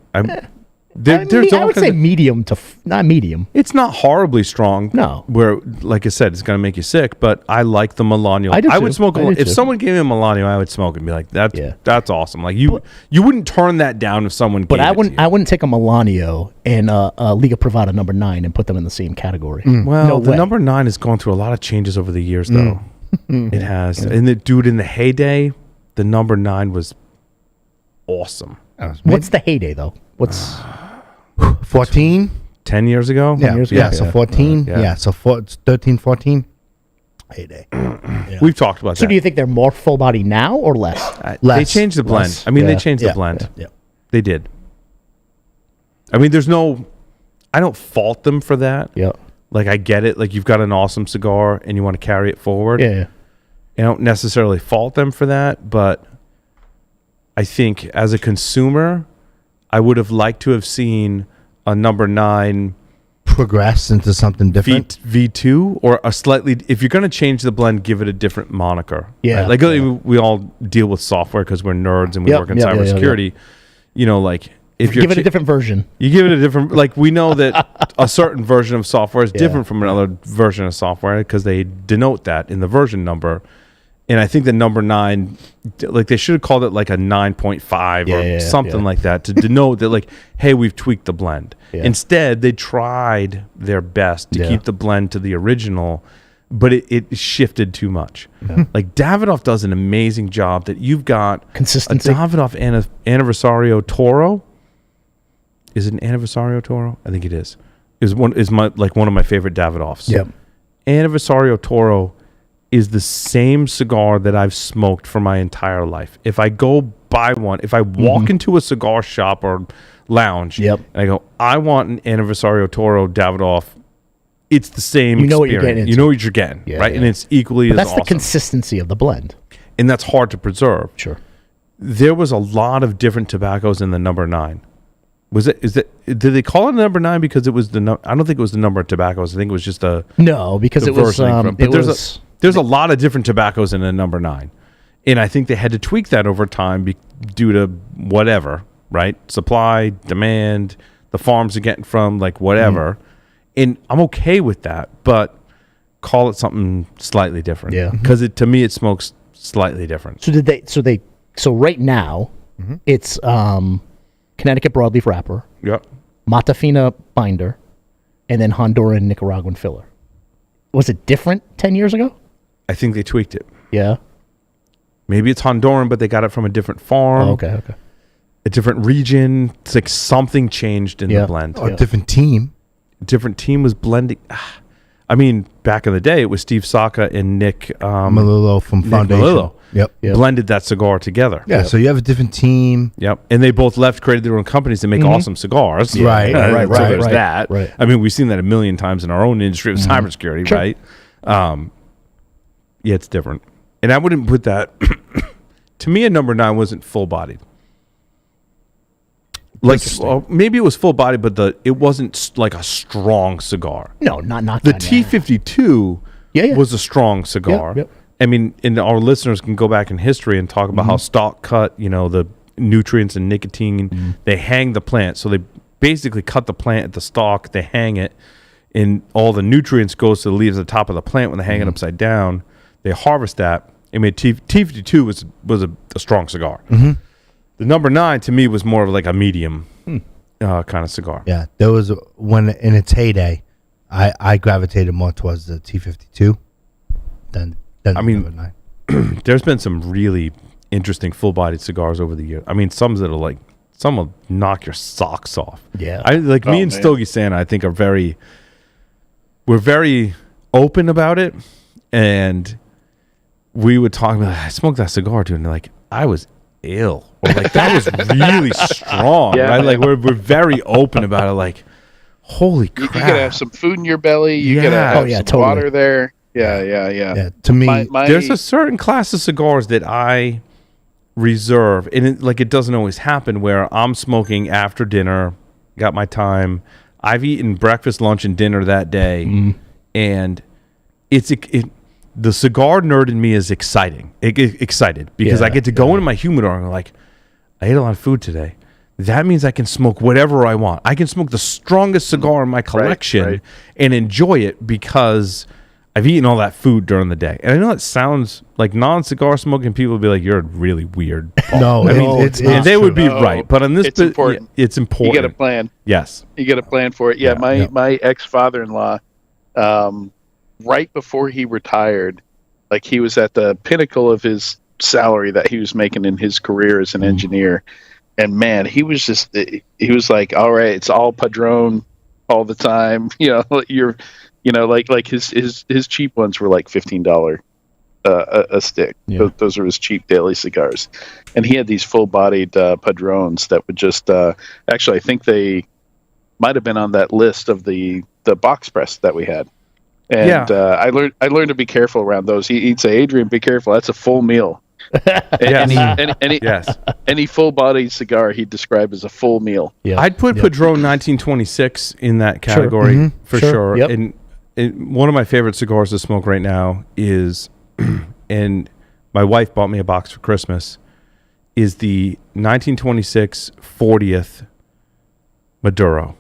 I would say medium to not medium. It's not horribly strong. No. Where, like I said, it's going to make you sick, but I like the Milano. I would too. smoke I do if too. someone gave me a Milano, I would smoke it and be like, that's awesome. Like you wouldn't turn that down if someone But gave I it wouldn't. to you. I wouldn't take a Milano and a Liga Privada number 9 and put them in the same category. Well, No the way. number 9 has gone through a lot of changes over the years, though. It has. And in the heyday, the number 9 was awesome. What's the heyday though? What's 14. 10 years ago? Yeah, years yeah. ago? So Yeah. 14. Yeah. Yeah. So it's 13, 14. Heyday. We've talked about so? that. Do you think they're more full body now or less? They Less. changed the blend. Less. I mean, they Yeah. changed the blend. Yeah. They did. I mean, I don't fault them for that. Yeah. Like, I get it. Like, you've got an awesome cigar and you want to carry it forward. Yeah. I don't necessarily fault them for that, but I think as a consumer, I would have liked to have seen a number 9 Progress into something different. V2 or a slightly, if you're going to change the blend, give it a different moniker. Yeah, right? Like yeah. we all deal with software because we're nerds and we Yep, work in yep, yeah, yeah, cybersecurity. You know, like if you're Give it a different version. you give it a different, like we know that a certain version of software is different from another version of software because they denote that in the version number. And I think the number 9, like they should have called it like a 9.5 or something like that to denote that, like, hey, we've tweaked the blend. Yeah. Instead, they tried their best to keep the blend to the original, but it shifted too much. Like Davidoff does an amazing job that you've got Consistency. a Davidoff Anniversario Toro. Is it an Anniversario Toro? I think it is. One of my favorite Davidoffs. Yep. Anniversario Toro is the same cigar that I've smoked for my entire life. If I go buy one, if I walk into a cigar shop or lounge, Yep. and I go, I want an Anniversario Toro Davidoff, it's the same You know what you're experience. getting You into. know what you're getting, Yeah, right? yeah. And it's equally But as that's the awesome. consistency of the blend. And that's hard to preserve. Sure. There was a lot of different tobaccos in the number 9. Did they call it number 9 because it was I don't think it was the number of tobaccos. I think it was just No, because the it was. versioning from- but It there's was. there's a lot of different tobaccos in a number 9, and I think they had to tweak that over time due to whatever, right? Supply, demand, the farms are getting from, like, whatever. And I'm okay with that, but call it something slightly different. Yeah. Because to me, it smokes slightly different. So right now, it's Connecticut broadleaf wrapper, Yep. Matafina binder, and then Honduran Nicaraguan filler. Was it different 10 years ago? I think they tweaked it. Yeah. Maybe it's Honduran, but they got it from a different farm, Oh, okay. a different region. It's like something changed in the blend. Or a different team. Different team was blending. I mean, back in the day, it was Steve Saka and Nick Melillo from Nick Foundation. Melillo Yep. blended that cigar together. Yeah. So you have a different team. Yep. And they both created their own companies to make awesome cigars. Right, right, So right, there's right, that. right. I mean, we've seen that a million times in our own industry of cybersecurity, Sure. right? Yeah, it's different. And I wouldn't put that. To me, a number 9 wasn't full bodied. Like, maybe it was full bodied, but it wasn't like a strong cigar. No, not The that, T52 Yeah. was a strong cigar. Yep. I mean, and our listeners can go back in history and talk about how stalk cut, the nutrients and nicotine, they hang the plant. So they basically cut the plant at the stalk, they hang it, and all the nutrients goes to the leaves at the top of the plant when they hang it upside down. They harvest that. I mean, T52 was a strong cigar. The number 9 to me was more of like a medium kind of cigar. Yeah. There was when in its heyday, I gravitated more towards the T52 than I mean, number 9. There's been some really interesting full-bodied cigars over the years. I mean, some will knock your socks off. Yeah. Me and Stogie Santa, I think, we're very open about it, and we would talk about, I smoked that cigar, dude, and like, I was ill. Or like, that was really strong, Yeah. right? Like, we're very open about it, like, holy You crap. could have some food in your belly. You could Yeah. have Oh, yeah, some totally. water there. Yeah. Yeah. To me, There's a certain class of cigars that I reserve, and it doesn't always happen, where I'm smoking after dinner, got my time, I've eaten breakfast, lunch, and dinner that day, and the cigar nerd in me is excited because I get to go into my humidor and I'm like, I ate a lot of food today. that means I can smoke whatever I want. I can smoke the strongest cigar in my collection right. and enjoy it because I've eaten all that food during the day. And I know it sounds like non-cigar smoking people would be like, you're really weird, Paul. No, I mean, it's and they would be No, right. But on this, it's important. It's important. You got a plan. Yes. You got a plan for it. Yeah, Yeah. my ex-father-in-law, right before he retired, like he was at the pinnacle of his salary that he was making in his career as an engineer. And man, he was like, all right, it's all Padron all the time. Like his cheap ones were like $15 a stick. Yeah. Those are his cheap daily cigars. And he had these full-bodied Padrones that would just actually, I think they might have been on that list of the box press that we had. And I learned to be careful around those. He'd say, Adrian, be careful. That's a full meal. Any full-bodied cigar he'd describe as a full meal. Yeah. I'd put Padron 1926 in that category for sure. Yep. And one of my favorite cigars to smoke right now is, and my wife bought me a box for Christmas, is the 1926 40th Maduro.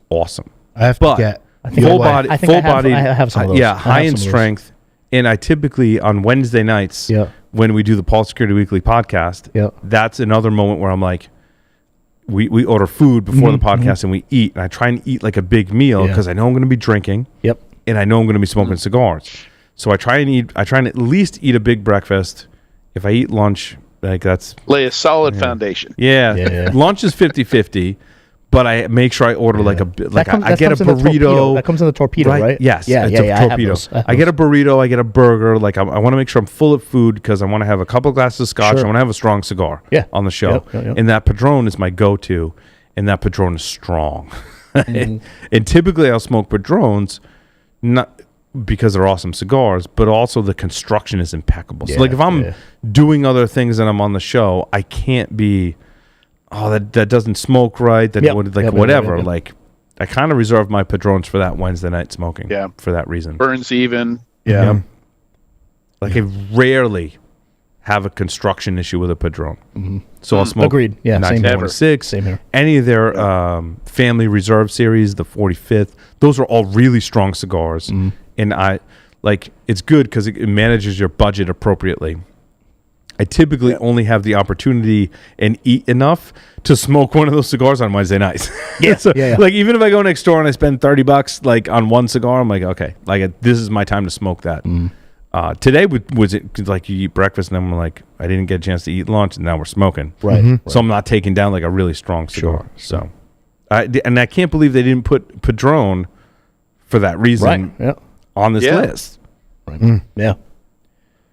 Awesome. I have to get full body. I think I have some of those. Yeah, I high have in some of those. strength. And I typically, on Wednesday nights, when we do the Pulse Security Weekly podcast, that's another moment where I'm like, we order food before the podcast and we eat. And I try and eat like a big meal because I know I'm going to be drinking. Yep. And I know I'm going to be smoking cigars. So I try and at least eat a big breakfast. If I eat lunch, like that's... Lay a solid foundation. Yeah. Lunch is 50-50. But I make sure I order like I get a burrito. That comes in the torpedo, right? Yes. Yeah, it's a torpedo. I get a burrito. I get a burger. Like I want to make sure I'm full of food because I want to have a couple glasses of scotch. I want to have a strong cigar on the show. Yep. And that Padron is my go-to. And that Padron is strong. And typically I'll smoke Padrones, not because they're awesome cigars, but also the construction is impeccable. So like if I'm doing other things and I'm on the show, I can't be... that doesn't smoke right. Whatever. Yep. Like, I kind of reserve my Padrones for that Wednesday night smoking. Yeah. For that reason. Burns even. Yeah. Yep. Like, I rarely have a construction issue with a Padron. So I'll smoke. Agreed. Yeah. 1926. Same here. Any of their Family Reserve series, the 45th. Those are all really strong cigars. And it's good because it manages your budget appropriately. I typically only have the opportunity and eat enough to smoke one of those cigars on Wednesday nights. Like even if I go next door and I spend $30 like on one cigar, I'm like, okay, like this is my time to smoke that. Today was it 'cause, like you eat breakfast and then we're like, I didn't get a chance to eat lunch and now we're smoking. Right. So I'm not taking down like a really strong cigar. So, I can't believe they didn't put Padron for that reason on this list. Right.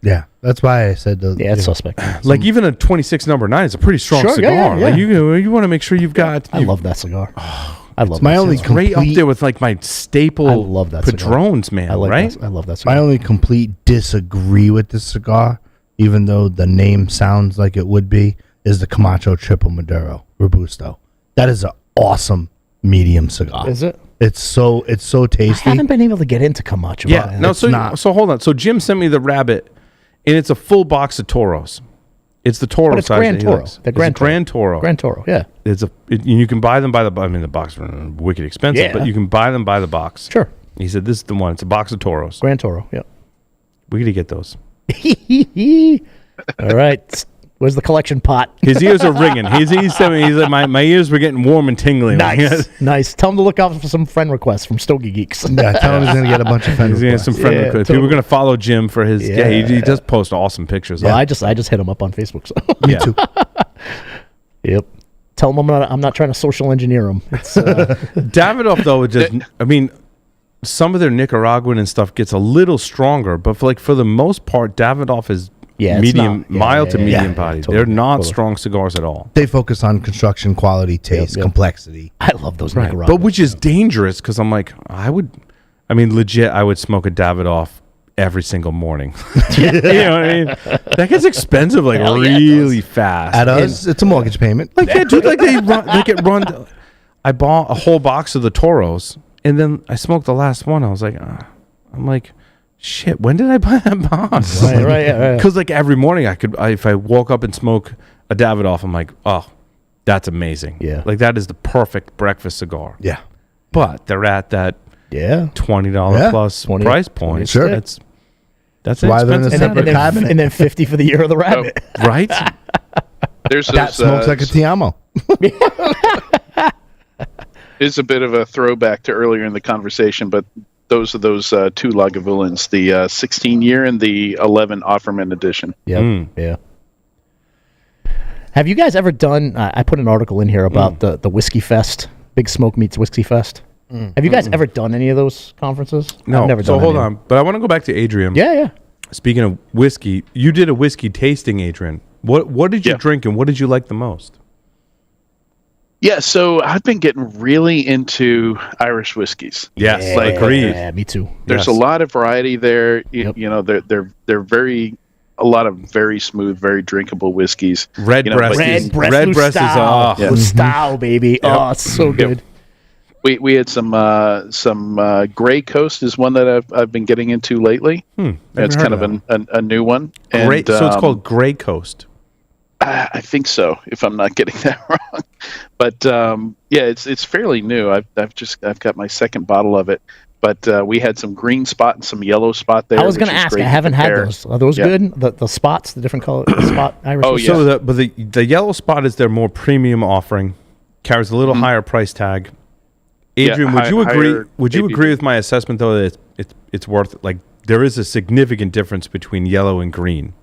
Yeah, that's why I said the. Yeah, it's suspect. Like even a 26 number 9 is a pretty strong Sure, cigar. yeah. Like you want to make sure you've got. I love that cigar. I love my that only cigar. Right up there with like my staple. I love that cigar. Padrones, man. I like right? that. I love that cigar. My only complete disagree with this cigar, even though the name sounds like it would be, is the Camacho Triple Maduro Robusto. That is an awesome medium cigar. Is it? It's so tasty. I haven't been able to get into Camacho. Yeah. No. So hold on. So Jim sent me the rabbit, and it's a full box of Toros. It's the Toro But it's size. Grand that he Toro. likes. The It's Grand a Grand Toro. Grand Toro, yeah. You can buy them by the. I mean, the box are wicked expensive, Yeah. but you can buy them by the box. Sure. He said this is the one. It's a box of Toros. Grand Toro, yeah. We got to get those. All right. Where's the collection pot? His ears are ringing. He's said he's like my ears were getting warm and tingling. Nice. Nice. Tell him to look out for some friend requests from Stogie Geeks. Yeah, tell him he's gonna get a bunch of friends. He's gonna have some friend requests. People are gonna follow Jim for his. Yeah, he does post awesome pictures. Well, I just hit him up on Facebook. So. Me too. Yep. Tell him I'm not trying to social engineer him. It's, Davidoff though, I mean, some of their Nicaraguan and stuff gets a little stronger, but for the most part, Davidoff is medium, mild to medium body. Totally, They're not strong cigars at all. They focus on construction, quality, taste, complexity. I love those Nicaraguans. But which is dangerous because I'm like, I would smoke a Davidoff every single morning. You know what I mean? That gets expensive like really fast. At us, it's a mortgage payment. Like dude, like they get run. I bought a whole box of the Toros, and then I smoked the last one. I was like, I'm like, shit. When did I buy that box? Right. Because like every morning if I woke up and smoke a Davidoff, I'm like, oh, That's amazing. Yeah. Like that is the perfect breakfast cigar. Yeah. But they're at that Yeah. $20 Yeah. plus 20 price point. Sure. That's Why they're in the expensive. separate cabinet. And then 50 for the year of the rabbit. Right? There's That those, smokes like a Tiamo. is a bit of a throwback to earlier in the conversation, but those are those two Lagavulins, the 16 year and the 11 Offerman edition. Yep. Yeah. Have you guys ever done? I put an article in here about the Whiskey Fest, Big Smoke meets Whiskey Fest. Have you guys ever done any of those conferences? No. I've never So done hold any. on. But I want to go back to Adrian. Yeah, yeah. Speaking of whiskey, you did a whiskey tasting, Adrian. What did you Yeah. drink and what did you like the most? Yeah, so I've been getting really into Irish whiskeys. Yes, Yeah, like, agreed. Yeah, me too. There's Yes. a lot of variety there. Yep. You know, they're very a lot of very smooth, very drinkable whiskeys. Red You know, breast but is Red breast is Lustau. Yeah. Lustau, baby. Oh, it's so good. We had some Grey Coast is one that I've been getting into lately. Never It's heard kind of a new one. Great. And, So it's called Grey Coast. I think so, if I'm not getting that wrong. But yeah, it's fairly new. I've got my second bottle of it. But we had some green spot and some yellow spot there. I was going to ask. I haven't had compare. those. Are those Yeah. good? The spots, the different color spot Irish. Oh, whiskey? yeah. So the yellow spot is their more premium offering, carries a little higher price tag. Adrian, Yeah, would you agree? higher Would you ABV. agree with my assessment though that it's worth like there is a significant difference between yellow and green?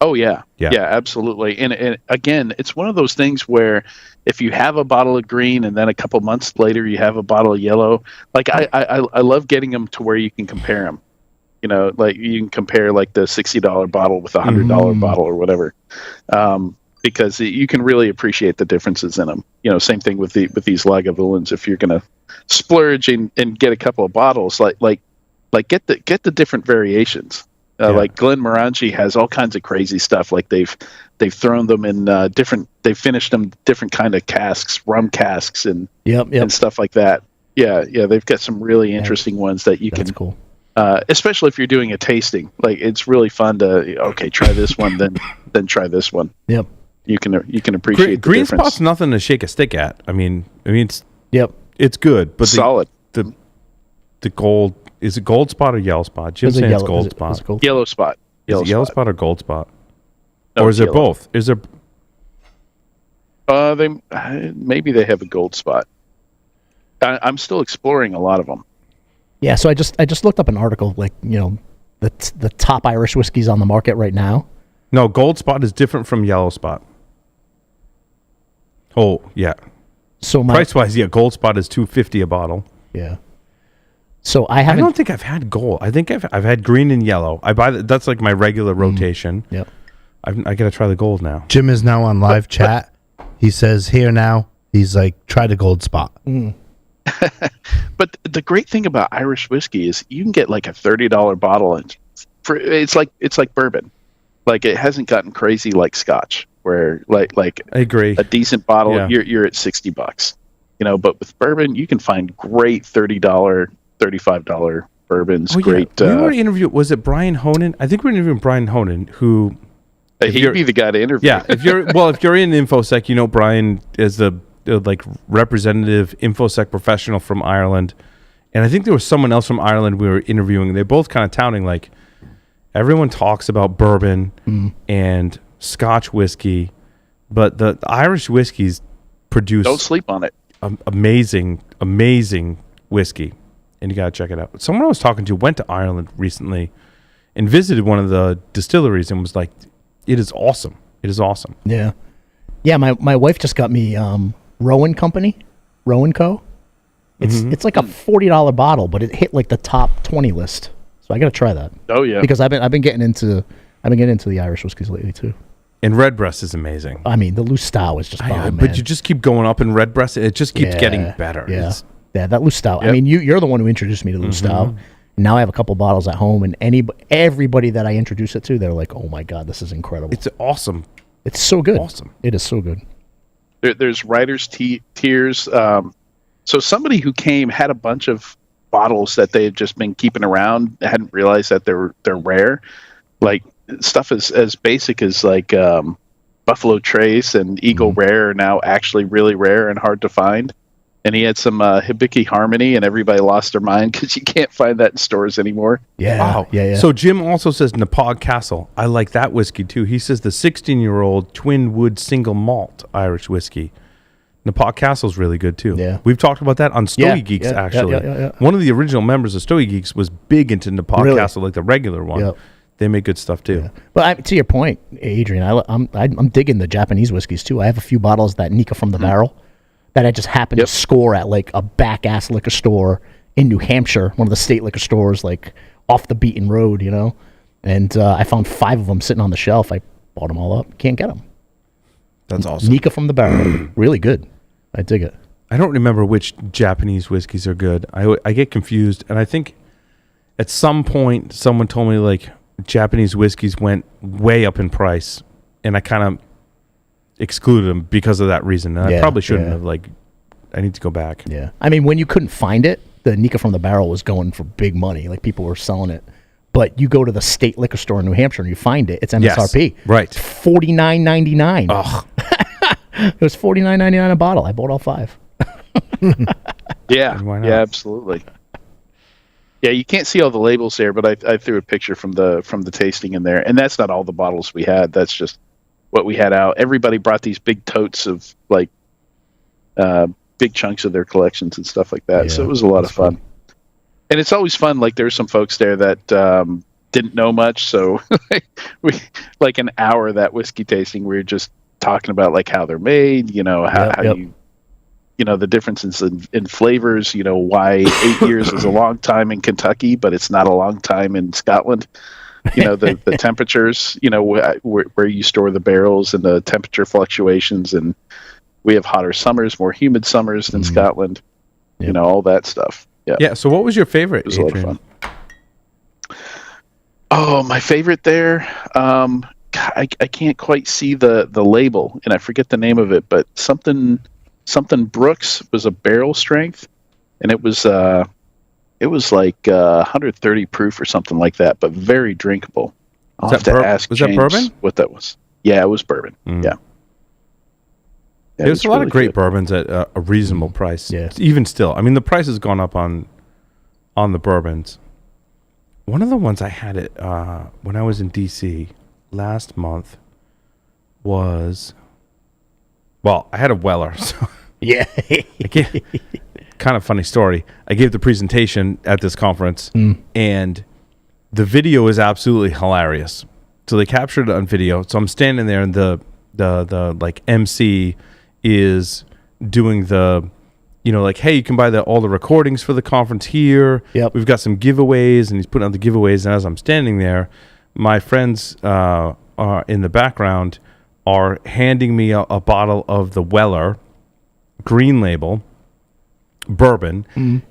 Oh yeah, Yeah. yeah, absolutely. And again, it's one of those things where if you have a bottle of green and then a couple months later you have a bottle of yellow, like I love getting them to where you can compare them. You know, like you can compare like the $60 bottle with a $100 bottle or whatever, because you can really appreciate the differences in them. You know, same thing with these Lagavulins. If you're gonna splurge and get a couple of bottles, like get the different variations. Like Glenmorangie has all kinds of crazy stuff. Like they've thrown them in different. They've finished them different kind of casks, rum casks, and Yep. and stuff like that. Yeah, they've got some really interesting ones that you That's can. cool. Especially if you're doing a tasting, like it's really fun to try this one, then try this one. Yep. You can appreciate the Green difference. spot's nothing to shake a stick at. I mean it's Yep. good, but Solid. the gold is it gold spot or yellow spot? Jim's Is it saying it's yellow- gold is it- spot. is it gold? Yellow spot. Is it yellow spot or gold spot? No, Or is it's there yellow. both? Is there Maybe they have a gold spot. I'm still exploring a lot of them. Yeah. So I just looked up an article, like the top Irish whiskeys on the market right now. No, gold spot is different from yellow spot. Oh, yeah. So my Price wise, yeah, gold spot is $2.50 a bottle. yeah. So I I haven't. don't think I've had gold. I think I've had green and yellow. I buy that's like my regular rotation. Yep. I got to try the gold now. Jim is now on live chat. He says here now. He's like, try the gold spot. But the great thing about Irish whiskey is you can get like a $30 bottle, and it's like bourbon. Like it hasn't gotten crazy like Scotch, where like I agree. a decent bottle Yeah. you're at $60. You know, but with bourbon you can find great $30, $35 bourbons. Great. We were interviewing. Was it Brian Honan? I think we were interviewing Brian Honan, who. if He'd you're- be the guy to interview. Yeah, if you're in InfoSec, you know Brian is the like representative InfoSec professional from Ireland, and I think there was someone else from Ireland we were interviewing. They're both kind of touting like everyone talks about bourbon and Scotch whiskey, but the Irish whiskeys produce Don't sleep on it. amazing whiskey, and you gotta check it out. Someone I was talking to went to Ireland recently and visited one of the distilleries and was like, "It is awesome. It is awesome." Yeah. Yeah. My wife just got me Rowan Company, Rowan Co. It's like a $40 bottle, but it hit like the top 20 list. So I got to try that Oh yeah. because I've been getting into the Irish whiskeys lately too. And Redbreast is amazing. I mean, the Lustau is just bomb, But man. you just keep going up in Redbreast. It just keeps getting better. Yeah, It's- yeah, that Lustau. I Yep. mean, you're the one who introduced me to Lustau. Now I have a couple bottles at home, and everybody that I introduce it to, they're like, "Oh my god, this is incredible! it's awesome. It's so good. Awesome. It is so good." There's writers' tiers. So somebody who came had a bunch of bottles that they had just been keeping around, hadn't realized that they're rare. Like stuff as basic as like Buffalo Trace and Eagle Rare are now actually really rare and hard to find. And he had some Hibiki Harmony, and everybody lost their mind because you can't find that in stores anymore. Yeah. Wow. Yeah. So Jim also says Nepog Castle. I like that whiskey too. He says the 16-year-old twin wood single malt Irish whiskey. Nepog Castle's really good too. Yeah. We've talked about that on Stogie Geeks yeah, actually. yeah. One of the original members of Stogie Geeks was big into Nepog Really? Castle, like the regular one. Yep. They make good stuff too. Yeah. But to your point, Adrian, I'm digging the Japanese whiskeys too. I have a few bottles of that Nika from the barrel that I just happened to score at like a back ass liquor store in New Hampshire, one of the state liquor stores, like off the beaten road, And I found 5 of them sitting on the shelf. I bought them all up. Can't get them. That's awesome. Nika from the barrel, really good. I dig it. I don't remember which Japanese whiskeys are good. I get confused, and I think at some point someone told me like Japanese whiskeys went way up in price, and I kind of excluded them because of that reason. And I probably shouldn't have. Like, I need to go back. Yeah, I mean, when you couldn't find it, the Nika from the barrel was going for big money. Like people were selling it. But you go to the state liquor store in New Hampshire and you find it. It's MSRP. Yes, right. $49.99. Ugh. It was $49.99 a bottle. I bought all 5. Yeah, Why not? yeah, absolutely. Yeah, you can't see all the labels there, but I threw a picture from the tasting in there, and that's not all the bottles we had. That's just what we had out. Everybody brought these big totes of like big chunks of their collections and stuff like that. So it was a lot of fun. Cool. And it's always fun. Like there's some folks there that didn't know much, so we like an hour of that whiskey tasting. We were just talking about like how they're made, how you. The differences in flavors, why 8 years is a long time in Kentucky, but it's not a long time in Scotland. The temperatures, where you store the barrels and the temperature fluctuations. And we have hotter summers, more humid summers than Scotland, all that stuff. Yeah. Yeah. So what was your favorite, It was a lot of Adrian? fun. Oh, my favorite there. I can't quite see the label and I forget the name of it, but something Brooks was a barrel strength, and it was like 130 proof or something like that, but very drinkable. I'll have to ask was James that bourbon? what that was. Yeah, it was bourbon. Yeah. There's a lot really of great good. bourbons at a reasonable price. Yeah. Even still. I mean, the price has gone up on the bourbons. One of the ones I had it when I was in D.C. last month was... Well, I had a Weller, so... Yeah. Kind of funny story. I gave the presentation at this conference, and the video is absolutely hilarious. So they captured it on video. So I'm standing there, and the like MC is doing the, like, hey, you can buy all the recordings for the conference here. Yep. We've got some giveaways, and he's putting out the giveaways. And as I'm standing there, my friends are in the background are handing me a bottle of the Weller green label bourbon,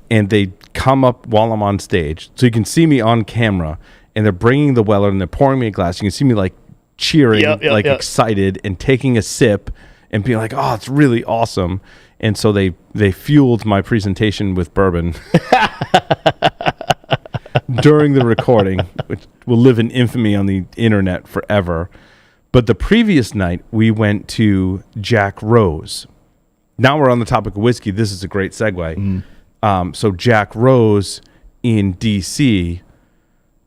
and they come up while I'm on stage, so you can see me on camera, and they're bringing the Weller and they're pouring me a glass. You can see me like cheering, excited, and taking a sip and being like, "Oh, it's really awesome!" And so they fueled my presentation with bourbon during the recording, which will live in infamy on the internet forever. But the previous night, we went to Jack Rose. Now we're on the topic of whiskey. This is a great segue. So Jack Rose in D.C.,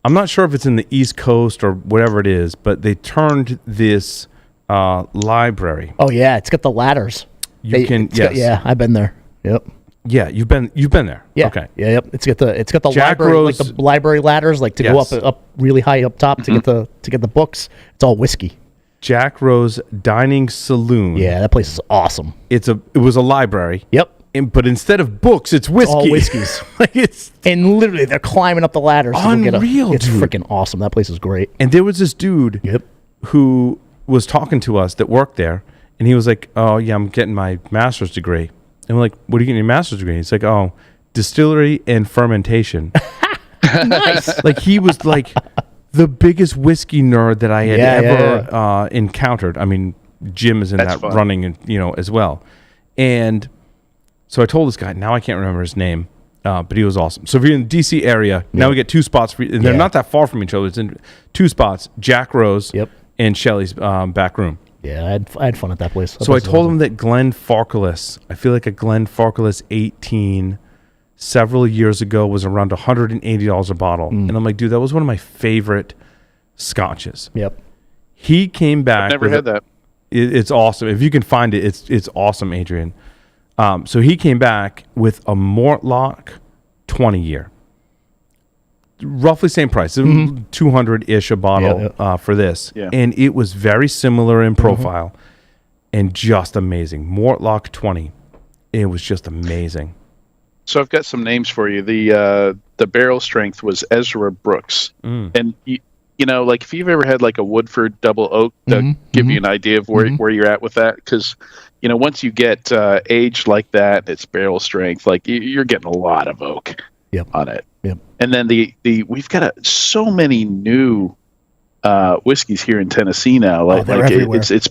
I'm not sure if it's in the East Coast or whatever it is, but they turned this library. Oh, yeah. It's got the ladders. Yes. I've been there. Yep. Yeah, you've been there. Yeah. Okay. Yeah. Yep. It's got the Jack library, Rose- like the library ladders, like to Yes. go up really high up top to get the books. It's all whiskey. Jack Rose Dining Saloon. Yeah, that place is awesome. It was a library. Yep. But instead of books, it's whiskey. All whiskeys. Like it's And literally, they're climbing up the ladders. Unreal, It's dude. freaking awesome. That place is great. And there was this dude who was talking to us that worked there, and he was like, "Oh yeah, I'm getting my master's degree." And we're like, "What are you getting your master's degree?" He's like, "Oh, distillery and fermentation." Nice. Like he was like the biggest whiskey nerd that I had ever encountered. I mean, Jim is in That's that fun. running, and as well. And so I told this guy. Now I can't remember his name. But he was awesome. So if you're in the DC area, now we get 2 spots for you, and they're not that far from each other. It's in 2 spots, Jack Rose and Shelley's back room. Yeah, I had fun at that place. So I told him that Glen Farquhar's, I feel like a Glen Farquhar's 18 several years ago was around $180 a bottle. And I'm like, dude, that was one of my favorite scotches. Yep. He came back. Never had that. It's awesome. If you can find it, it's awesome, Adrian. So he came back with a Mortlock 20 year. Roughly same price, 200-ish a bottle for this. Yeah. And it was very similar in profile and just amazing. Mortlock 20. It was just amazing. So I've got some names for you. The barrel strength was Ezra Brooks. And you know, like if you've ever had like a Woodford double oak, that'll give you an idea of where you're at with that. Because, you know, once you get aged like that, it's barrel strength. Like you're getting a lot of oak on it. Yep. And then we've got so many new whiskeys here in Tennessee now. Like it's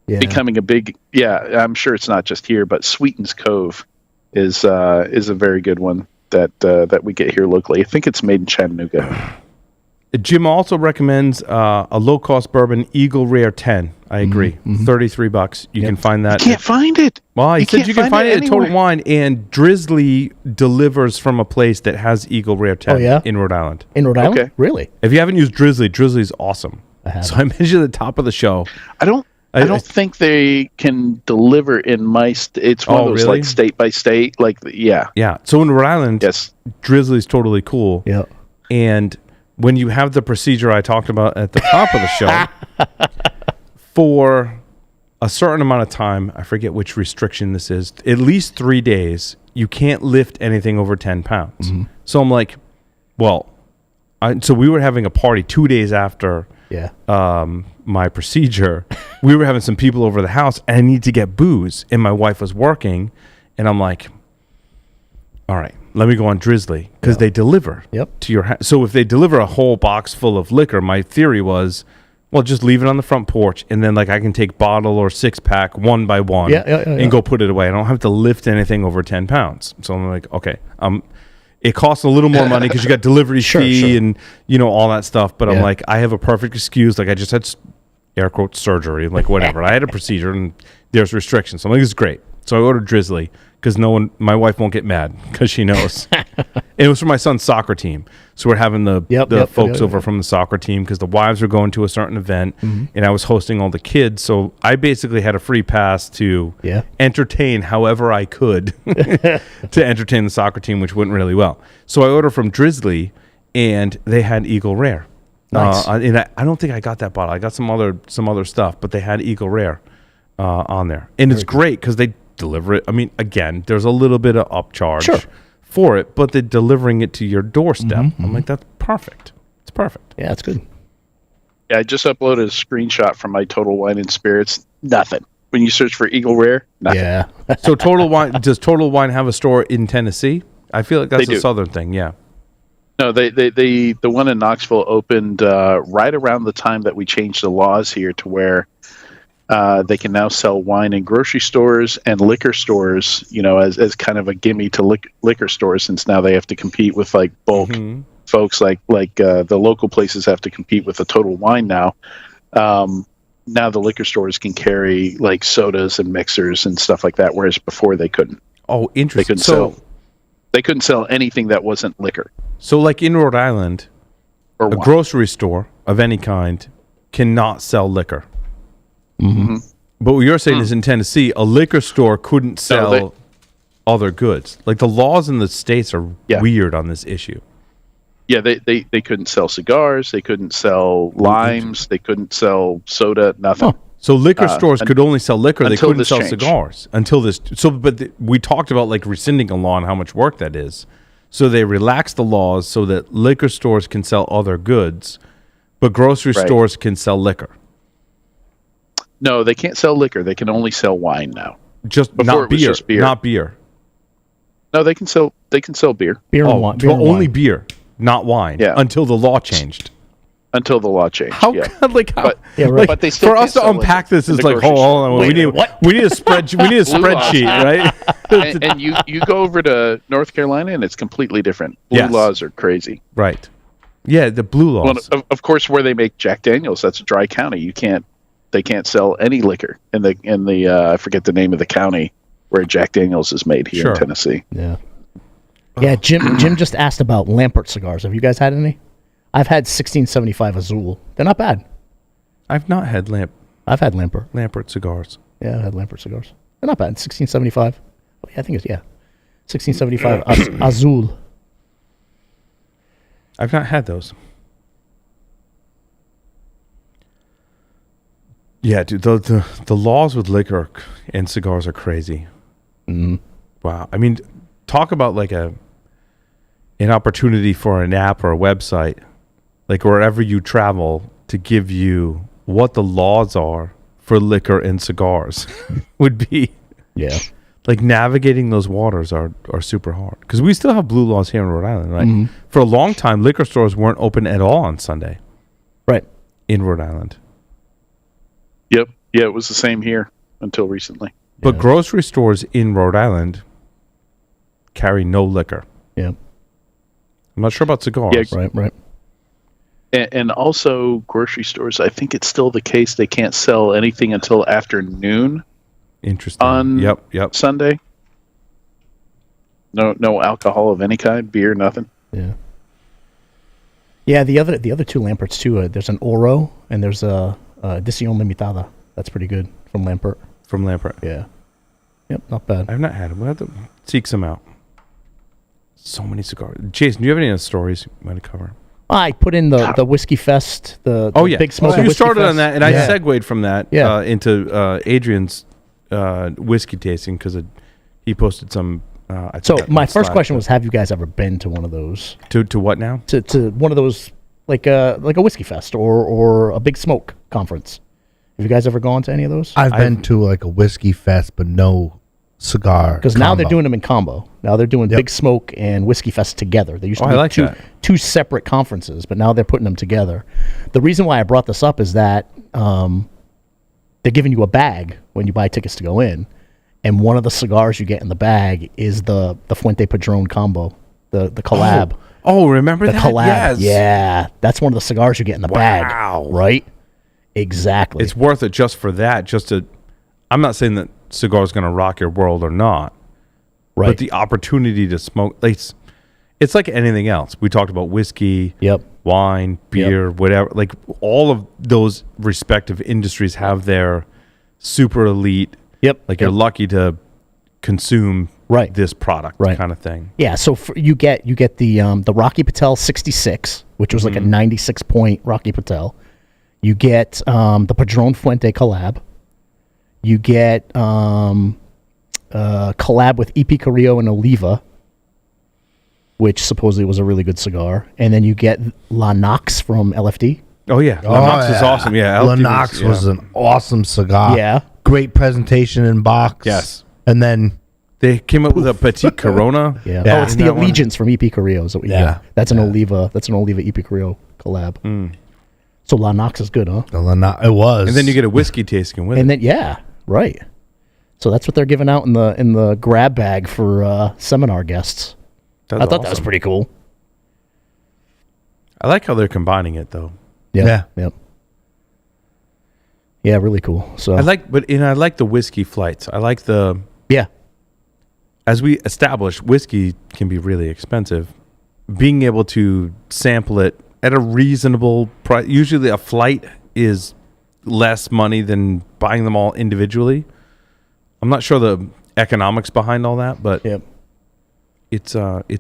becoming a big. Yeah, I'm sure it's not just here, but Sweetens Cove is a very good one that we get here locally. I think it's made in Chattanooga. Jim also recommends a low-cost bourbon, Eagle Rare 10. I agree. $33. You can find that. You can't find it. Well, he said you can find it at Total anywhere. Wine, and Drizzly delivers from a place that has Eagle Rare 10 in Rhode Island. In Rhode Island? Okay. Really? If you haven't used Drizzly, Drizzly's awesome. So I mentioned at the top of the show. I don't think they can deliver in my it's one of those really? like state by state, like Yeah. So in Rhode Island, yes, Drizzly's totally cool. Yeah. And when you have the procedure I talked about at the top of the show, for a certain amount of time, I forget which restriction this is, at least 3 days, you can't lift anything over 10 pounds. So I'm like, well, so we were having a party 2 days after my procedure. We were having some people over the house, and I need to get booze, and my wife was working, and I'm like, all right, let me go on Drizzly, because they deliver to your house. So if they deliver a whole box full of liquor, my theory was, well, just leave it on the front porch, and then like I can take bottle or 6-pack one by one and go put it away. I don't have to lift anything over 10 pounds. So I'm like, okay, it costs a little more money because you got delivery fee and, you know, all that stuff. But I'm like, I have a perfect excuse. Like I just had air quote surgery, like whatever. I had a procedure and there's restrictions. So I'm like, this is great. So I ordered Drizzly because my wife won't get mad because she knows. It was for my son's soccer team. So we're having the folks over from the soccer team because the wives were going to a certain event and I was hosting all the kids. So I basically had a free pass to entertain however I could to entertain the soccer team, which went really well. So I ordered from Drizzly and they had Eagle Rare. Nice. And I don't think I got that bottle. I got some other stuff, but they had Eagle Rare on there. And it's great because they deliver it. I mean, again, there's a little bit of upcharge for it, but they're delivering it to your doorstep. I'm like, that's perfect. It's perfect. Yeah, it's good. Yeah, I just uploaded a screenshot from my Total Wine and Spirits. Nothing. When you search for Eagle Rare, nothing. Yeah. So does Total Wine have a store in Tennessee? I feel like that's a southern thing. Yeah. No, the one in Knoxville opened right around the time that we changed the laws here to where they can now sell wine in grocery stores and liquor stores, you know, as kind of a gimme to liquor stores, since now they have to compete with like bulk folks like the local places have to compete with the Total Wine now. Now the liquor stores can carry like sodas and mixers and stuff like that, whereas before they couldn't. Oh, interesting. They couldn't sell anything that wasn't liquor. So like in Rhode Island, a grocery store of any kind cannot sell liquor. But what you're saying is in Tennessee, a liquor store couldn't sell other goods. Like the laws in the states are weird on this issue. Yeah, they couldn't sell cigars. They couldn't sell limes. They couldn't sell soda. Nothing. So liquor stores could only sell liquor. They couldn't sell changed. cigars until this. So, we talked about like rescinding a law and how much work that is. So they relaxed the laws so that liquor stores can sell other goods, but grocery stores can sell liquor. No, they can't sell liquor. They can only sell wine now. Not beer. Not beer. No, they can sell beer. Beer and wine. Beer and only wine. beer, not wine. Yeah. Until the law changed. Until the law changed. How? But they still for can't us to sell unpack liquor this in is the like, grocery hold on. Wait, We need a spreadsheet. We need a spreadsheet, right? and you go over to North Carolina and it's completely different. Blue laws are crazy. Right. Yeah, the blue laws. Well, of course, where they make Jack Daniels, that's a dry county. You can't they can't sell any liquor in the I forget the name of the county where Jack Daniels is made here in Tennessee. Yeah. Yeah, Jim just asked about Lampert cigars. Have you guys had any? I've had 1675 Azul. They're not bad. I've not had I've had Lampert. Lampert cigars. Yeah, I've had Lampert cigars. They're not bad. 1675. Oh, yeah, I think it's 1675 Azul. I've not had those. Yeah, dude, the laws with liquor and cigars are crazy. Mm-hmm. Wow. I mean, talk about like an opportunity for an app or a website, like wherever you travel, to give you what the laws are for liquor and cigars would be. Yeah. Like navigating those waters are super hard. Because we still have blue laws here in Rhode Island, right? Mm-hmm. For a long time, liquor stores weren't open at all on Sunday. Right. In Rhode Island. Yep. Yeah, it was the same here until recently. But grocery stores in Rhode Island carry no liquor. Yeah. I'm not sure about cigars. Yeah. Right. And also grocery stores, I think it's still the case they can't sell anything until after noon. Interesting. On yep. Sunday. No alcohol of any kind, beer, nothing. Yeah. Yeah, the other two Lamperts too. There's an Oro and there's a Edición Limitada. That's pretty good from Lampert. From Lampert. Yeah. Yep, not bad. I've not had them. We'll have to seek some out. So many cigars. Jason, do you have any other stories you want to cover? I put in the Whiskey Fest, the Big Smoke. So you Whiskey started Fest. on that, and I segued from that into Adrian's whiskey tasting because he posted some. So my first question was, have you guys ever been to one of those? To what now? To one of those like a Whiskey Fest or a Big Smoke conference. Have you guys ever gone to any of those? I've been to like a Whiskey Fest, but no cigar. Because now they're doing them in combo. Now they're doing Big Smoke and Whiskey Fest together. They used to be two separate conferences, but now they're putting them together. The reason why I brought this up is that they're giving you a bag when you buy tickets to go in, and one of the cigars you get in the bag is the Fuente Padron combo, the collab. Oh, remember the that? collab? Yes. Yeah, that's one of the cigars you get in the bag. Right? Exactly. It's worth it just for that. I'm not saying that cigar is going to rock your world or not, right? But the opportunity to smoke, it's like anything else. We talked about whiskey, wine, beer, whatever. Like all of those respective industries have their super elite. Like you're lucky to consume this product, kind of thing. Yeah. So you get the Rocky Patel 66, which was like a 96 point Rocky Patel. You get the Padron Fuente collab. You get collab with EP Carrillo and Oliva, which supposedly was a really good cigar. And then you get La Nox from LFD. Oh, yeah. La Nox is awesome. Yeah. La Nox was an awesome cigar. Yeah. Great presentation in box. Yes. And then they came up with a Petit Corona. Oh, it's the Allegiance from EP Carrillo. Is what we get. That's an Oliva. That's an Oliva EP Carrillo collab. So La Nox is good, huh? It was. And then you get a whiskey tasting with it. And then right. So that's what they're giving out in the grab bag for seminar guests. I thought that was pretty cool. I like how they're combining it though. Yep. Yeah, really cool. So I like the whiskey flights. I like the as we established, whiskey can be really expensive. Being able to sample it at a reasonable price. Usually a flight is less money than buying them all individually. I'm not sure the economics behind all that, but it's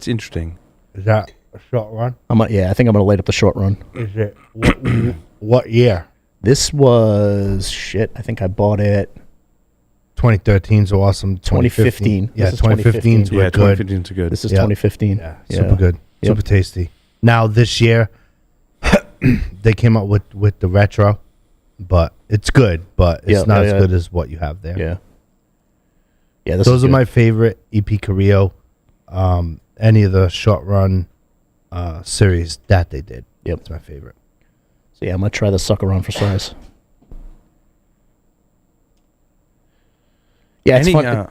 interesting. Is that a short run? I think I'm gonna light up the short run. Is it what year? This was I think I bought it 2013's awesome. 2015. Yeah, 2015's good. 2015's good. This is 2015. Yeah, super good. Super tasty. Now this year they came up with the retro, but it's good, but it's not as good as what you have there. Yeah, those are my favorite EP Carrillo. Any of the short run series that they did. It's my favorite. So I'm gonna try the sucker on for size. Yeah,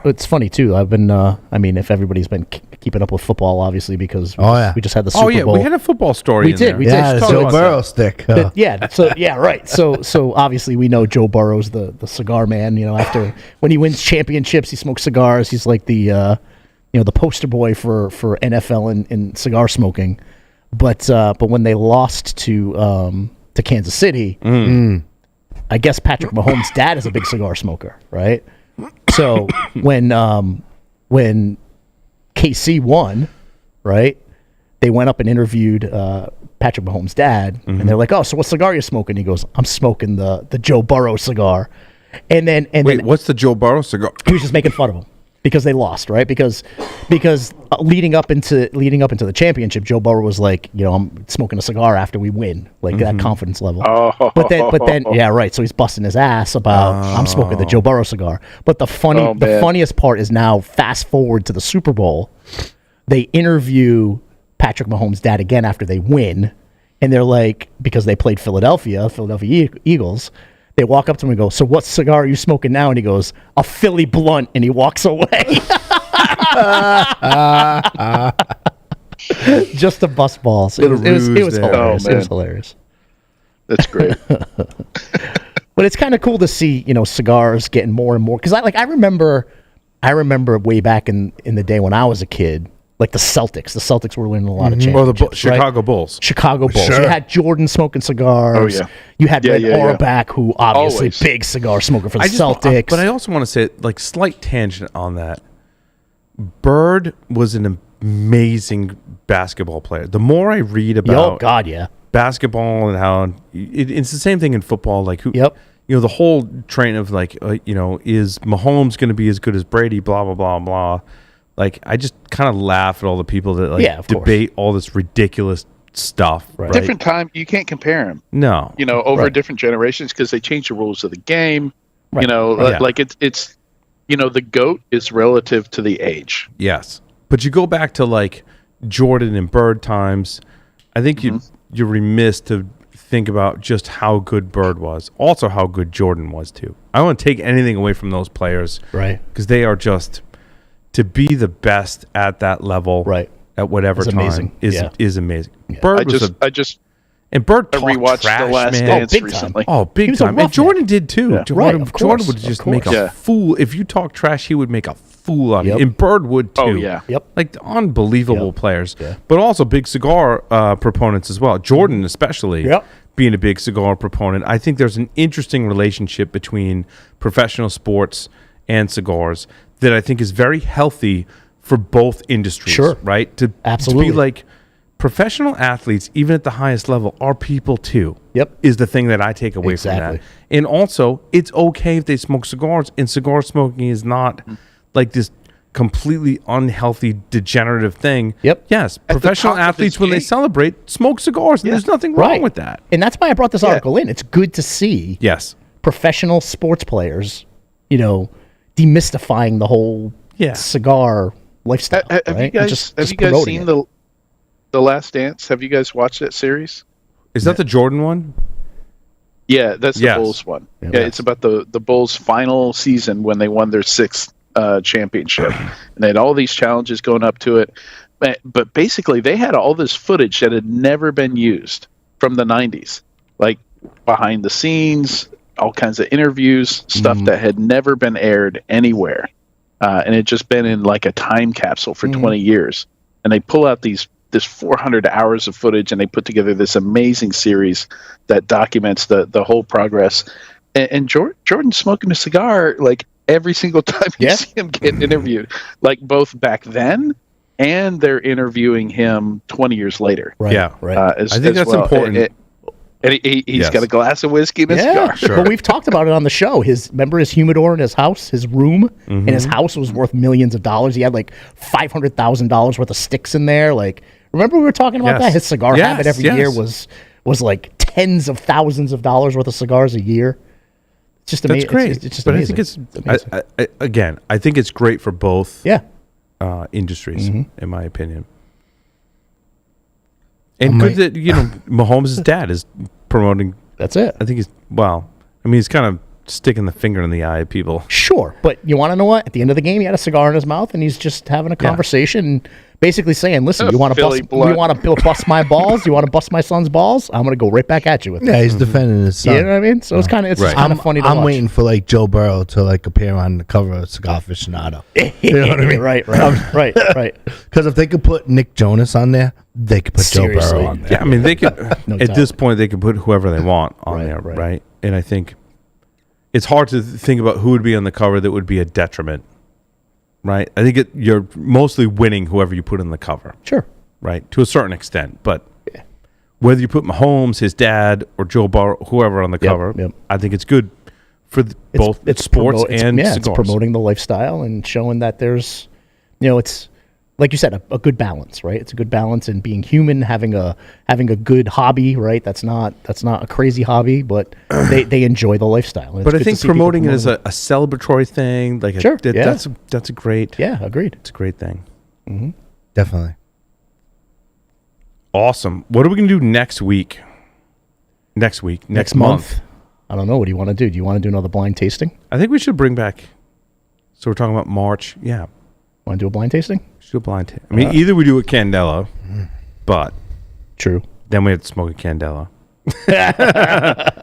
it's funny too. I've been, I mean, if everybody's been keeping up with football, obviously, because we just had the Super Bowl. We had a football story. We did. Yeah, the Joe Burrow stick. Right. So obviously we know Joe Burrow's the cigar man. You know, after when he wins championships, he smokes cigars. He's like the the poster boy for NFL and cigar smoking. But when they lost to Kansas City, I guess Patrick Mahomes' dad is a big cigar smoker, right? So when KC won, right, they went up and interviewed Patrick Mahomes' dad, and they're like, "Oh, so what cigar are you smoking?" He goes, "I'm smoking the Joe Burrow cigar." And then what's the Joe Burrow cigar? He was just making fun of him because they lost, right? Because leading up into the championship, Joe Burrow was like, I'm smoking a cigar after we win, like that confidence level. Oh. But then, yeah, right. So he's busting his ass about I'm smoking the Joe Burrow cigar. But the funniest part is now fast forward to the Super Bowl, they interview Patrick Mahomes' dad again after they win, and they're like, because they played Philadelphia Eagles. They walk up to him and go, "So what cigar are you smoking now?" And he goes, "A Philly Blunt," and he walks away. Just to bust balls. It was hilarious. Oh, it was hilarious. That's great. But it's kind of cool to see, cigars getting more and more. Because I remember way back in the day when I was a kid, like the Celtics. The Celtics were winning a lot of championships. Or the Chicago Bulls. Chicago Bulls. Sure. You had Jordan smoking cigars. Oh, yeah. You had Red Auerbach, who obviously Always. big cigar smoker for the Celtics. But I also want to say, like, slight tangent on that. Bird was an amazing basketball player. The more I read about basketball and how it's the same thing in football, like the whole train of like, is Mahomes going to be as good as Brady? Blah blah blah blah. Like, I just kind of laugh at all the people that debate all this ridiculous stuff. Right. Different time, you can't compare them. No, over different generations because they change the rules of the game. Right. Like it's the GOAT is relative to the age. Yes, but you go back to like Jordan and Bird times. I think you're remiss to think about just how good Bird was, also how good Jordan was too. I don't want to take anything away from those players, right? Because they are just to be the best at that level, right? At whatever time amazing. is amazing. Yeah. Bird I Bird talked rewatched trash, The Last man. Dance recently. Oh, big time. And Jordan did too. Yeah. Jordan would just make a fool. If you talk trash, he would make a fool out of you. And Bird would too. Oh, yeah. Yep. Like unbelievable players. Yeah. But also big cigar proponents as well. Jordan especially being a big cigar proponent. I think there's an interesting relationship between professional sports and cigars that I think is very healthy for both industries. Sure. Right? To be like, professional athletes, even at the highest level, are people too. Yep. Is the thing that I take away from that. And also, it's okay if they smoke cigars, and cigar smoking is not like this completely unhealthy, degenerative thing. Yep. Yes, professional athletes, when they celebrate, smoke cigars, and there's nothing wrong with that. And that's why I brought this article in. It's good to see professional sports players, demystifying the whole cigar lifestyle. Have you guys seen the Last Dance? Have you guys watched that series? Is that the Jordan one? Yeah, that's the Bulls one. Yeah, it's about the Bulls' final season when they won their 6th championship. And they had all these challenges going up to it. But basically, they had all this footage that had never been used from the 90s. Like behind the scenes, all kinds of interviews, stuff that had never been aired anywhere. And it just been in like a time capsule for 20 years. And they pull out this 400 hours of footage, and they put together this amazing series that documents the whole progress. And Jordan smoking a cigar like every single time you see him get interviewed, like both back then and they're interviewing him 20 years later. Right. Yeah. Right. I think that's important. And he's got a glass of whiskey and a cigar. Sure. But we've talked about it on the show. Remember his humidor in his house, his room, and his house was worth millions of dollars. He had like $500,000 worth of sticks in there. Like, remember we were talking about that? His cigar habit every year was like tens of thousands of dollars worth of cigars a year. It's just amazing. That's great. It's just but amazing. I think it's I think it's great for both industries, in my opinion. And good that Mahomes' dad is promoting. That's it. I think he's kind of sticking the finger in the eye of people. Sure, but you want to know what? At the end of the game, he had a cigar in his mouth, and he's just having a conversation, and basically saying, "Listen, you want to bust my balls? You want to bust my son's balls? I'm going to go right back at you with it." Yeah, he's defending his son. You know what I mean? So it's kind of just kind of funny to watch. I'm waiting for like Joe Burrow to like appear on the cover of Cigar Aficionado. You know what I mean? Right. Because if they could put Nick Jonas on there, they could put Seriously. Joe Burrow on there. Yeah, I mean, they could, No at doubt. this point, they could put whoever they want on there, right? And I think it's hard to think about who would be on the cover that would be a detriment, right? I think you're mostly winning whoever you put on the cover. Sure. Right, to a certain extent. But whether you put Mahomes, his dad, or Joe Burrow, whoever on the cover, I think it's good for both sports and cigars. It's promoting the lifestyle and showing that there's, it's like you said, a good balance, right? It's a good balance in being human, having a good hobby, right? That's not a crazy hobby, but they enjoy the lifestyle. And but I think promoting it as a celebratory thing, like that's a great. Yeah, agreed. It's a great thing. Mm-hmm. Definitely. Awesome. What are we going to do next week? Next month? I don't know. What do you want to do? Do you want to do another blind tasting? I think we should bring back. So we're talking about March. Yeah. Want to do a blind tasting? Should do a blind tasting. I mean, either we do a Candela, but true. Then we have to smoke a Candela.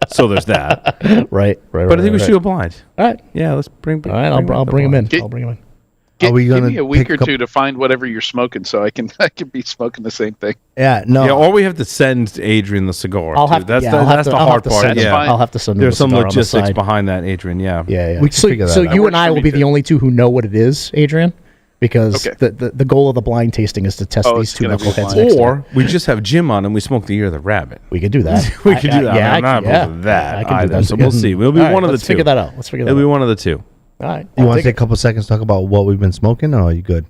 So there's that. Right. But I think we should do a blind. All right. Yeah, let's bring. All right, I'll bring him in. I'll bring him in. Give me a week or two to find whatever you're smoking, so I can be smoking the same thing. Yeah, no. Yeah, or we have to send Adrian the cigar. That's the hard part. Yeah, I'll have to send him There's some cigar logistics behind that, Adrian. Yeah. We can figure that so out. you and I will be the only two who know what it is, Adrian, because the goal of the blind tasting is to test these two knuckleheads next Or we just have Jim on and we smoke the ear of the rabbit. We could do that. We could do that. I'm not opposed to that I can do either. that. So we'll see. We'll be one of the two. Let's figure that out. It'll be one of the two. All right. You want to take a couple seconds to talk about what we've been smoking, or are you good?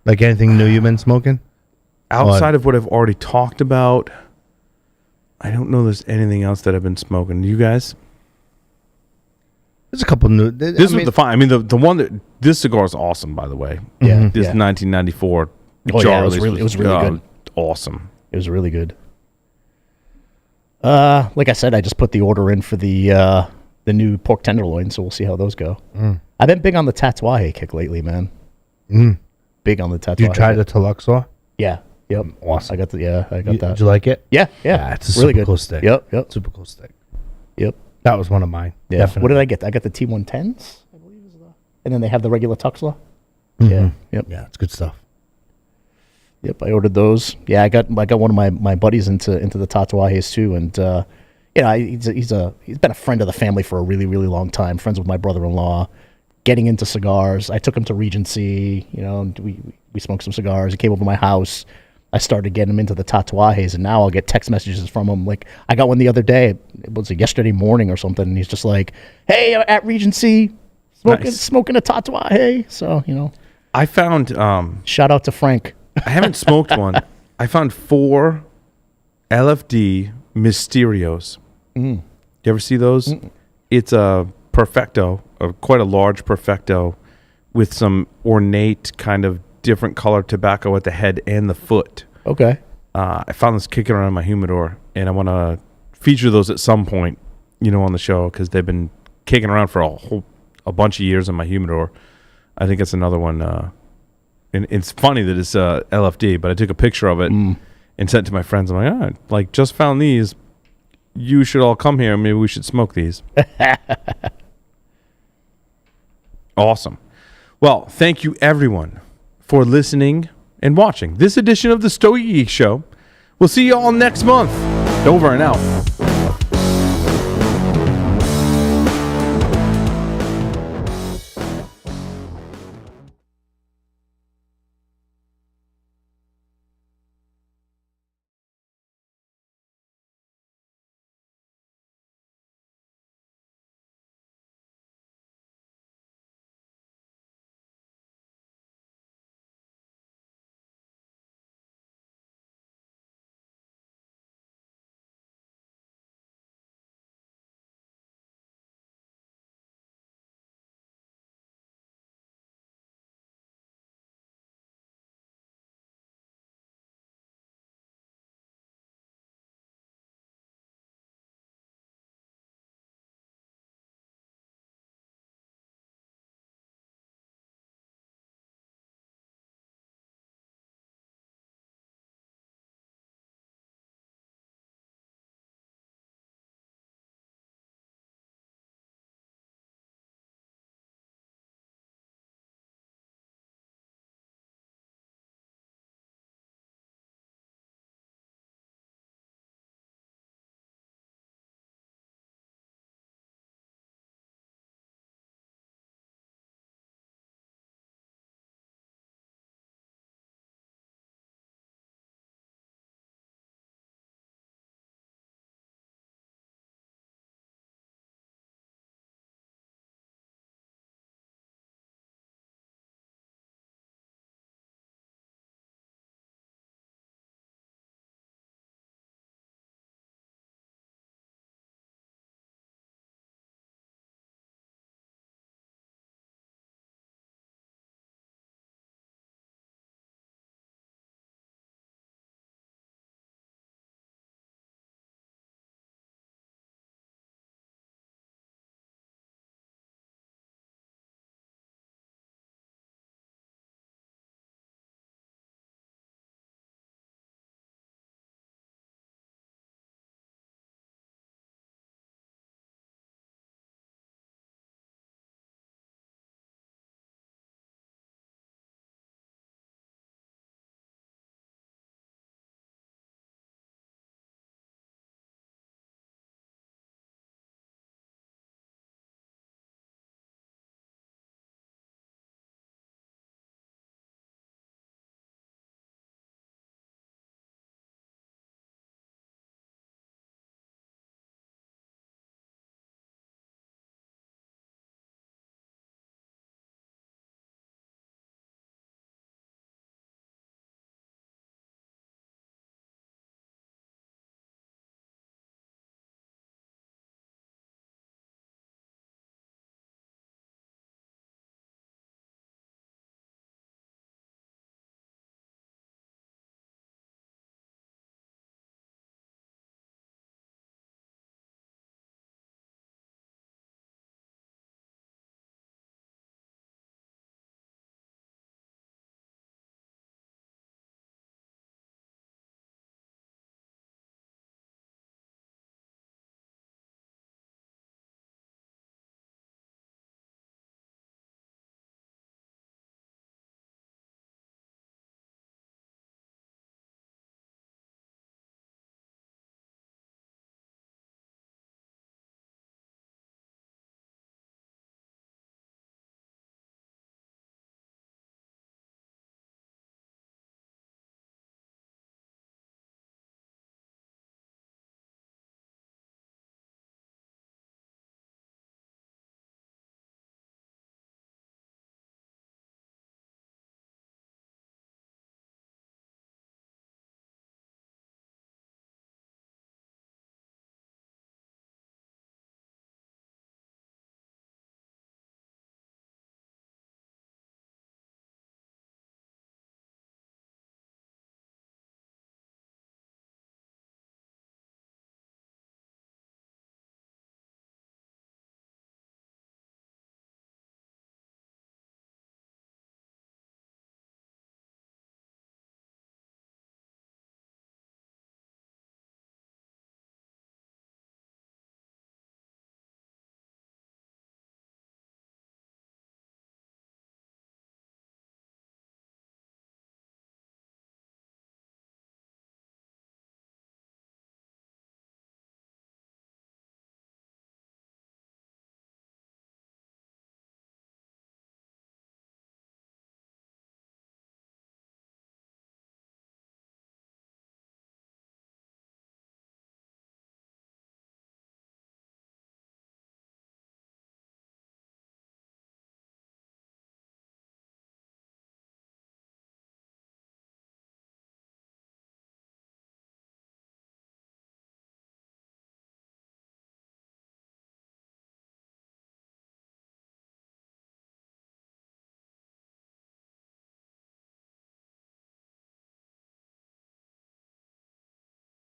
Like anything new you've been smoking? Outside of what I've already talked about, I don't know there's anything else that I've been smoking. You guys? There's a couple new. This was the fine. I mean, the one that this cigar is awesome, by the way. Yeah. This 1994 Oh, jar yeah, it was release really good. Awesome. It was really good. Like I said, I just put the order in for the new pork tenderloin, so we'll see how those go. I've been big on the Tatuaje kick lately, man. Big on the Tatuaje. Did you try the Toluxor? Yeah. Yep. Awesome. I got that. Did you like it? Yeah. It's a really super good. cool stick. Yep. Super cool stick. Yep. That was one of mine. Yeah. Definitely. What did I get? I got the T110s, I believe is and then they have the regular Tuxla. Yeah. Yep. Yeah, it's good stuff. Yep. I ordered those. Yeah, I got one of my buddies into the Tatuajes too, and he's been a friend of the family for a really, really long time. Friends with my brother-in-law. Getting into cigars. I took him to Regency. We smoked some cigars. He came over to my house. I started getting him into the Tatuajes, and now I'll get text messages from him. Like, I got one the other day. It was yesterday morning or something, and he's just like, "Hey, at Regency, smoking a Tatuaje." So, I found... shout out to Frank. I haven't smoked one. I found 4 LFD Mysterios. You ever see those? It's a Perfecto, quite a large Perfecto, with some ornate kind of different color tobacco at the head and the foot. Okay. I found this kicking around in my humidor, and I want to feature those at some point, on the show, because they've been kicking around for a bunch of years in my humidor. I think it's another one. And it's funny that it's LFD, but I took a picture of it and sent it to my friends. I'm like, just found these. You should all come here. Maybe we should smoke these. Awesome. Well, thank you, everyone, for listening and watching this edition of the Stogie Geek Show. We'll see you all next month. Over and out.